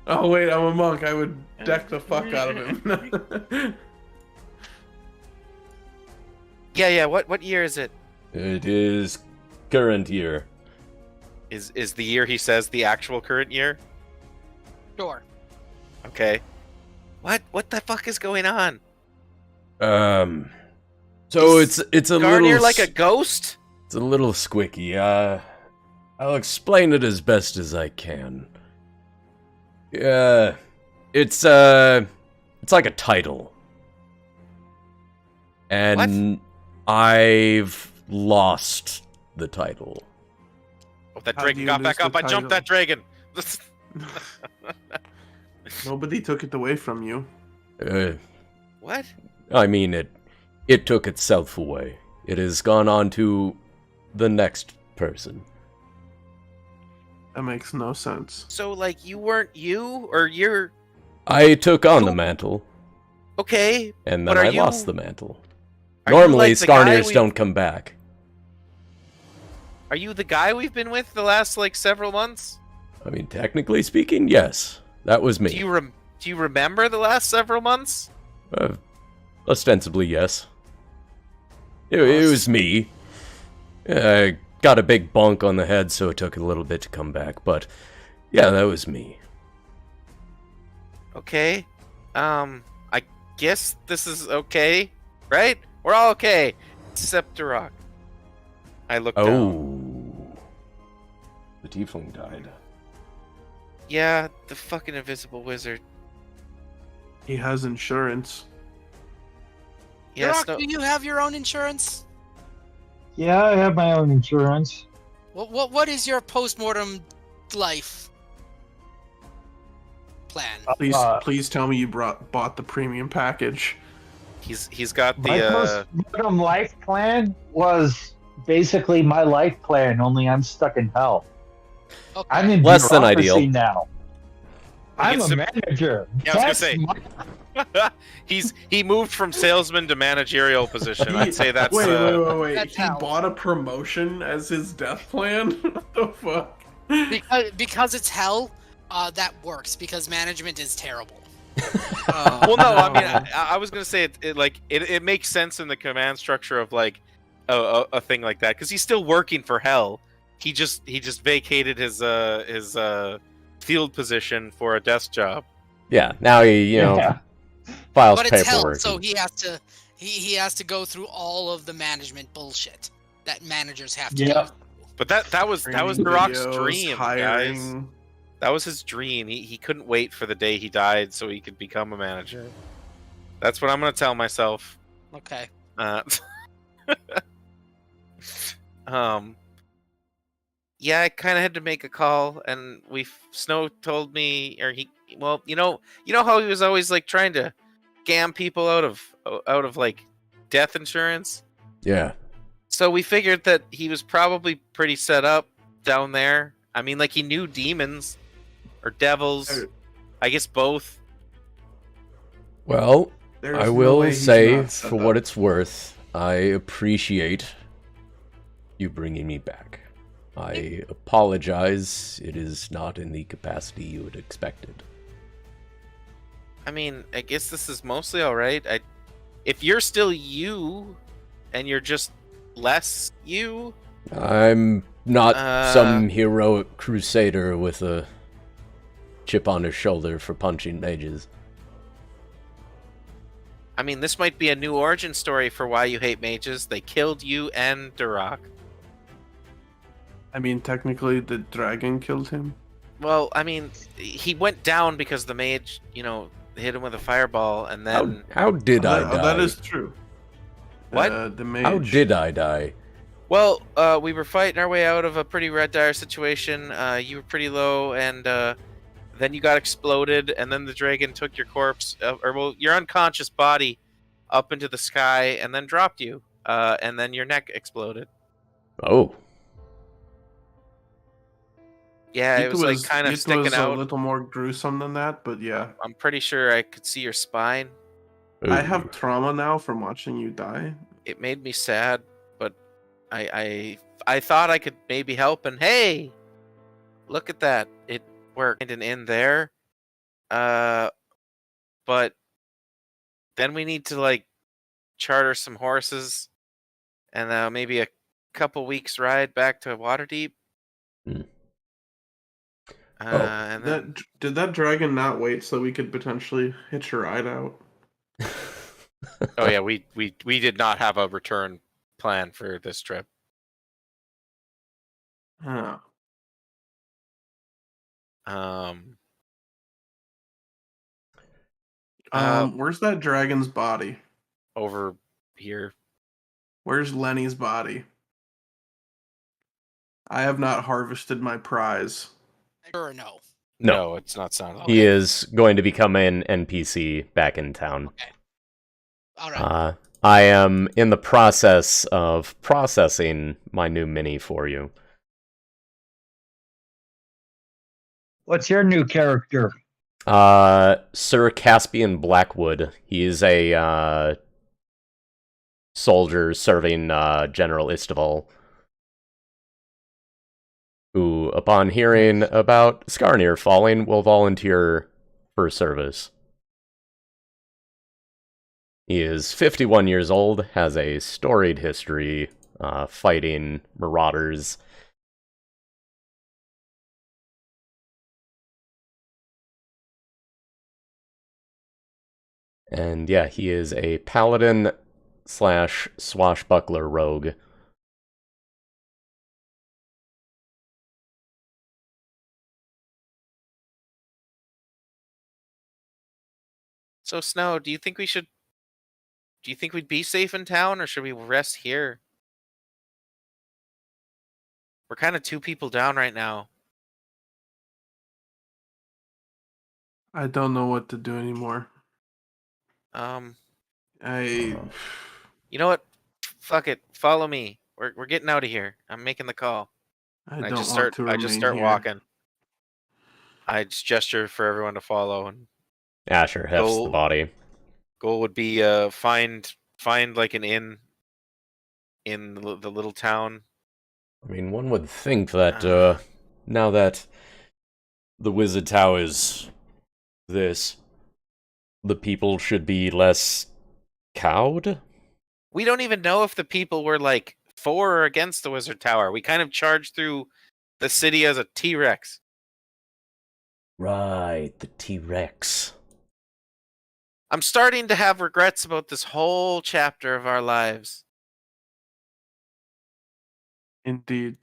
Oh wait, I'm a monk. I would deck the fuck out of him. Yeah. What year is it? It is current year. Is the year he says the actual current year? Sure. Okay. What the fuck is going on? So Is it's a Skarnir little like a ghost? It's a little squicky. I'll explain it as best as I can. It's like a title. And I've lost the title. Oh, that How do dragon you got lose back the up. I jumped that dragon. Nobody took it away from you. What? I mean, it took itself away. It has gone on to the next person. That makes no sense. So like you weren't you or you're I took on So- the mantle, okay? and but then are I you- lost the mantle. Are you Normally, like the guy Skarnirs we- don't come back. Are you the guy we've been with the last like several months? I mean, technically speaking, yes. That was me. Do you remember the last several months? Ostensibly, yes. It was me. I got a big bonk on the head, so it took a little bit to come back. But yeah, that was me. Okay. I guess this is okay, right? We're all okay, except Duroc. I look down. Oh, the tiefling died. Yeah, the fucking invisible wizard. He has insurance. Yes, Rock, do you have your own insurance? Yeah, I have my own insurance. What is your post-mortem life plan? Please tell me you bought the premium package. he's got My the postmortem life plan was basically my life plan, only I'm stuck in hell. Okay. I'm in Less than bureaucracy ideal. now. I'm It's a a- manager. Yeah, I was That's gonna he moved from salesman to managerial position. I'd say that's Wait. That's He how- bought a promotion as his death plan? What the fuck? Because it's hell, that works because management is terrible. well, no, I mean, I was gonna say it makes sense in the command structure of like a thing like that because he's still working for hell. He just vacated his field position for a desk job. Yeah, now he files But it's paperwork. hell, so he has to go through all of the management bullshit that managers have to Yeah. do. But that was Training Narok's videos, dream, guys. hiring. That was his dream. He couldn't wait for the day he died so he could become a manager. That's what I'm gonna tell myself. Okay. Yeah, I kind of had to make a call, and Snow told me, or you know how he was always like trying to scam people out of like death insurance. Yeah. So we figured that he was probably pretty set up down there. I mean, like he knew demons or devils. I guess both. Well, There's I no will way he's say, not set for up. what it's worth, I appreciate you bringing me back. I apologize. It is not in the capacity you had expected. I mean, I guess this is mostly all right. If you're still you, and you're just less you. I'm not some heroic crusader with a chip on his shoulder for punching mages. I mean, this might be a new origin story for why you hate mages. They killed you and Duroc. I mean, technically, the dragon killed him. Well, I mean, he went down because the mage, hit him with a fireball, and then How did I die? That is true. What? The mage. How did I die? well, we were fighting our way out of a pretty red dire situation. You were pretty low, and then you got exploded, and then the dragon took your corpse, your unconscious body, up into the sky, and then dropped you, and then your neck exploded. Oh. Yeah, it was like kind of sticking was out. a little more gruesome than that, but yeah. I'm pretty sure I could see your spine. I Ooh. have trauma now from watching you die. It made me sad, but I thought I could maybe help, and hey, look at that, it worked. And in there, but then we need to like charter some horses, and maybe a couple weeks ride back to Waterdeep. Hmm. And then, Did that dragon not wait so we could potentially hitch a ride out? oh yeah, we did not have a return plan for this trip. Huh. Where's that dragon's body? Over here. Where's Lenny's body? I have not harvested my prize. Sure or no? No. It's not sounding. He is going to become an NPC back in town. Okay. All right. I am in the process of processing my new mini for you. What's your new character? Sir Caspian Blackwood. He is a soldier serving General Istival, who, upon hearing about Skarnir falling, will volunteer for service. He is 51 years old, has a storied history fighting marauders. And yeah, he is a paladin / swashbuckler rogue. So, Snow, do you think we'd be safe in town, or should we rest here? We're kind of 2 people down right now. I don't know what to do anymore. I You know what? Fuck it. Follow me. We're getting out of here. I'm making the call. I And don't just want start. to I remain just start here. walking. I just gesture for everyone to follow, and Asher hefts the body. goal would be find like an inn in the little town. I mean, one would think that now that the Wizard Tower is this, the people should be less cowed? We don't even know if the people were like for or against the Wizard Tower. We kind of charged through the city as a T-Rex. Right, the T-Rex. I'm starting to have regrets about this whole chapter of our lives. Indeed.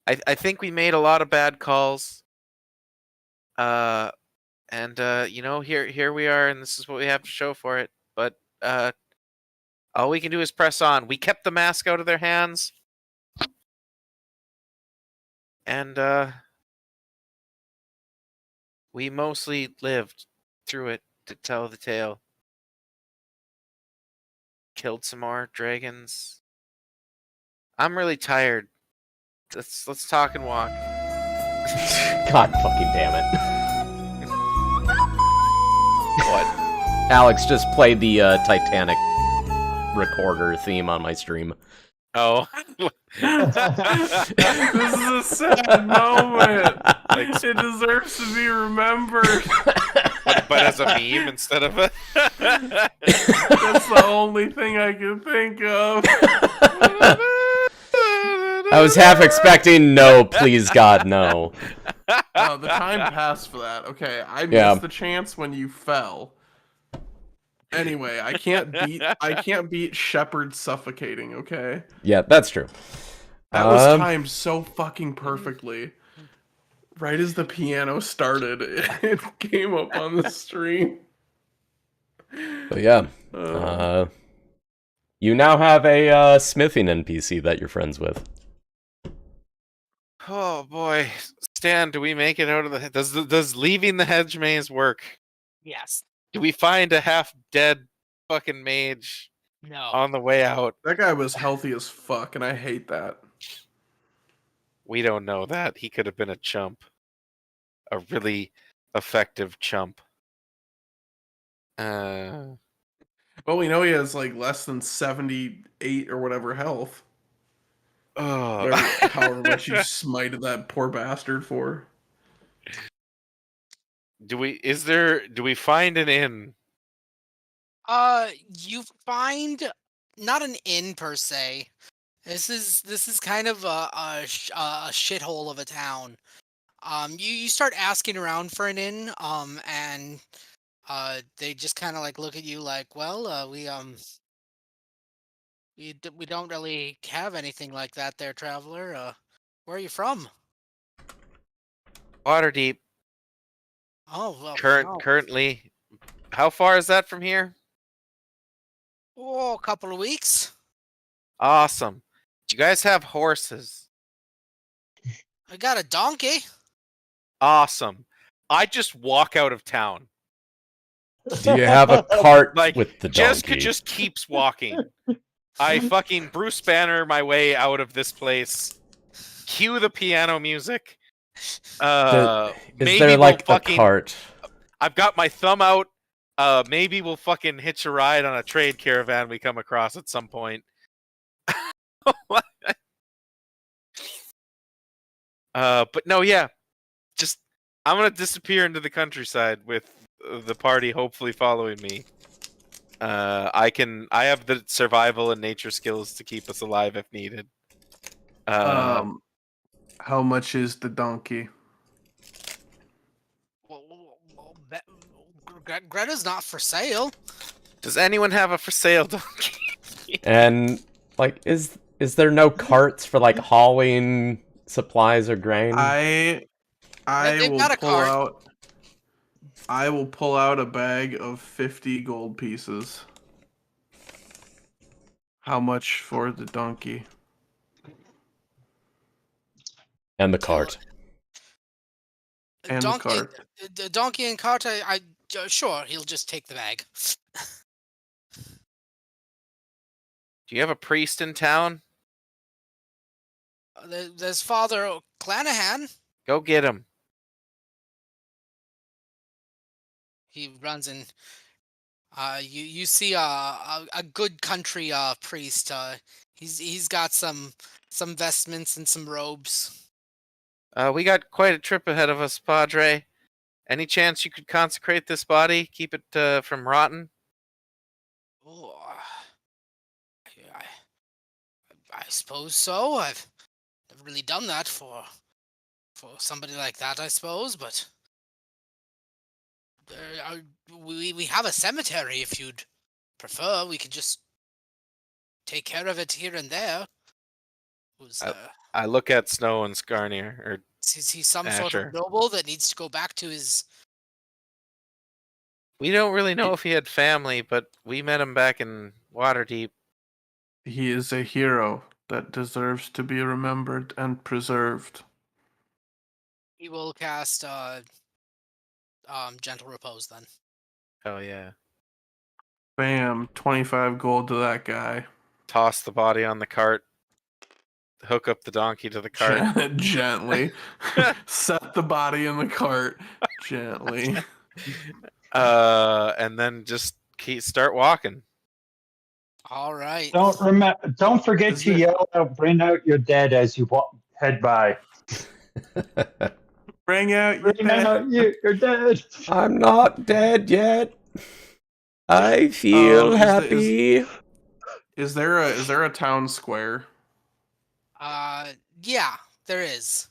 I think we made a lot of bad calls. You know, here we are, and this is what we have to show for it. But all we can do is press on. We kept the mask out of their hands, and we mostly lived through it to tell the tale. Killed some more dragons. I'm really tired. Let's talk and walk. God fucking damn it. What? Alex just played the Titanic recorder theme on my stream. Oh. This is a sad moment. It deserves to be remembered. but as a meme instead of a. That's the only thing I can think of. I was half expecting no, please God, no. No, the time passed for that. Okay, I missed the chance when you fell. Anyway, I can't beat Shepard suffocating, okay? Yeah, that's true. That was timed so fucking perfectly. Right as the piano started, it came up on the stream. But yeah. You now have a smithing NPC that you're friends with. Oh boy, Stan, do we make it out of the? Does leaving the hedge maze work? Yes. Do we find a half-dead fucking mage No. on the way out? That guy was healthy as fuck, and I hate that. We don't know that. He could have been a chump, a really effective chump. Well, we know he has like less than 78 or whatever health. Oh, However much you smited that poor bastard for. do we find an inn? You find not an inn per se. This is kind of a shithole of a town. You start asking around for an inn, and they just kind of like look at you like, well, we don't really have anything like that there, traveler. Where are you from? Waterdeep. Oh, well, no. Currently, how far is that from here? Oh, a couple of weeks. Awesome. Do you guys have horses? I got a donkey. Awesome. I just walk out of town. Do you have a cart Like, with the donkey? Jessica just keeps walking. I fucking Bruce Banner my way out of this place. Cue the piano music. Is Maybe there like we'll a cart? I've got my thumb out. Maybe we'll fucking hitch a ride on a trade caravan we come across at some point. But no, yeah. Just I'm gonna disappear into the countryside with the party hopefully following me. I have the survival and nature skills to keep us alive if needed. How much is the donkey? Greta's not for sale. Does anyone have a for sale donkey? And like, is there no carts for like hauling supplies or grain? I They've will got a pull cart. out. I will pull out a bag of 50 gold pieces. How much for the donkey? And the cart. And the cart. The donkey and cart. Sure, he'll just take the bag. Do you have a priest in town? There's Father Clanahan. Go get him. He runs in. You see a good country priest. He's got some vestments and some robes. We got quite a trip ahead of us, Padre. Any chance you could consecrate this body? Keep it from rotting? Oh, I suppose so. I've never really done that for somebody like that, I suppose. But we have a cemetery if you'd prefer. We could just take care of it here and there. I look at Snow and Skarnir, or Is he some sort Asher. of noble that needs to go back to his? We don't really know if he had family, but we met him back in Waterdeep. He is a hero that deserves to be remembered and preserved. He will cast gentle repose then. Oh yeah. Bam, 25 gold to that guy. Toss the body on the cart. Hook up the donkey to the cart. Gently. Set the body in the cart. Gently. And then just start walking. All right. Don't forget to yell out, "Bring out your dead" as you head by. Bring out your Bring dead. out your dead. I'm not dead yet. I feel happy. Is there a town square? Yeah, there is.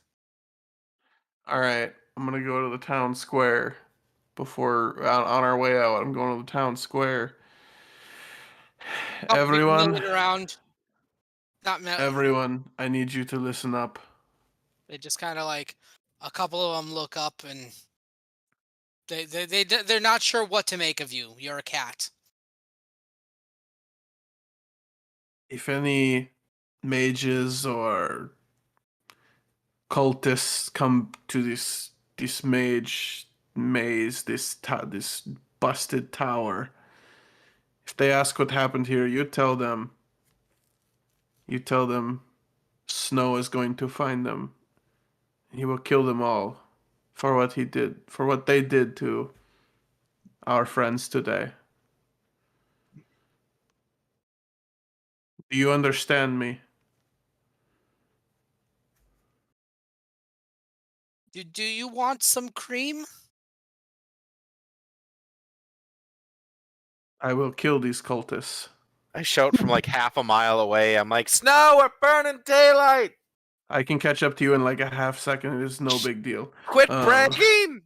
All right, I'm gonna go to the town square. Before on our way out, I'm going to the town square. Everyone, milling around. Not milling. everyone, I need you to listen up. They just kind of like a couple of them look up and they're not sure what to make of you. You're a cat. If any mages or cultists come to this maze, this busted tower, if they ask what happened here, you tell them Snow is going to find them. He will kill them all for what they did to our friends today. Do you understand me? Do you want some cream? I will kill these cultists. I shout from like half a mile away. I'm like, Snow, we're burning daylight! I can catch up to you in like a half second. It is no big deal. Quit bragging!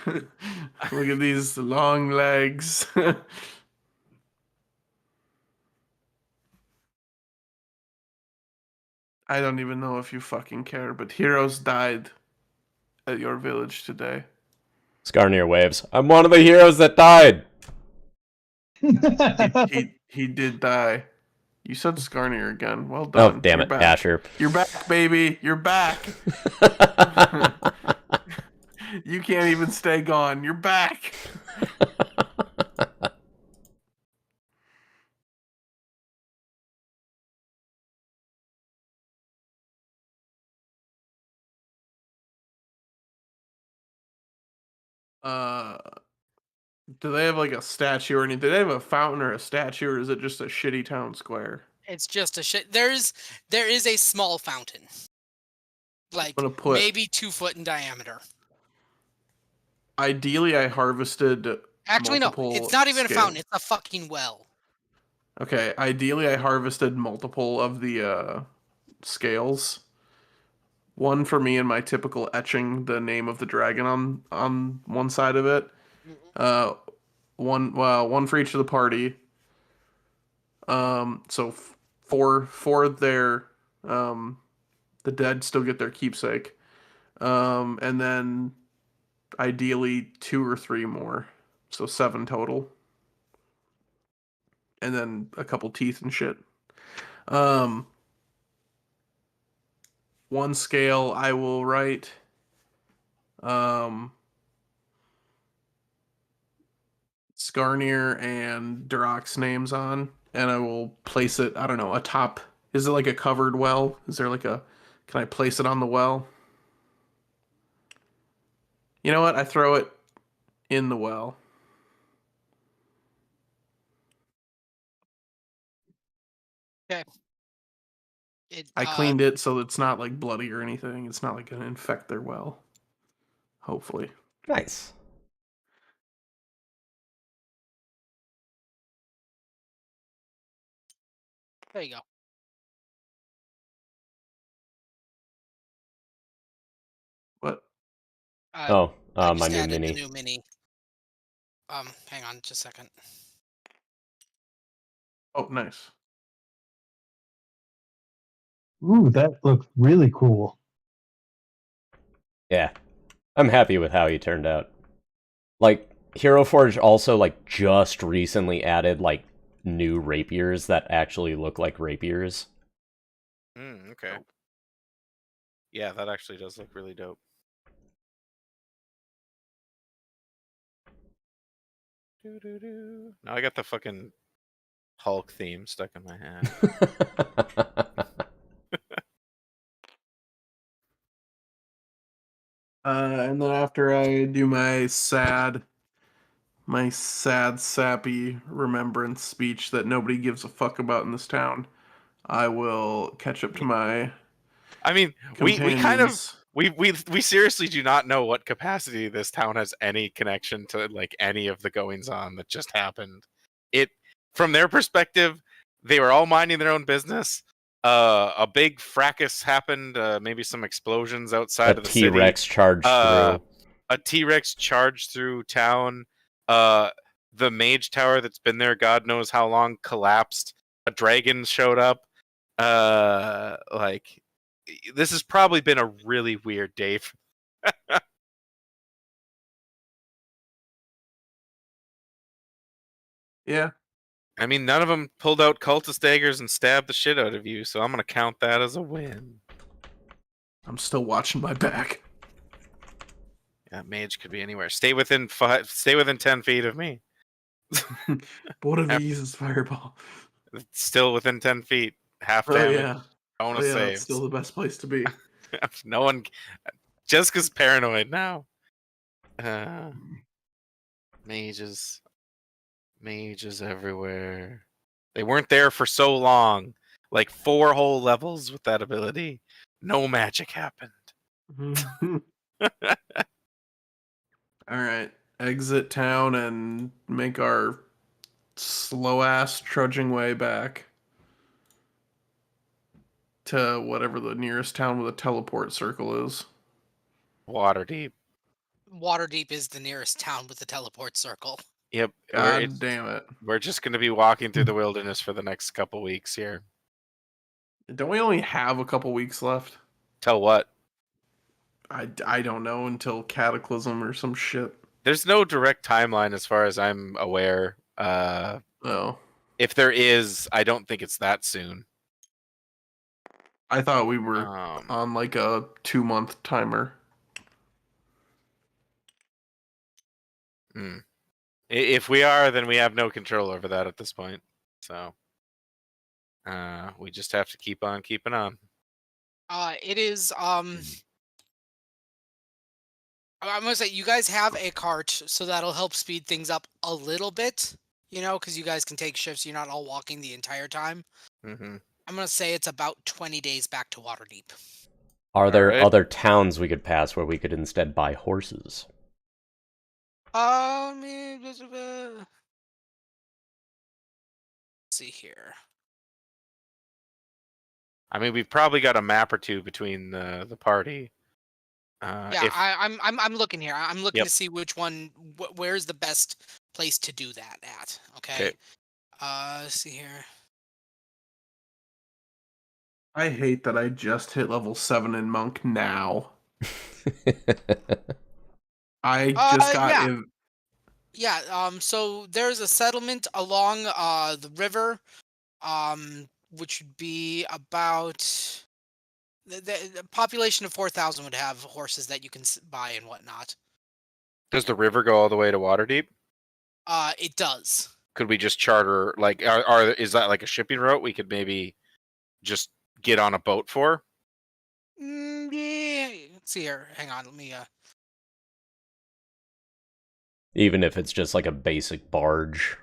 Look at these long legs. I don't even know if you fucking care, but heroes died at your village today. Skarnir waves. I'm one of the heroes that died. He did die. You said Skarnir again. Well done. Oh, damn You're it, back. Asher. You're back, baby. You're back. You can't even stay gone. You're back. Do they have like a statue or anything? Do they have a fountain or a statue, or is it just a shitty town square? It's just a shit. There is a small fountain, like I'm gonna put. maybe 2 foot in diameter. Ideally, I harvested Actually, no. multiple It's not even a fountain. scales. It's a fucking well. Okay, ideally I harvested multiple of the scales. One for me in my typical etching the name of the dragon on one side of it. Uh, one for each of the party. So four there. The dead still get their keepsake. And then ideally 2 or 3 more, so 7 total. And then a couple teeth and shit. Um, one scale I will write. Skarnir and Durok's names on, and I will place it, I don't know, atop. Is it like a covered well? Is there like a. Can I place it on the well? You know what? I throw it in the well. Okay. It, I cleaned it so it's not like bloody or anything. It's not like going to infect their well. Hopefully. Nice. there you go. What? Oh, I my just new added mini. the new mini. Hang on just a second. Oh, nice. Ooh, that looks really cool. Yeah, I'm happy with how he turned out. Like, Hero Forge also, like, just recently added, like, new rapiers that actually look like rapiers. Okay. Yeah, that actually does look really dope. Now I got the fucking Hulk theme stuck in my head. And then after I do my sad, sappy remembrance speech that nobody gives a fuck about in this town, I will catch up to my I mean, we kind of companions. we seriously do not know what capacity this town has any connection to like any of the goings on that just happened. It from their perspective, they were all minding their own business. A big fracas happened. Maybe some explosions outside A of the city. T-Rex charged through. A T-Rex charged through town. The mage tower that's been there God knows how long collapsed. A dragon showed up. Like this has probably been a really weird day. Yeah, I mean, none of them pulled out cultist daggers and stabbed the shit out of you, so I'm gonna count that as a win. I'm still watching my back. Yeah, mage could be anywhere. Stay within 10 feet of me. One of these is fireball. Still within 10 feet. Half Oh damage. yeah. Bonus Oh yeah, that's saves. still the best place to be. No one. Jessica's paranoid now. Mages. Mages everywhere. They weren't there for so long. Like 4 whole levels with that ability. No magic happened. All right, exit town and make our slow ass trudging way back to whatever the nearest town with a teleport circle is. Waterdeep. Waterdeep is the nearest town with the teleport circle. Yep. God damn it. We're just going to be walking through the wilderness for the next couple weeks here. Don't we only have a couple weeks left? Tell what? I don't know, until Cataclysm or some shit. There's no direct timeline as far as I'm aware. Oh. If there is, I don't think it's that soon. I thought we were on like a 2-month timer. If we are, then we have no control over that at this point. So we just have to keep on keeping on. It is I'm gonna say you guys have a cart, so that'll help speed things up a little bit, you know, because you guys can take shifts. You're not all walking the entire time. Mm-hmm. I'm gonna say it's about 20 days back to Waterdeep. Are there Alright. other towns we could pass where we could instead buy horses? Let's see here. I mean, we've probably got a map or two between the party. Yeah, If I'm looking here. I'm looking Yep. to see which one, where's the best place to do that at. Okay. Okay. Let's see here. I hate that I just hit level 7 in Monk now. I just got Yeah. in. Yeah, so there's a settlement along the river, which would be about the population of 4,000 would have horses that you can buy and whatnot. Does the river go all the way to Waterdeep? It does. Could we just charter is that like a shipping route we could maybe just get on a boat for? Yeah. Let's see here. Hang on. Let me. Even if it's just like a basic barge.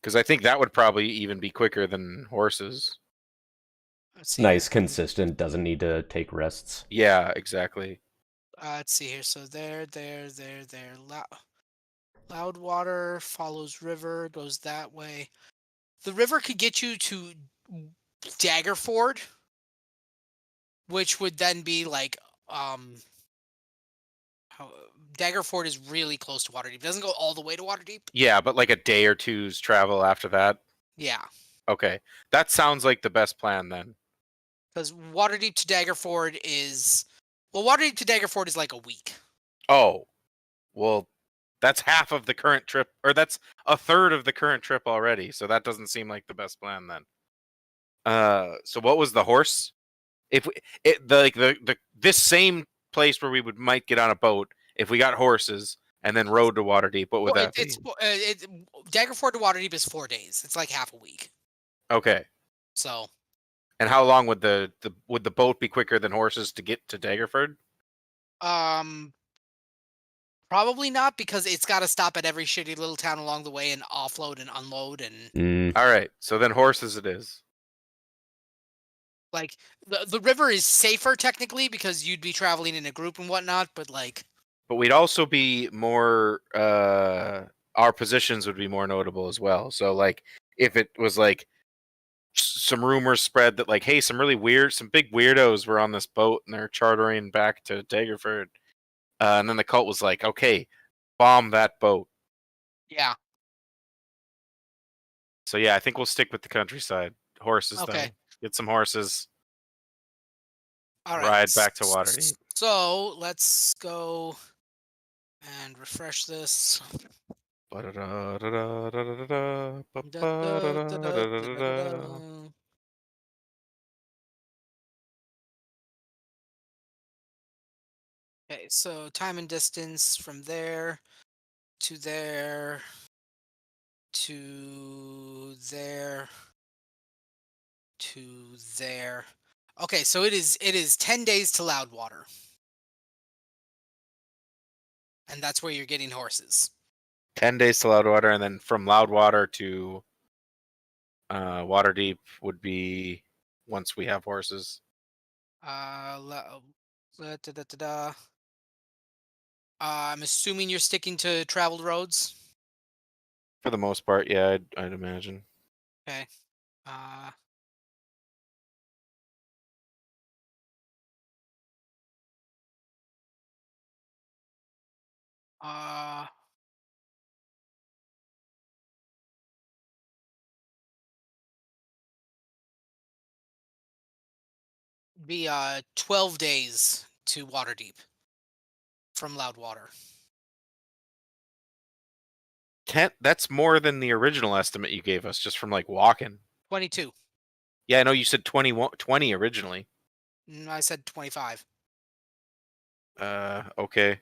Because I think that would probably even be quicker than horses. Let's see Nice, here. consistent, doesn't need to take rests. Yeah, exactly. Let's see here. So there. Loudwater follows river, goes that way. The river could get you to Daggerford, which would then be like Daggerford is really close to Waterdeep. It doesn't go all the way to Waterdeep. Yeah, but like a day or two's travel after that. Yeah, Okay, that sounds like the best plan then. because Waterdeep to Daggerford is Waterdeep to Daggerford is like a week. Oh, well, that's half of the current trip, or that's a third of the current trip already. So that doesn't seem like the best plan then. So what was the horse? If we, it the this same place where we might get on a boat if we got horses and then rode to Waterdeep, what would Well, that be? Daggerford to Waterdeep is 4 days. It's like half a week. Okay. So. And how long would the boat be quicker than horses to get to Daggerford? Probably not, because it's got to stop at every shitty little town along the way and offload and unload and. All right, so then horses it is. Like the river is safer technically because you'd be traveling in a group and whatnot, but like. But we'd also be more. Our positions would be more notable as well. So like, if it was like some rumors spread that like, hey, some big weirdos were on this boat and they're chartering back to Daggerford, and then the cult was like, okay, bomb that boat. Yeah. So yeah, I think we'll stick with the countryside. Horses, Okay. though. Get some horses. All right. Ride back to Waterdeep. So let's go and refresh this. Okay, so time and distance from there to there to there to there. Okay, so it is 10 days to Loudwater. And that's where you're getting horses. 10 days to Loudwater, and then from Loudwater to Waterdeep would be once we have horses. I'm assuming you're sticking to traveled roads. For the most part, yeah, I'd imagine. Okay. Be 12 days to Waterdeep from Loudwater. That's more than the original estimate you gave us just from like walking. 22. Yeah, I know you said 20 originally. I said 25. Okay.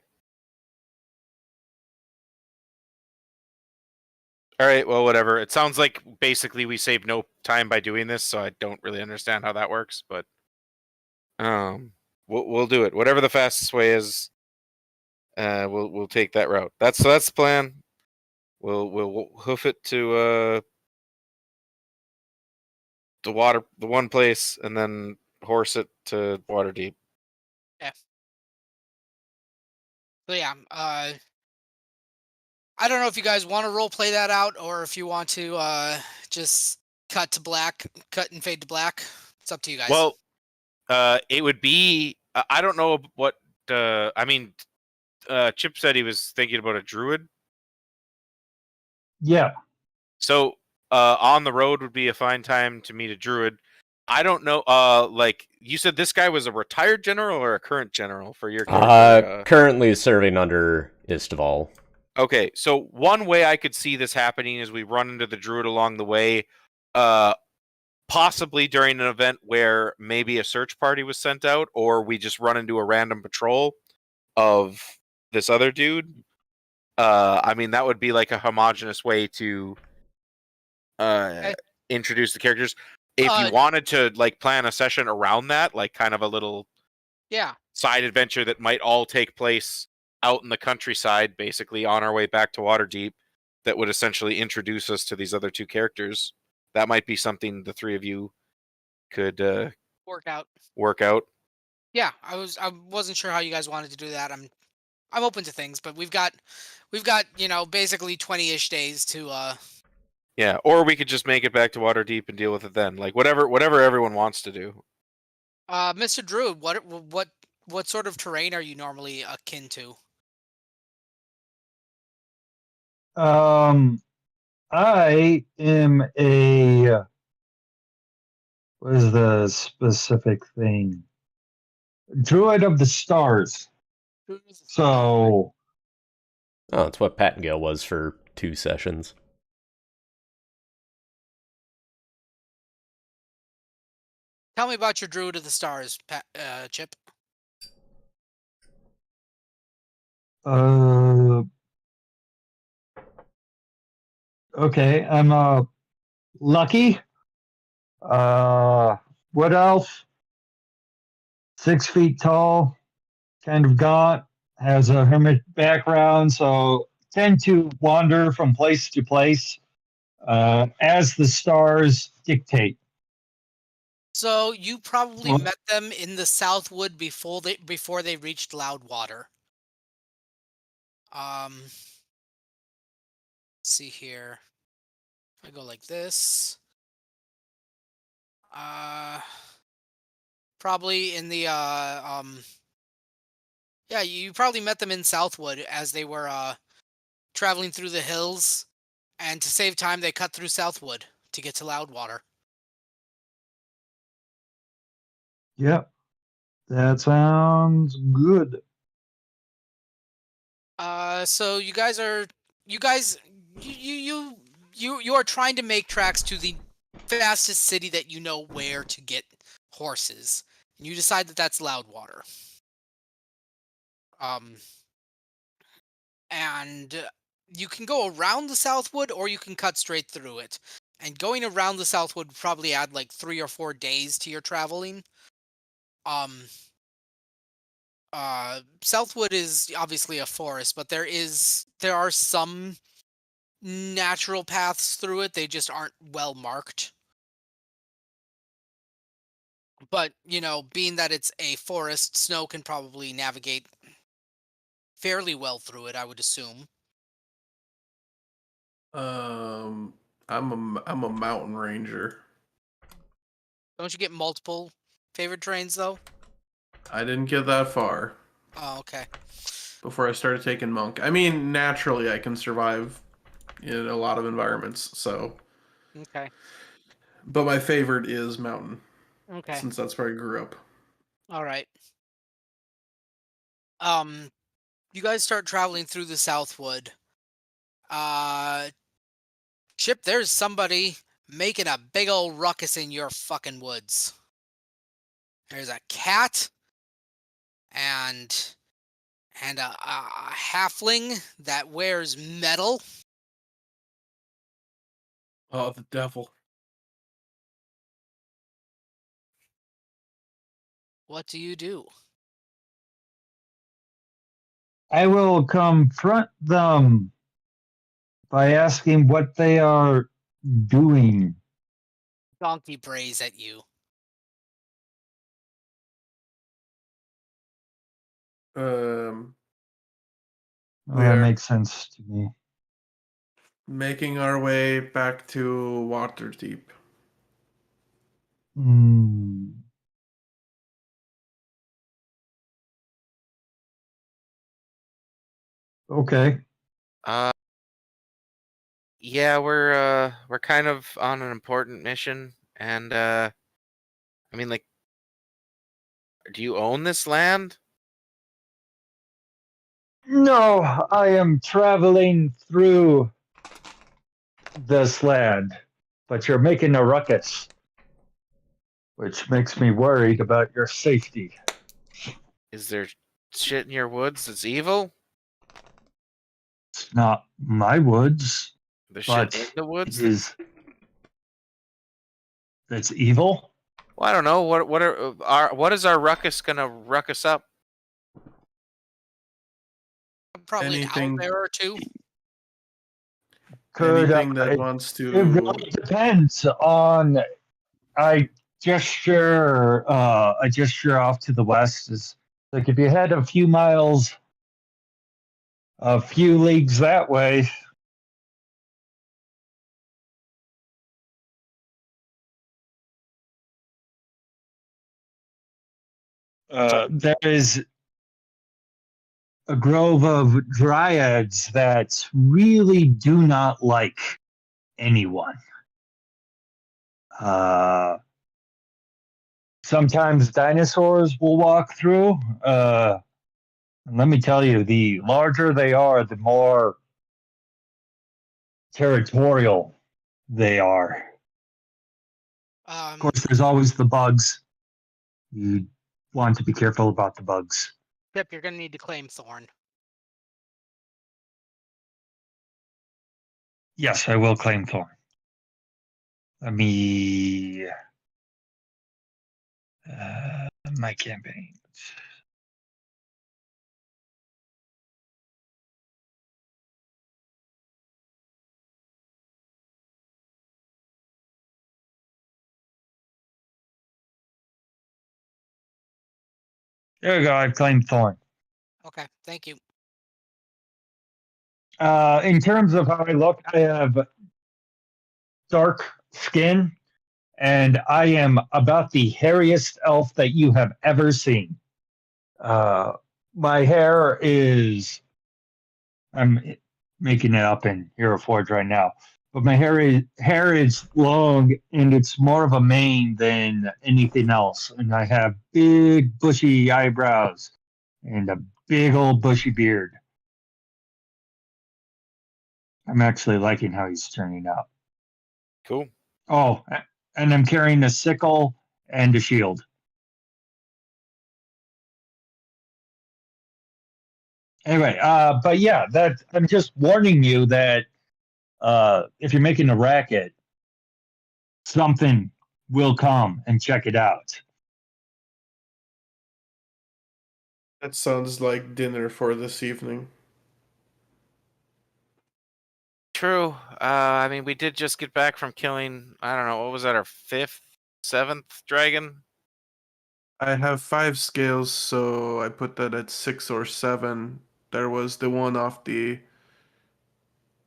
All right, well, whatever. It sounds like basically we saved no time by doing this, so I don't really understand how that works, but we'll do it. Whatever the fastest way is, we'll take that route. That's the plan. We'll hoof it to the one place, and then horse it to Waterdeep. Yeah. So yeah, I don't know if you guys want to role play that out or if you want to just cut and fade to black. It's up to you guys. Well, it would be. I don't know what. I mean, Chip said he was thinking about a druid. Yeah. So on the road would be a fine time to meet a druid. I don't know. Like you said, this guy was a retired general or a current general for your character. Currently serving under Istival. Okay, so one way I could see this happening is we run into the druid along the way, possibly during an event where maybe a search party was sent out, or we just run into a random patrol of this other dude. I mean, that would be like a homogenous way to introduce the characters. If you wanted to like plan a session around that, like kind of a little side adventure that might all take place out in the countryside, basically on our way back to Waterdeep, that would essentially introduce us to these other two characters. That might be something the three of you could work out. Yeah, I wasn't sure how you guys wanted to do that. I'm open to things, but we've got basically 20-ish days to Yeah, or we could just make it back to Waterdeep and deal with it then. Like whatever everyone wants to do. Mr. Druid, what sort of terrain are you normally akin to? I am a. What is the specific thing? Druid of the Stars. So. Oh, that's what Pat and Gale was for 2 sessions. Tell me about your Druid of the Stars, Chip. Okay, I'm lucky. What else? 6 feet tall, kind of gaunt, has a hermit background, so tend to wander from place to place as the stars dictate. So you probably met them in the Southwood before they reached Loudwater. Let's see here. If I go like this, probably in the yeah, you probably met them in Southwood as they were traveling through the hills, and to save time, they cut through Southwood to get to Loudwater. Yep, that sounds good. So you are trying to make tracks to the fastest city that you know where to get horses, and you decide that that's Loudwater. And you can go around the Southwood, or you can cut straight through it. And going around the Southwood would probably add like 3 or 4 days to your traveling. Southwood is obviously a forest, but there are some natural paths through it. They just aren't well marked. But, being that it's a forest, Snow can probably navigate fairly well through it, I would assume. I'm a mountain ranger. Don't you get multiple favorite terrains, though? I didn't get that far. Oh, okay. Before I started taking monk. I mean, naturally I can survive in a lot of environments, so. Okay. But my favorite is mountain. Okay. Since that's where I grew up. All right. You guys start traveling through the Southwood. Chip, there's somebody making a big old ruckus in your fucking woods. There's a cat and a halfling that wears metal. Oh, the devil. What do you do? I will confront them by asking what they are doing. Donkey brays at you. That makes sense to me. Making our way back to Waterdeep. Hmm. Okay. Uh, yeah, we're kind of on an important mission, and I mean, like, do you own this land? No, I am traveling through this land, but you're making a ruckus, which makes me worried about your safety. Is there shit in your woods that's evil? It's not my woods, There's but shit in the it woods is. That's evil. well, I don't know. What is our ruckus gonna ruckus up? Probably an Anything, owlbear or two. Could anything that it, wants it to. really depends on. I gesture. A gesture off to the west is like if you head a few miles, a few leagues that way. There is a grove of dryads that really do not like anyone. Uh, Sometimes dinosaurs will walk through. And let me tell you, the larger they are, the more territorial they are. Of course, there's always the bugs. You want to be careful about the bugs. Pip, you're gonna need to claim Thorn. Yes, I will claim Thorn. Let me. My campaign. There we go. I've claimed Thorn. Okay, thank you. In terms of how I look, I have dark skin, and I am about the hairiest elf that you have ever seen. My hair is, I'm making it up in Hero Forge right now, but my hair is long and it's more of a mane than anything else. And I have big bushy eyebrows and a big old bushy beard. I'm actually liking how he's turning out. Cool. Oh, and I'm carrying a sickle and a shield. Anyway, but yeah, that I'm just warning you that if you're making a racket, something will come and check it out. That sounds like dinner for this evening. True. I mean, we did just get back from killing. I don't know. What was that? Our fifth, seventh dragon. I have 5 scales, so I put that at 6 or 7. There was the one off the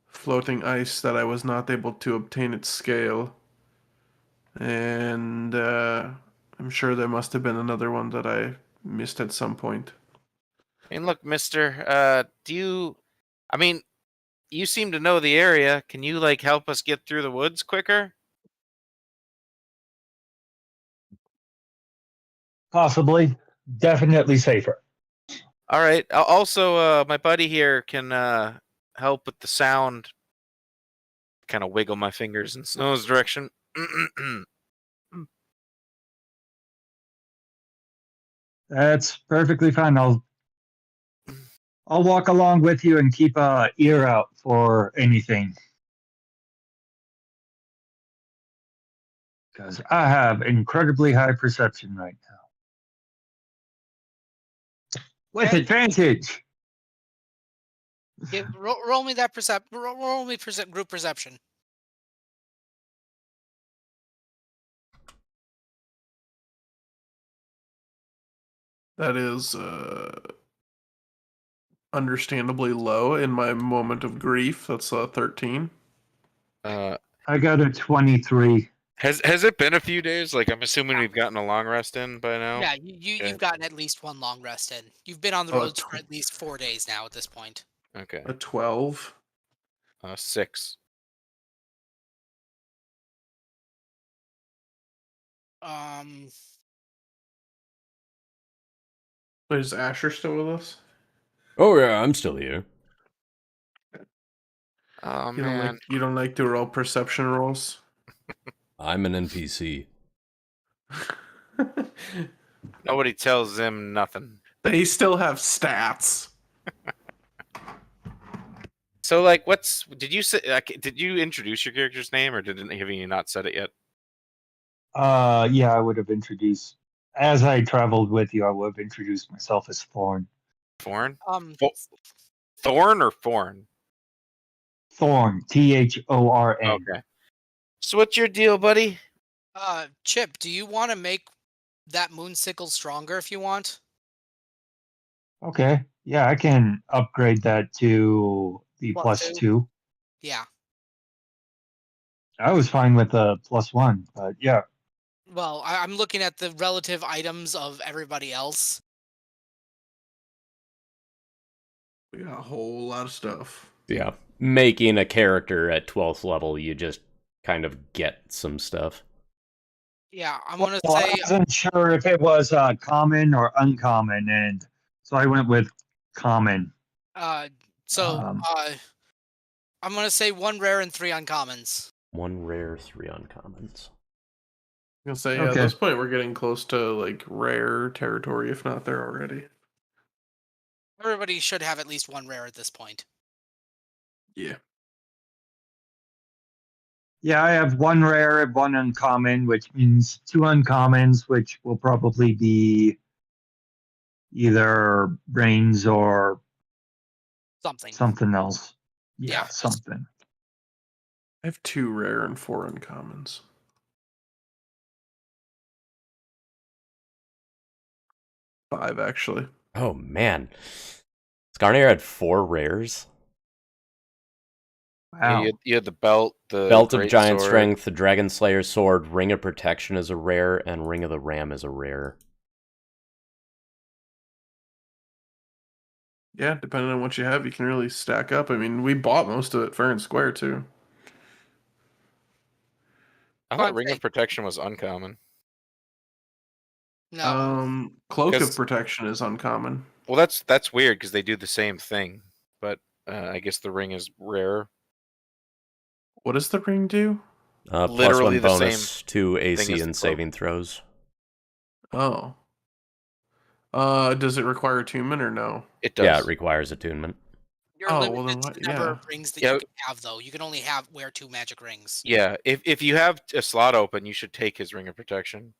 floating ice that I was not able to obtain its scale. And I'm sure there must have been another one that I missed at some point. I mean, look, Mister. Do you? I mean, you seem to know the area. Can you like help us get through the woods quicker? Possibly, definitely safer. All right. Also, my buddy here can help with the sound. Kind of wiggle my fingers in Snow's direction. That's perfectly fine. I'll walk along with you and keep a ear out for anything. Because I have incredibly high perception right now. With Okay. advantage. Roll me that roll me group perception. That is understandably low in my moment of grief. That's 13. I got a 23. Has it been a few days? Like, I'm assuming we've gotten a long rest in by now. Yeah, Okay. you've gotten at least one long rest in. You've been on the Oh, roads for at least 4 days now at this point. Okay. A 12. 6. Wait, is Asher still with us? Oh yeah, I'm still here. Oh You don't man. like you don't like to roll perception rolls? I'm an NPC. Nobody tells them nothing. They still have stats. So, like, did you say? Did you introduce your character's name, or have you not said it yet? Yeah, I would have introduced, as I traveled with you, I would have introduced myself as Thorn. Thorn? Um, Thorn or Thorn? Thorn, Thorn. Okay. So, what's your deal, buddy? Chip, do you want to make that moon sickle stronger if you want? Okay, yeah, I can upgrade that to the Plus plus two. 2. Yeah. I was fine with the +1, but yeah. Well, I'm looking at the relative items of everybody else. We got a whole lot of stuff. Yeah, making a character at 12th level, you just kind of get some stuff. Yeah, I'm gonna Well, say I wasn't sure if it was common or uncommon, and so I went with common. so Um, I'm gonna say 1 rare and 3 uncommons. 1 rare, 3 uncommons. I'm gonna say, yeah, at Okay. this point we're getting close to like rare territory, if not there already. Everybody should have at least 1 rare at this point. Yeah. Yeah, I have 1 rare and 1 uncommon, which means 2 uncommons, which will probably be either brains or Something. something else. Yeah, Yeah, something. I have 2 rare and 4 uncommons. 5 actually. Oh man, Skarnir had 4 rares. Yeah, Wow. you had the belt, the Belt of great Giant sword. Strength, the Dragon Slayer Sword, Ring of Protection is a rare, and Ring of the Ram is a rare. Yeah, depending on what you have, you can really stack up. I mean, we bought most of it fair and square too. I thought I'd Ring say- of Protection was uncommon. No. Cloak of 'Cause- Protection is uncommon. Well, that's weird because they do the same thing, but I guess the ring is rare. What does the ring do? Plus Literally 1 the bonus to thing AC as the and cloak. saving throws. Oh. Does it require attunement or no? It does. Yeah, it requires attunement. You're Oh, limited well then to what- the number yeah. of rings that Yeah. you can have, though. You can only wear 2 magic rings. Yeah, if you have a slot open, you should take his Ring of Protection.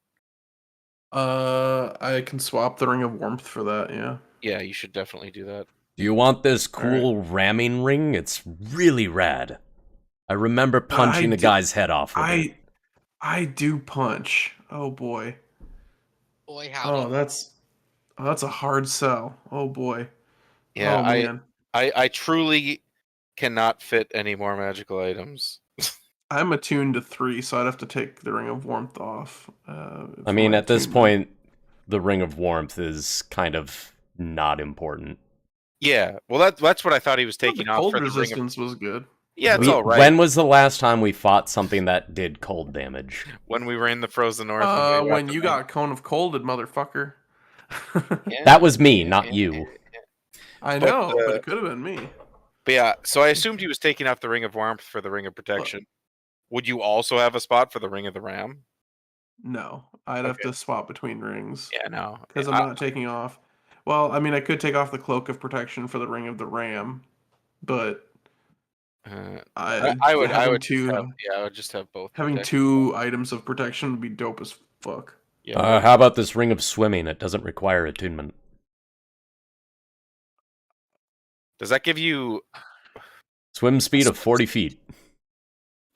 I can swap the Ring of Warmth for that, yeah. Yeah, you should definitely do that. Do you want this cool ramming ring? It's really rad. I remember punching a guy's head off with it. I do punch. Oh boy. Boy, howdy. Oh, that's a hard sell. Oh boy. Yeah, oh man. I truly cannot fit any more magical items. I'm attuned to 3, so I'd have to take the Ring of Warmth off. I mean, at this point, the Ring of Warmth is kind of not important. Yeah, well, that's what I thought he was taking the off cold for the Ring of... resistance was good. Yeah, it's all right. When was the last time we fought something that did cold damage? When we were in the Frozen North. and we When the you ring. got Cone of Colded, motherfucker. Yeah, That was me, not you. I But, know, but it could have been me. But yeah, so I assumed he was taking off the Ring of Warmth for the Ring of Protection. Would you also have a spot for the Ring of the Ram? No, I'd have Okay. to swap between rings. Yeah, no. Because I'm not taking off. Well, I mean, I could take off the Cloak of Protection for the Ring of the Ram, but I would just have both. Having protection. 2 items of protection would be dope as fuck. Yeah, How about this Ring of Swimming? It doesn't require attunement. does that give you... Swim speed of 40 feet.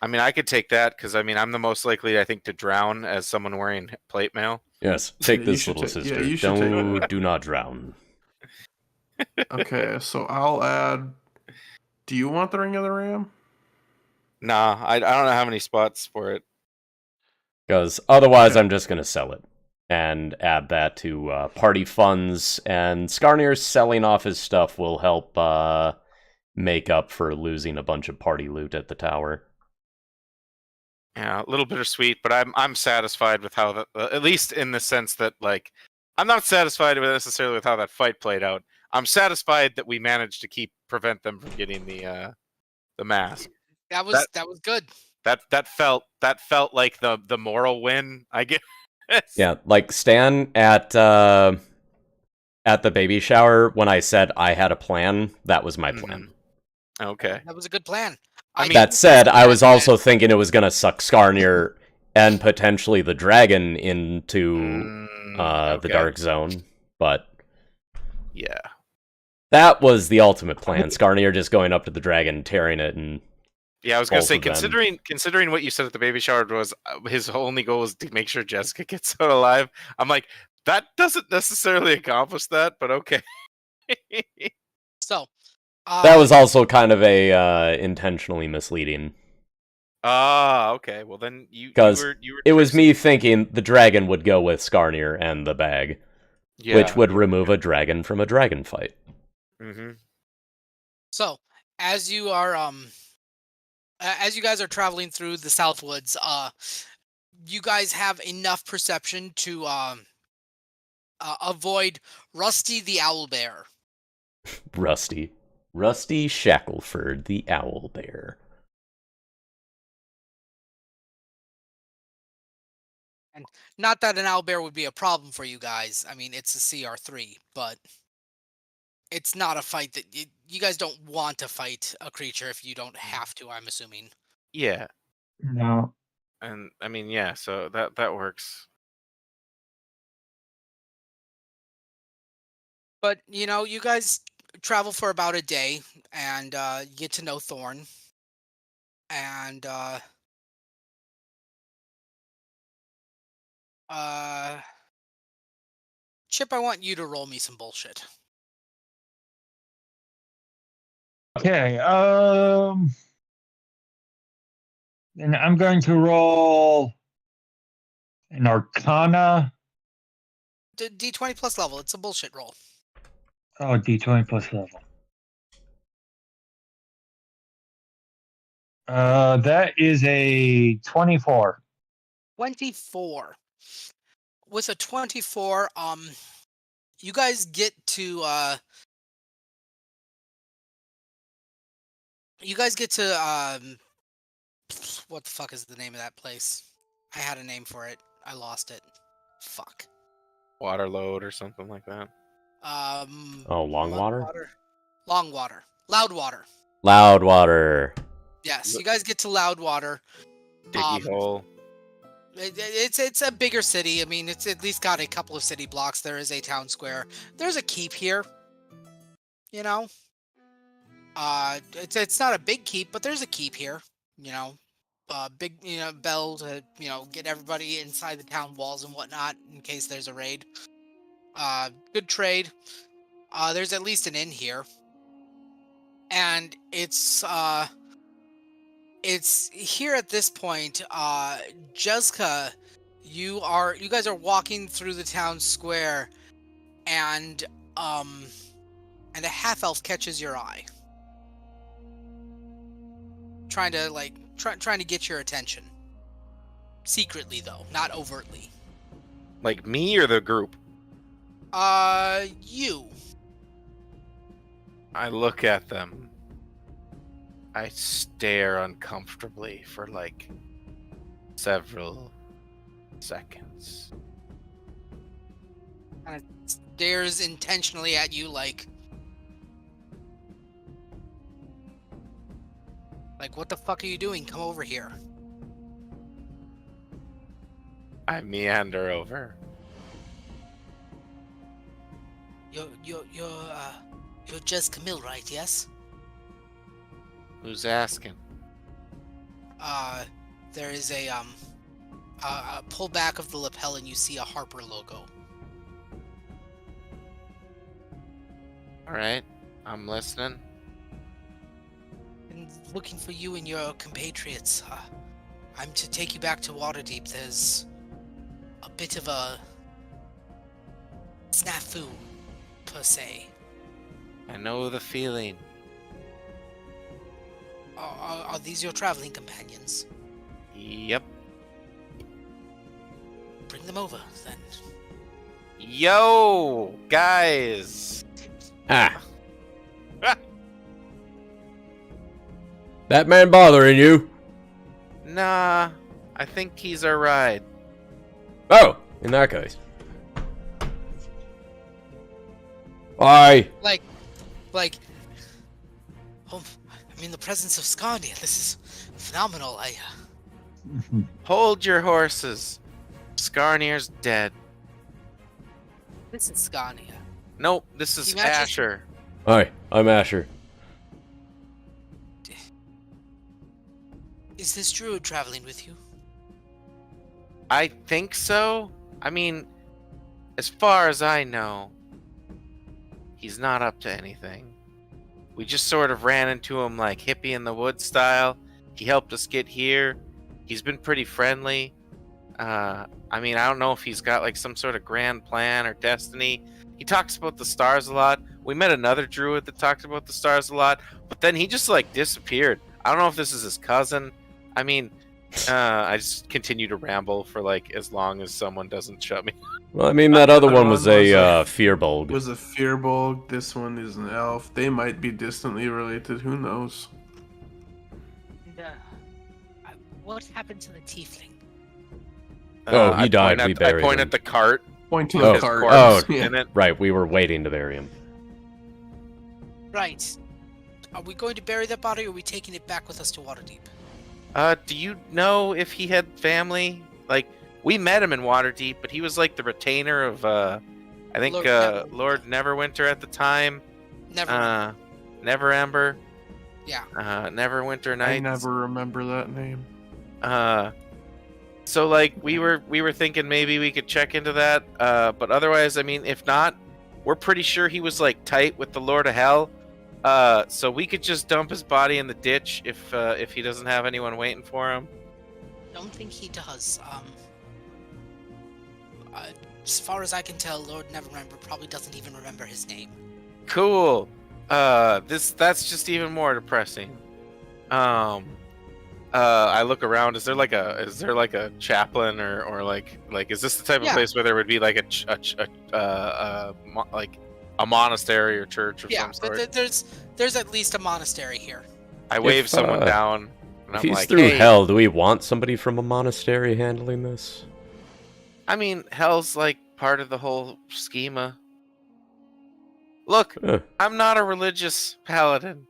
I mean, I could take that because I mean, I'm the most likely, I think, to drown as someone wearing plate mail. Yes, take Yeah, you this, should little take- sister. yeah, you should take Don't, that. do not drown. Okay, so I'll add... Do you want the Ring of the Ram? Nah, I don't have any spots for it. Because otherwise, Yeah. I'm just going to sell it and add that to party funds. And Skarnir selling off his stuff will help make up for losing a bunch of party loot at the tower. Yeah, a little bittersweet, but I'm satisfied with how that, at least in the sense that like I'm not satisfied with necessarily with how that fight played out. I'm satisfied that we managed to prevent them from getting the mask. That That was good. that felt like the moral win, I guess. Yeah, like Stan at the baby shower when I said I had a plan. That was my plan. Okay. That was a good plan. I mean, That said, I was plan. also thinking it was going to suck Skarnir and potentially the dragon into the okay. Dark Zone, but Yeah. that was the ultimate plan. Skarnir just going up to the dragon, tearing it, and Yeah, I was gonna both say, of them. considering what you said at the baby shower was his only goal was to make sure Jessica gets out alive. I'm like, that doesn't necessarily accomplish that, but okay. So that was also kind of a intentionally misleading. Ah, okay. Well, then you Because were it was tricksy. me thinking the dragon would go with Skarnir and the bag, Yeah, which would remove a dragon from a dragon fight. Mm-hmm. So as you are as you guys are traveling through the Southwoods, you guys have enough perception to avoid Rusty the Owlbear. Rusty Shackleford, the owl bear. And not that an owlbear would be a problem for you guys. I mean, it's a CR3, but it's not a fight that you guys don't want to fight a creature if you don't have to, I'm assuming. Yeah, No. and I mean, yeah. So that works. But, you guys travel for about a day and get to know Thorn. And Chip, I want you to roll me some bullshit. Okay. And I'm going to roll an Arcana. D20 plus level. It's a bullshit roll. Oh, D20 plus level. That is a 24. 24. With a 24, you guys get to what the fuck is the name of that place? I had a name for it. I lost it. Fuck. Water load or something like that. Longwater? Longwater. Loudwater. Loudwater. Yes, you guys get to Loudwater. Diggy hole. It's a bigger city. I mean, it's at least got a couple of city blocks. There is a town square. There's a keep here. It's not a big keep, but there's a keep here. Big bell to get everybody inside the town walls and whatnot in case there's a raid. Good trade. There's at least an inn here, and it's here at this point. Jessica, you guys are walking through the town square, and a half elf catches your eye, trying to get your attention. Secretly, though, not overtly. Like me or the group? You. I look at them. I stare uncomfortably for like several seconds. Kind of stares intentionally at you like, what the fuck are you doing? Come over here. I meander over. You're Jess Camille, right? Yes? Who's asking? There is a pull back of the lapel and you see a Harper logo. All right, I'm listening. been looking for you and your compatriots. I'm to take you back to Waterdeep. There's a bit of a snafu, per se. I know the feeling. Are these your traveling companions? Yep. Bring them over, then. Yo, guys. Ah. That man bothering you? Nah, I think he's our ride. Oh, in that case. Why? Like, oh, I'm in the presence of Skarnia. This is phenomenal. Hold your horses. Skarnir's dead. This is Skarnia. Nope, this is He matches- Asher. Hi, I'm Asher. Is this druid traveling with you? I think so. I mean, as far as I know, he's not up to anything. We just sort of ran into him like hippie in the woods style. He helped us get here. He's been pretty friendly. I mean, I don't know if he's got like some sort of grand plan or destiny. He talks about the stars a lot. We met another druid that talked about the stars a lot, but then he just like disappeared. I don't know if this is his cousin. I mean, I just continue to ramble for like as long as someone doesn't shut me. Well, I mean, that other one was a It Fearbolg. was a Fearbolg. This one is an elf. They might be distantly related. Who knows? What happened to the tiefling? Oh, he I died. point We at- buried I point him. at the cart. Point to Oh. the card. Oh. Yeah. In it. Right, we were waiting to bury him. Right. Are we going to bury that body, or are we taking it back with us to Waterdeep? Do you know if he had family? Like, we met him in Waterdeep, but he was like the retainer of, I think, Lord Neverwinter. Lord Neverwinter at the time. Never. Neverember. Yeah. Neverwinter I Nights. never remember that name. So like we were thinking maybe we could check into that. But otherwise, I mean, if not, we're pretty sure he was like tight with the Lord of Hell. So we could just dump his body in the ditch if he doesn't have anyone waiting for him. Don't think he does. As far as I can tell, Lord Neverember probably doesn't even remember his name. Cool. That's just even more depressing. I look around. Is there like a chaplain or like is this the type of Yeah. place where there would be like like a monastery or church of Yeah, some sort? but there's at least a monastery here. I wave If, someone down, and If I'm he's like, through "Hey, hell, do we want somebody from a monastery handling this? I mean, hell's like part of the whole schema. Look, Eh. I'm not a religious paladin.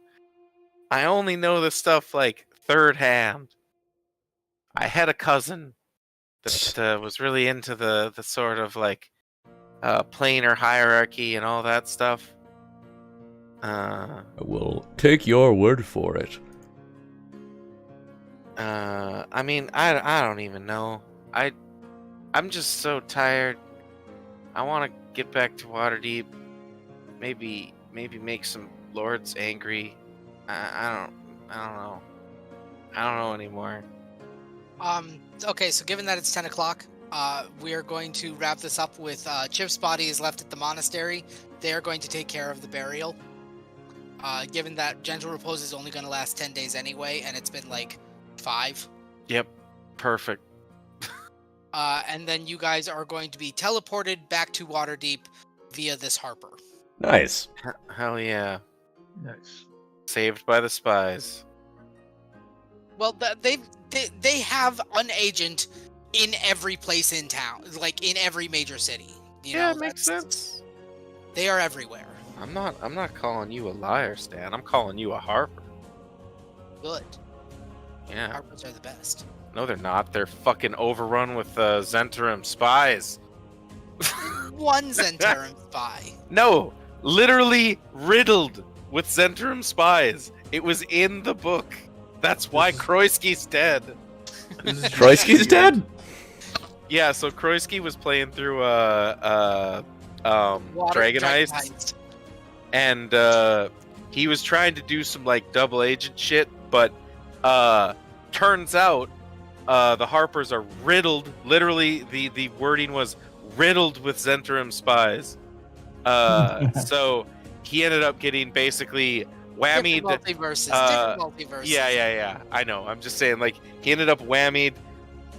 I only know this stuff like third hand. I had a cousin that was really into the sort of like planar hierarchy and all that stuff. I will take your word for it. I mean, I don't even know. I'm just so tired. I want to get back to Waterdeep. Maybe make some lords angry. I don't know. I don't know anymore. Okay, so given that it's 10 o'clock, we are going to wrap this up with Chip's body is left at the monastery. They are going to take care of the burial. Given that gentle repose is only going to last 10 days anyway, and it's been like 5. Yep, perfect. And then you guys are going to be teleported back to Waterdeep via this Harper. Nice. Hell yeah. Nice. Saved by the spies. Well, they have an agent in every place in town, like in every major city. You know, It makes that's- sense. They are everywhere. I'm not calling you a liar, Stan. I'm calling you a Harper. Good. Yeah. Harpers are the best. No, they're not. They're fucking overrun with Zentarum spies. One Zentarum spy. No, literally riddled with Zentarum spies. It was in the book. That's why Kroisky's dead. Troitsky's dead? Yeah, so Kroisky was playing through Dragon Heist, and he was trying to do some like double agent shit, but turns out the Harpers are riddled. Literally, the wording was riddled with Zentrum spies. So he ended up getting basically whammied. Different multiverses. Yeah. I know. I'm just saying, like, he ended up whammied,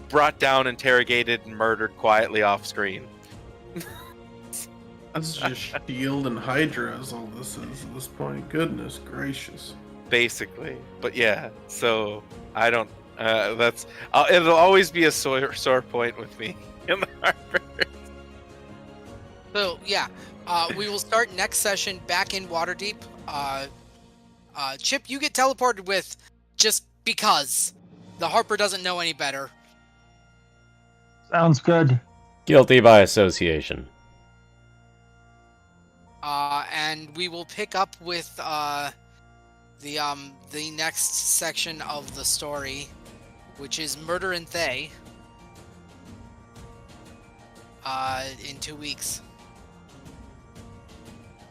brought down, interrogated, and murdered quietly off screen. That's just Shield and Hydra as all this is at this point. Goodness gracious. Basically, but yeah. So I don't. That's. It'll always be a sore point with me in the Harper. So yeah, we will start next session back in Waterdeep. Chip, you get teleported with just because the Harper doesn't know any better. Sounds good. Guilty by association. And we will pick up with the next section of the story, which is Murder in Thay. In 2 weeks.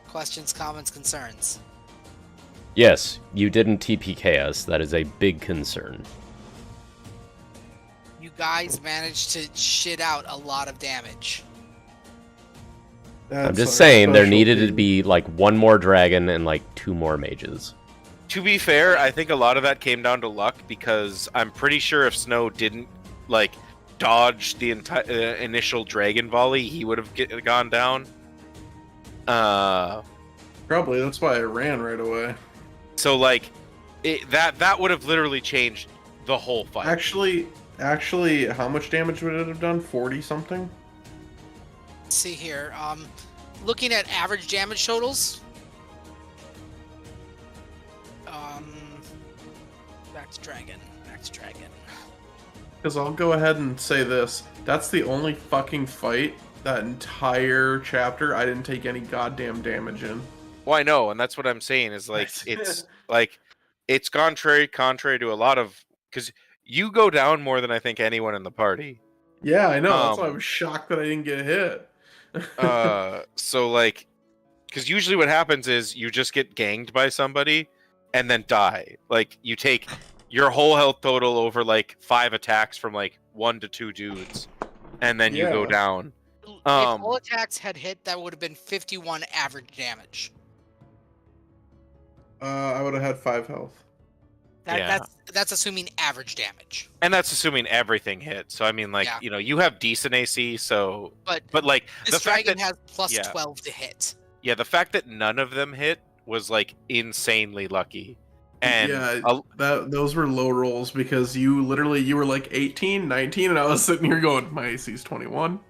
Questions, comments, concerns? Yes, you didn't TPK us. That is a big concern. You guys managed to shit out a lot of damage. I'm just saying there needed to be like one more dragon and like 2 more mages. To be fair, I think a lot of that came down to luck, because I'm pretty sure if Snow didn't like dodge the initial dragon volley, he would have gone down. Probably that's why I ran right away. So like, that would have literally changed the whole fight. Actually, how much damage would it have done? 40 something. Let's see here. Looking at average damage totals. Back to dragon. Because I'll go ahead and say this. That's the only fucking fight that entire chapter I didn't take any goddamn damage in. Well, I know, and that's what I'm saying is like it's like it's contrary to a lot of, because you go down more than I think anyone in the party. Yeah, I know. That's why I was shocked that I didn't get hit. So like, because usually what happens is you just get ganged by somebody and then die. Like you take your whole health total over like 5 attacks from like 1 to 2 dudes, and then you go down. If all attacks had hit, that would have been 51 average damage. I would have had 5 health. That's assuming average damage. And that's assuming everything hit. So I mean, like, you know, you have decent AC, so but like this the fact dragon that has plus 12 to hit. Yeah, the fact that none of them hit was like insanely lucky. And those were low rolls, because you were like 18, 19, and I was sitting here going, my AC is 21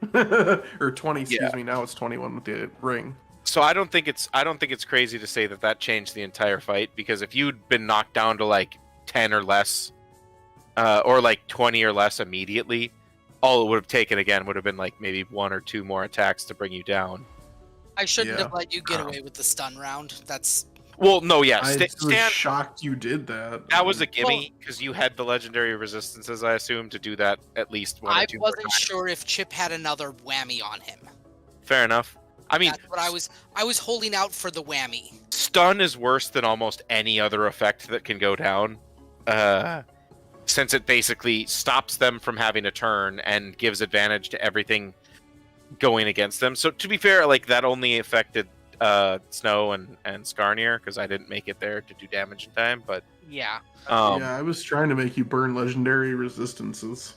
or 20. Excuse me. Now it's 21 with the ring. So I don't think it's crazy to say that changed the entire fight, because if you'd been knocked down to like 10 or less, or like 20 or less immediately, all it would have taken again would have been like maybe 1 or 2 more attacks to bring you down. I shouldn't have let you get away with the stun round. That's well, no, yeah. I was shocked you did that. That was a gimme, because you had the legendary resistances, I assume, to do that at least 1 or 2 more times. I wasn't sure if Chip had another whammy on him. Fair enough. I mean, that's what I was holding out for, the whammy. Stun is worse than almost any other effect that can go down, since it basically stops them from having a turn and gives advantage to everything going against them. So to be fair, like that only affected Snow and Skarnir, because I didn't make it there to do damage in time. But yeah, I was trying to make you burn legendary resistances.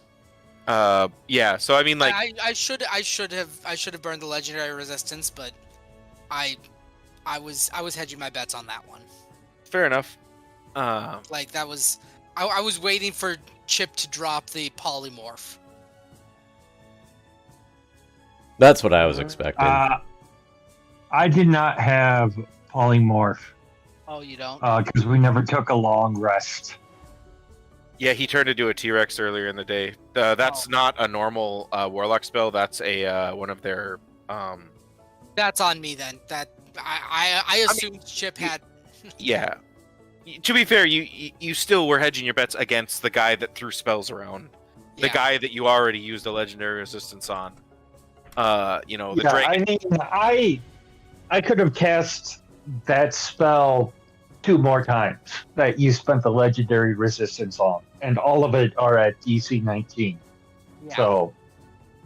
Yeah. So I mean, like, I should have burned the legendary resistance, but I was hedging my bets on that one. Fair enough. Like that was, I was waiting for Chip to drop the polymorph. That's what I was expecting. I did not have polymorph. Oh, you don't? Because we never took a long rest. Yeah, he turned into a T-Rex earlier in the day. That's not a normal Warlock spell. That's a one of their. That's on me then. That I assumed Chip had. Yeah. To be fair, you still were hedging your bets against the guy that threw spells around. The guy that you already used a legendary resistance on. You know, the I mean, I could have cast that spell 2 more times that you spent the legendary resistance on, and all of it are at DC 19. Yeah. So,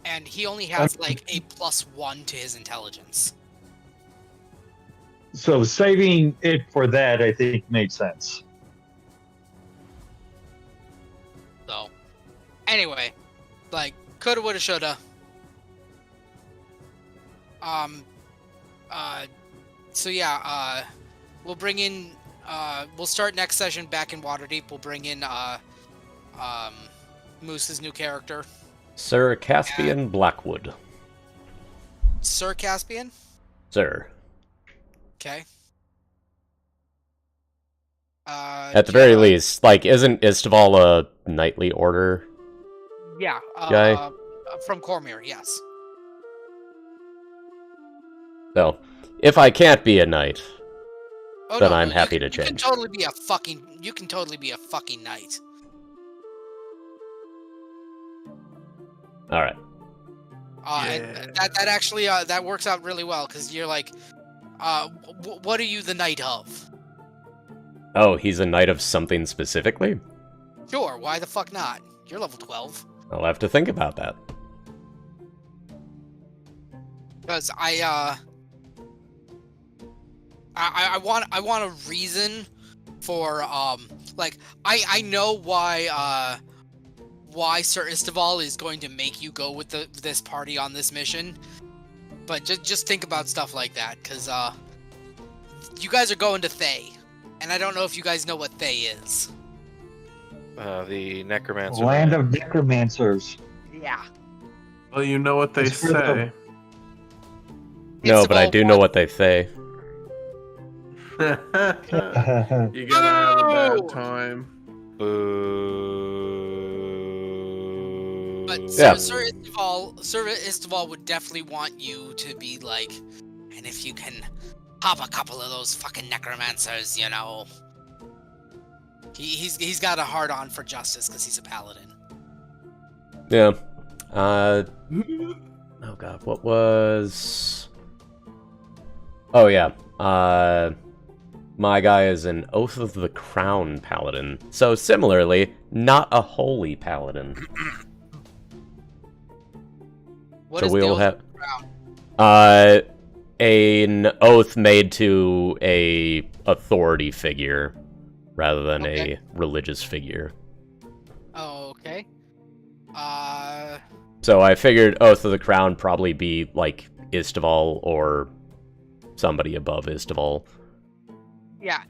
and he only has like a +1 to his intelligence. so saving it for that, I think, made sense. So, anyway, like, coulda, woulda, shoulda. So yeah, we'll bring in, we'll start next session back in Waterdeep. We'll bring in, Moose's new character, Sir Caspian Blackwood. Sir Caspian. Sir. Okay. At the very least, like, isn't Istival a knightly order? Yeah. Guy? From Cormyr, yes. So, if I can't be a knight, Oh, then no, I'm no, happy to You can change. totally be a fucking. You can totally be a fucking knight. All right. And that actually that works out really well because you're like, what are you the knight of? Oh, he's a knight of something specifically? Sure, why the fuck not? You're level 12. I'll have to think about that. Because I want a reason for like I know why Sir Istival is going to make you go with this party on this mission, but just think about stuff like that because you guys are going to Thay, and I don't know if you guys know what Thay is. The necromancer. Land of necromancers. Yeah. Well, you know what they It's for the- say. No, but I do know what they say. You gotta have a bad time. But Yeah. Sir Istival would definitely want you to be like, and if you can pop a couple of those fucking necromancers, you know. He's got a hard on for justice because he's a paladin. Yeah. Oh god, what was... Oh yeah. My guy is an Oath of the Crown paladin. So similarly, not a holy paladin. What So is we'll the have Crown? an oath made to a authority figure rather than a religious figure. Oh, okay. So I figured Oath of the Crown probably be like Istival or somebody above Istival. Yeah.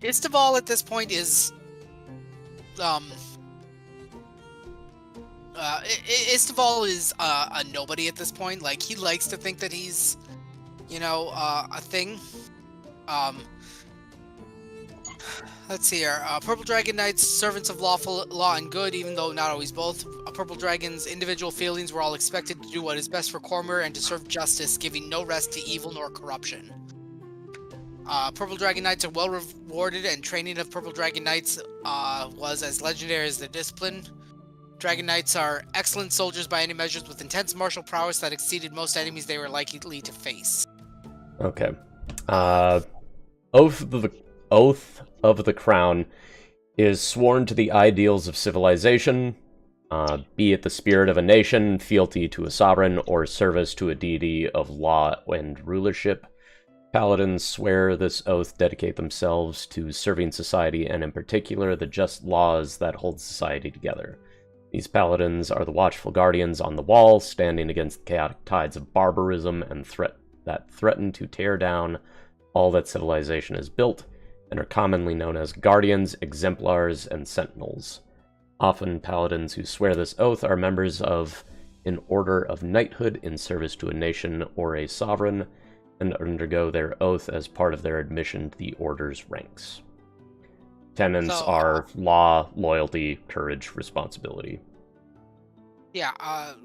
Istival at this point is Istival is a nobody at this point. Like, he likes to think that he's, you know, a thing. Let's see here. Purple Dragon Knights, servants of lawful law and good, even though not always both. Purple Dragon's individual feelings were all expected to do what is best for Cormyr and to serve justice, giving no rest to evil nor corruption. Purple Dragon Knights are well rewarded, and training of Purple Dragon Knights was as legendary as their discipline. Dragon Knights are excellent soldiers by any measures, with intense martial prowess that exceeded most enemies they were likely to face. Okay. Oath of the Crown is sworn to the ideals of civilization, be it the spirit of a nation, fealty to a sovereign, or service to a deity of law and rulership. Paladins swear this oath dedicate themselves to serving society, and in particular the just laws that hold society together. These paladins are the watchful guardians on the wall, standing against the chaotic tides of barbarism and that threaten to tear down all that civilization has built, and are commonly known as guardians, exemplars, and sentinels. Often paladins who swear this oath are members of an order of knighthood in service to a nation or a sovereign, and undergo their oath as part of their admission to the order's ranks. Tenets are law, loyalty, courage, responsibility. Yeah,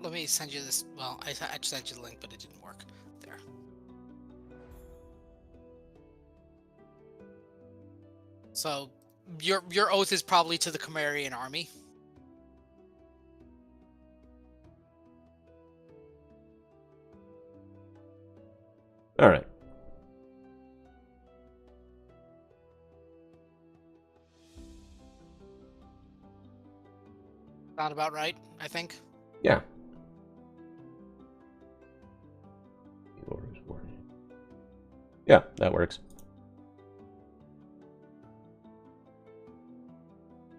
let me send you this. Well, I sent you the link, but it didn't work. There. So, your oath is probably to the Chimerian army. Alright. Sound about right, I think. Yeah. Yeah, that works.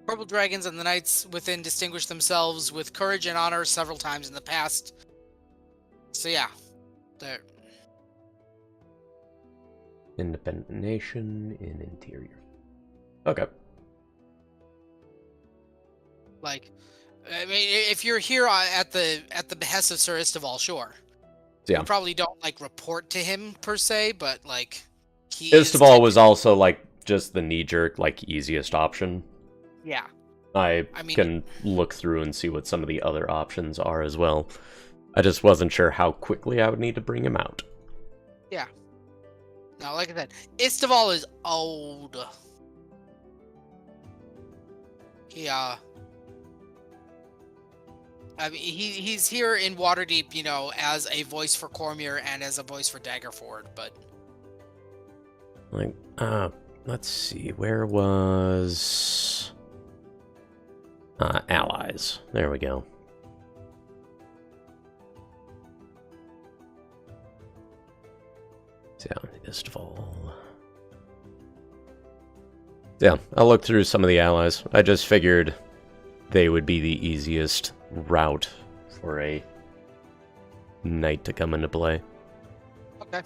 Purple dragons and the knights within distinguished themselves with courage and honor several times in the past. So yeah, they're Independent nation in interior. Okay. like, I mean, if you're here at the behest of Sir Istival, sure. Yeah. You probably don't like report to him per se, but like he Istival was also like just the knee-jerk, like easiest option. Yeah. I mean, can look through and see what some of the other options are as well. I just wasn't sure how quickly I would need to bring him out. Yeah. No, like I said, Istival is old. He I mean, he's here in Waterdeep, you know, as a voice for Cormier and as a voice for Daggerford, but Like, let's see, where was allies? There we go. Down Istival. Yeah, I'll look through some of the allies. I just figured they would be the easiest route for a knight to come into play. okay.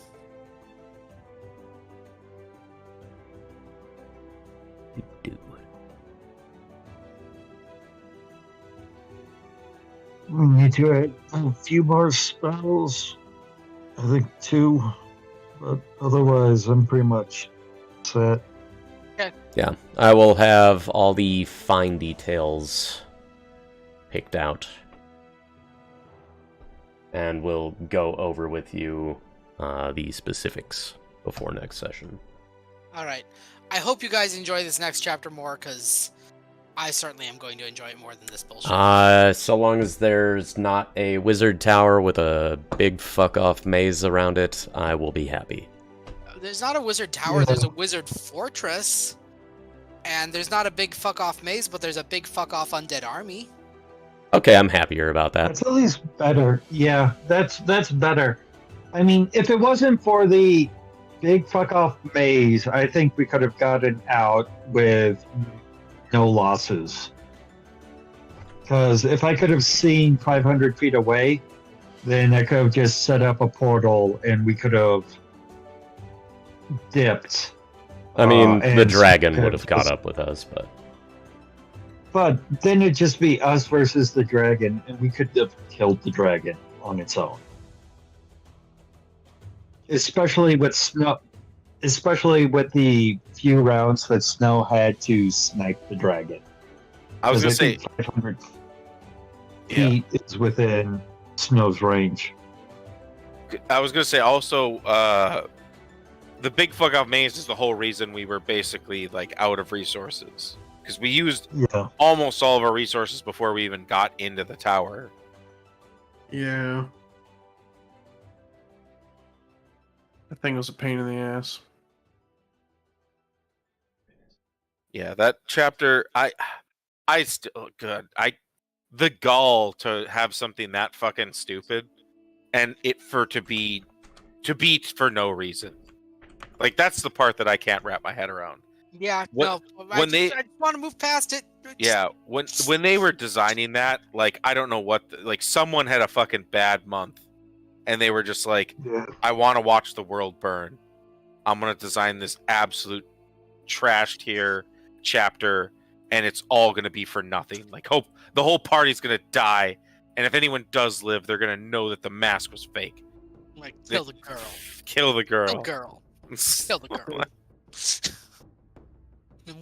We need to add a few more spells. I think 2, but otherwise I'm pretty much set. Yeah, I will have all the fine details picked out. And we'll go over with you the specifics before next session. All right. I hope you guys enjoy this next chapter more, because I certainly am going to enjoy it more than this bullshit. So long as there's not a wizard tower with a big fuck-off maze around it, I will be happy. There's not a wizard tower, there's a wizard fortress. And there's not a big fuck-off maze, but there's a big fuck-off undead army. Okay, I'm happier about that. That's at least better. Yeah, that's better. I mean, if it wasn't for the big fuck off maze, I think we could have gotten out with no losses. Because if I could have seen 500 feet away, then I could have just set up a portal and we could have dipped. I mean, the and dragon would have caught up with us, but... But then it'd just be us versus the dragon, and we could have killed the dragon on its own. Especially with Snow, especially with the few rounds that Snow had to snipe the dragon. I was gonna say, 500 feet is within Snow's range. I was gonna say also, the big fuck off maze is the whole reason we were basically like out of resources, because we used almost all of our resources before we even got into the tower. Yeah. That thing was a pain in the ass. Yeah, that chapter, I still good. The gall to have something that fucking stupid, and it to be for no reason. Like, that's the part that I can't wrap my head around. Yeah, I just want to move past it. Yeah, when they were designing that, like, I don't know what, like, someone had a fucking bad month, and they were just like, I want to watch the world burn. I'm gonna design this absolute trash tier chapter, and it's all gonna be for nothing. Like, hope the whole party's gonna die, and if anyone does live, they're gonna know that the mask was fake. Like, kill the girl. Kill the girl. Kill the girl. Kill the girl.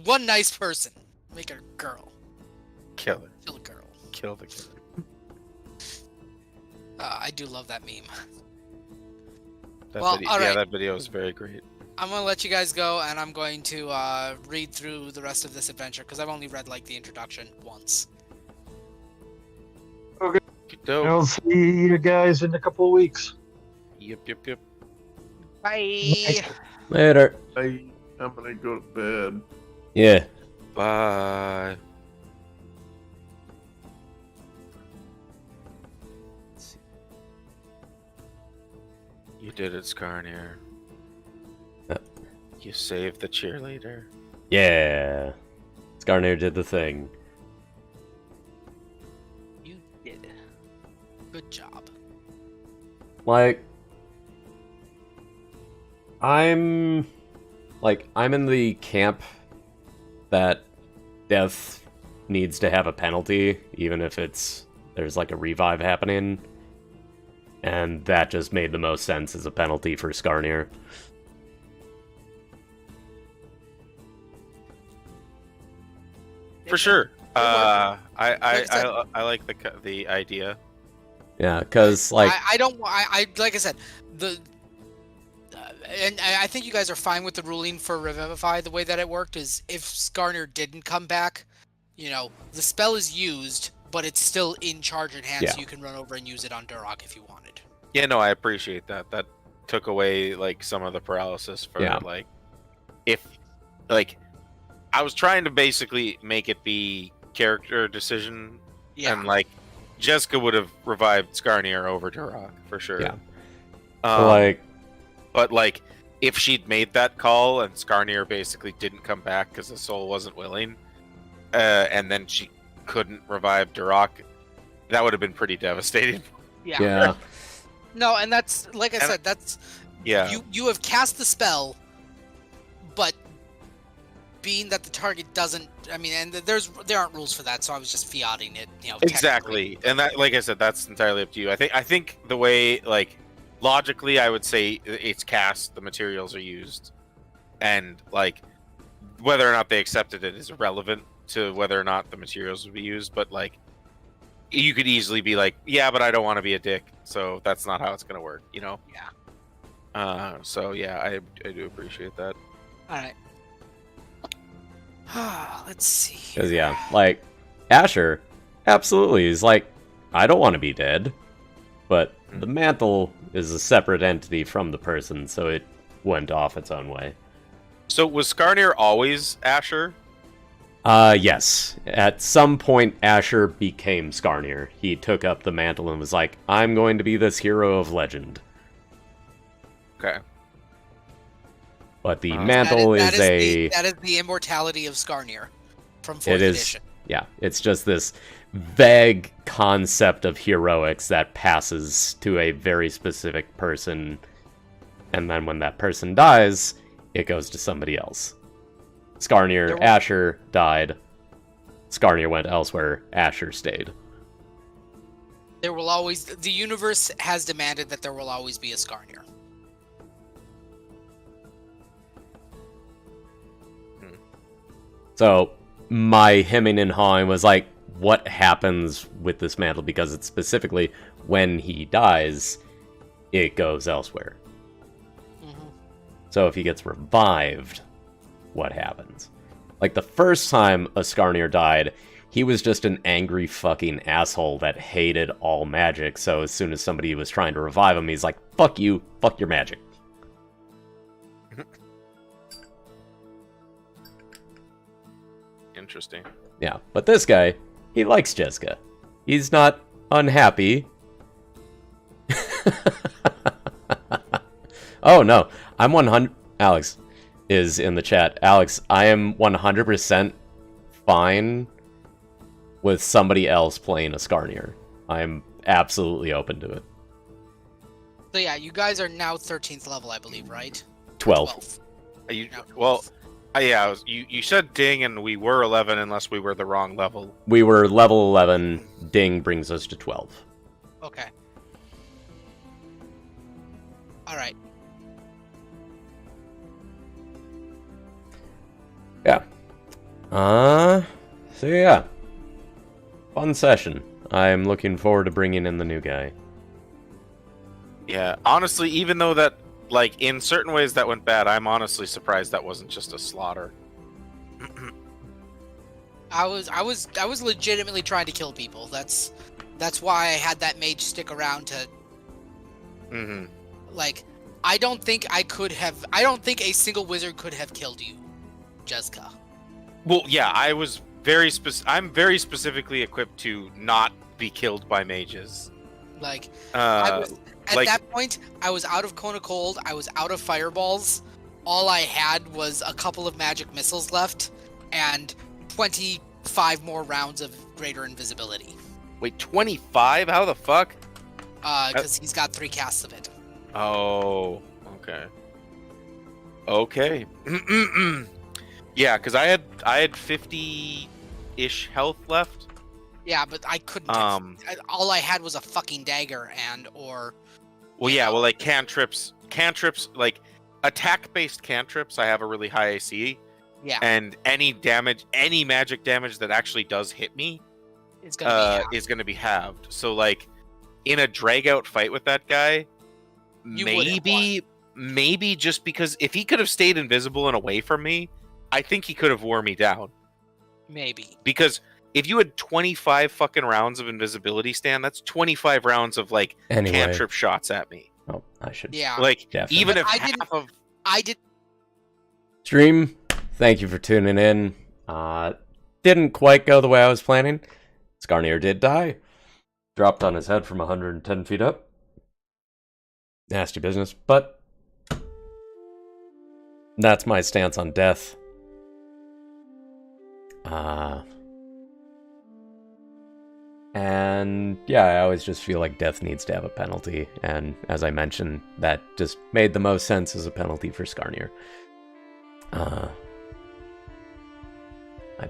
One nice person. Make her a girl. Kill her. Kill the girl. Kill the girl. I do love that meme. That all right. that video is very great. I'm going to let you guys go, and I'm going to read through the rest of this adventure, because I've only read, like, the introduction once. Okay. Dope. I'll see you guys in a couple of weeks. Yep. Bye! Later. I'm gonna go to bed. Yeah. Bye. did it, Skarnir. Uh. You saved the cheerleader. Yeah. Skarnir did the thing. You did. Good job. Like, I'm in the camp that death needs to have a penalty, even if there's like a revive happening. And that just made the most sense as a penalty for Skarnir. For sure. I like the idea. Yeah, because like I like I said, and I think you guys are fine with the ruling for Revivify. The way that it worked is if Skarnir didn't come back, you know, the spell is used, but it's still in charge in hand, so you can run over and use it on Durok if you wanted. Yeah, no, I appreciate that. That took away like some of the paralysis for like, if like, I was trying to basically make it be character decision, and like, Jessica would have revived Skarnir over Durok for sure. Yeah. But like, if she'd made that call and Skarnir basically didn't come back because the soul wasn't willing, and then she couldn't revive Durok, that would have been pretty devastating. Yeah. No, and that's like I said, that's you have cast the spell, but being that the target doesn't, I mean, and there aren't rules for that, so I was just fiating it, you know. Exactly, and that, like I said, that's entirely up to you. I think the way, like, logically, I would say it's cast, the materials are used, and like, whether or not they accepted it is irrelevant to whether or not the materials would be used. But like, you could easily be like, yeah, but I don't want to be a dick, so that's not how it's gonna work, you know? Yeah. So yeah, I do appreciate that. All right. Let's see. Because, like, Asher absolutely is like, I don't want to be dead. But the mantle is a separate entity from the person, so it went off its own way. So was Skarnir always Asher? Yes. At some point, Asher became Skarnir. He took up the mantle and was like, I'm going to be this hero of legend. Okay. But the mantle that is the immortality of Skarnir from 4th edition. Yeah, it's just this vague concept of heroics that passes to a very specific person, and then when that person dies, it goes to somebody else. Skarnir, Asher died. Skarnir went elsewhere. Asher stayed. The universe has demanded that there will always be a Skarnir. So my hemming and hawing was like, what happens with this mantle? Because it's specifically when he dies, it goes elsewhere. Mm-hmm. So if he gets revived, what happens? Like the first time a Skarnir died, he was just an angry fucking asshole that hated all magic. So as soon as somebody was trying to revive him, he's like, fuck you, fuck your magic. Interesting. Yeah, but this guy, he likes Jessica. He's not unhappy. Oh no, I'm 100. Alex is in the chat. Alex, I am 100% fine with somebody else playing a Skarnir. I'm absolutely open to it. So yeah, you guys are now 13th level, I believe, right? 12. Are you, Now 12. well, yeah, you said ding, and we were 11 unless we were the wrong level. We were level 11. Ding brings us to 12. Okay. All right. Yeah. So yeah. Fun session. I'm looking forward to bringing in the new guy. Yeah, honestly, even though that, like, in certain ways that went bad, I'm honestly surprised that wasn't just a slaughter. I was legitimately trying to kill people. That's why I had that mage stick around to. Mm-hmm. Like, I don't think a single wizard could have killed you, Jessica. Well, yeah, I'm very specifically equipped to not be killed by mages. Like, Uh, at like- that point, I was out of Cone of Cold. I was out of fireballs. All I had was a couple of magic missiles left, and 25 more rounds of greater invisibility. wait, 25? How the fuck? Because he's got 3 casts of it. Oh, okay. Okay. Yeah, because I had 50-ish health left. Yeah, but I couldn't. All I had was a fucking dagger or. Well, yeah, well, like cantrips, like attack-based cantrips, I have a really high AC, Yeah, and any magic damage that actually does hit me, it's gonna be. is gonna be halved. So, like, in a drag-out fight with that guy, You would've maybe just because if he could have stayed invisible and away from me, I think he could have wore me down. Maybe. Because if you had 25 fucking rounds of invisibility, Stan, that's 25 rounds of, like, Anyway. cantrip shots at me. Oh, I should. Yeah. Like, Definitely. even if I half of... I did. Stream, thank you for tuning in. Didn't quite go the way I was planning. Skarnir did die. Dropped on his head from 110 feet up. Nasty business, but that's my stance on death. And yeah, I always just feel like death needs to have a penalty, and as I mentioned, that just made the most sense as a penalty for Skarnir. My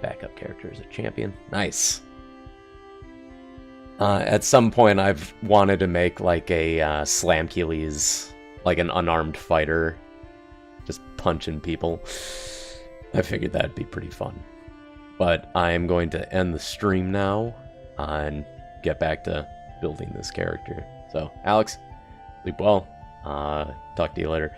backup character is a champion. Nice. At some point, I've wanted to make like a Slamkeles, like an unarmed fighter, just punching people. I figured that'd be pretty fun. But I am going to end the stream now and get back to building this character. So, Alex, sleep well. Talk to you later.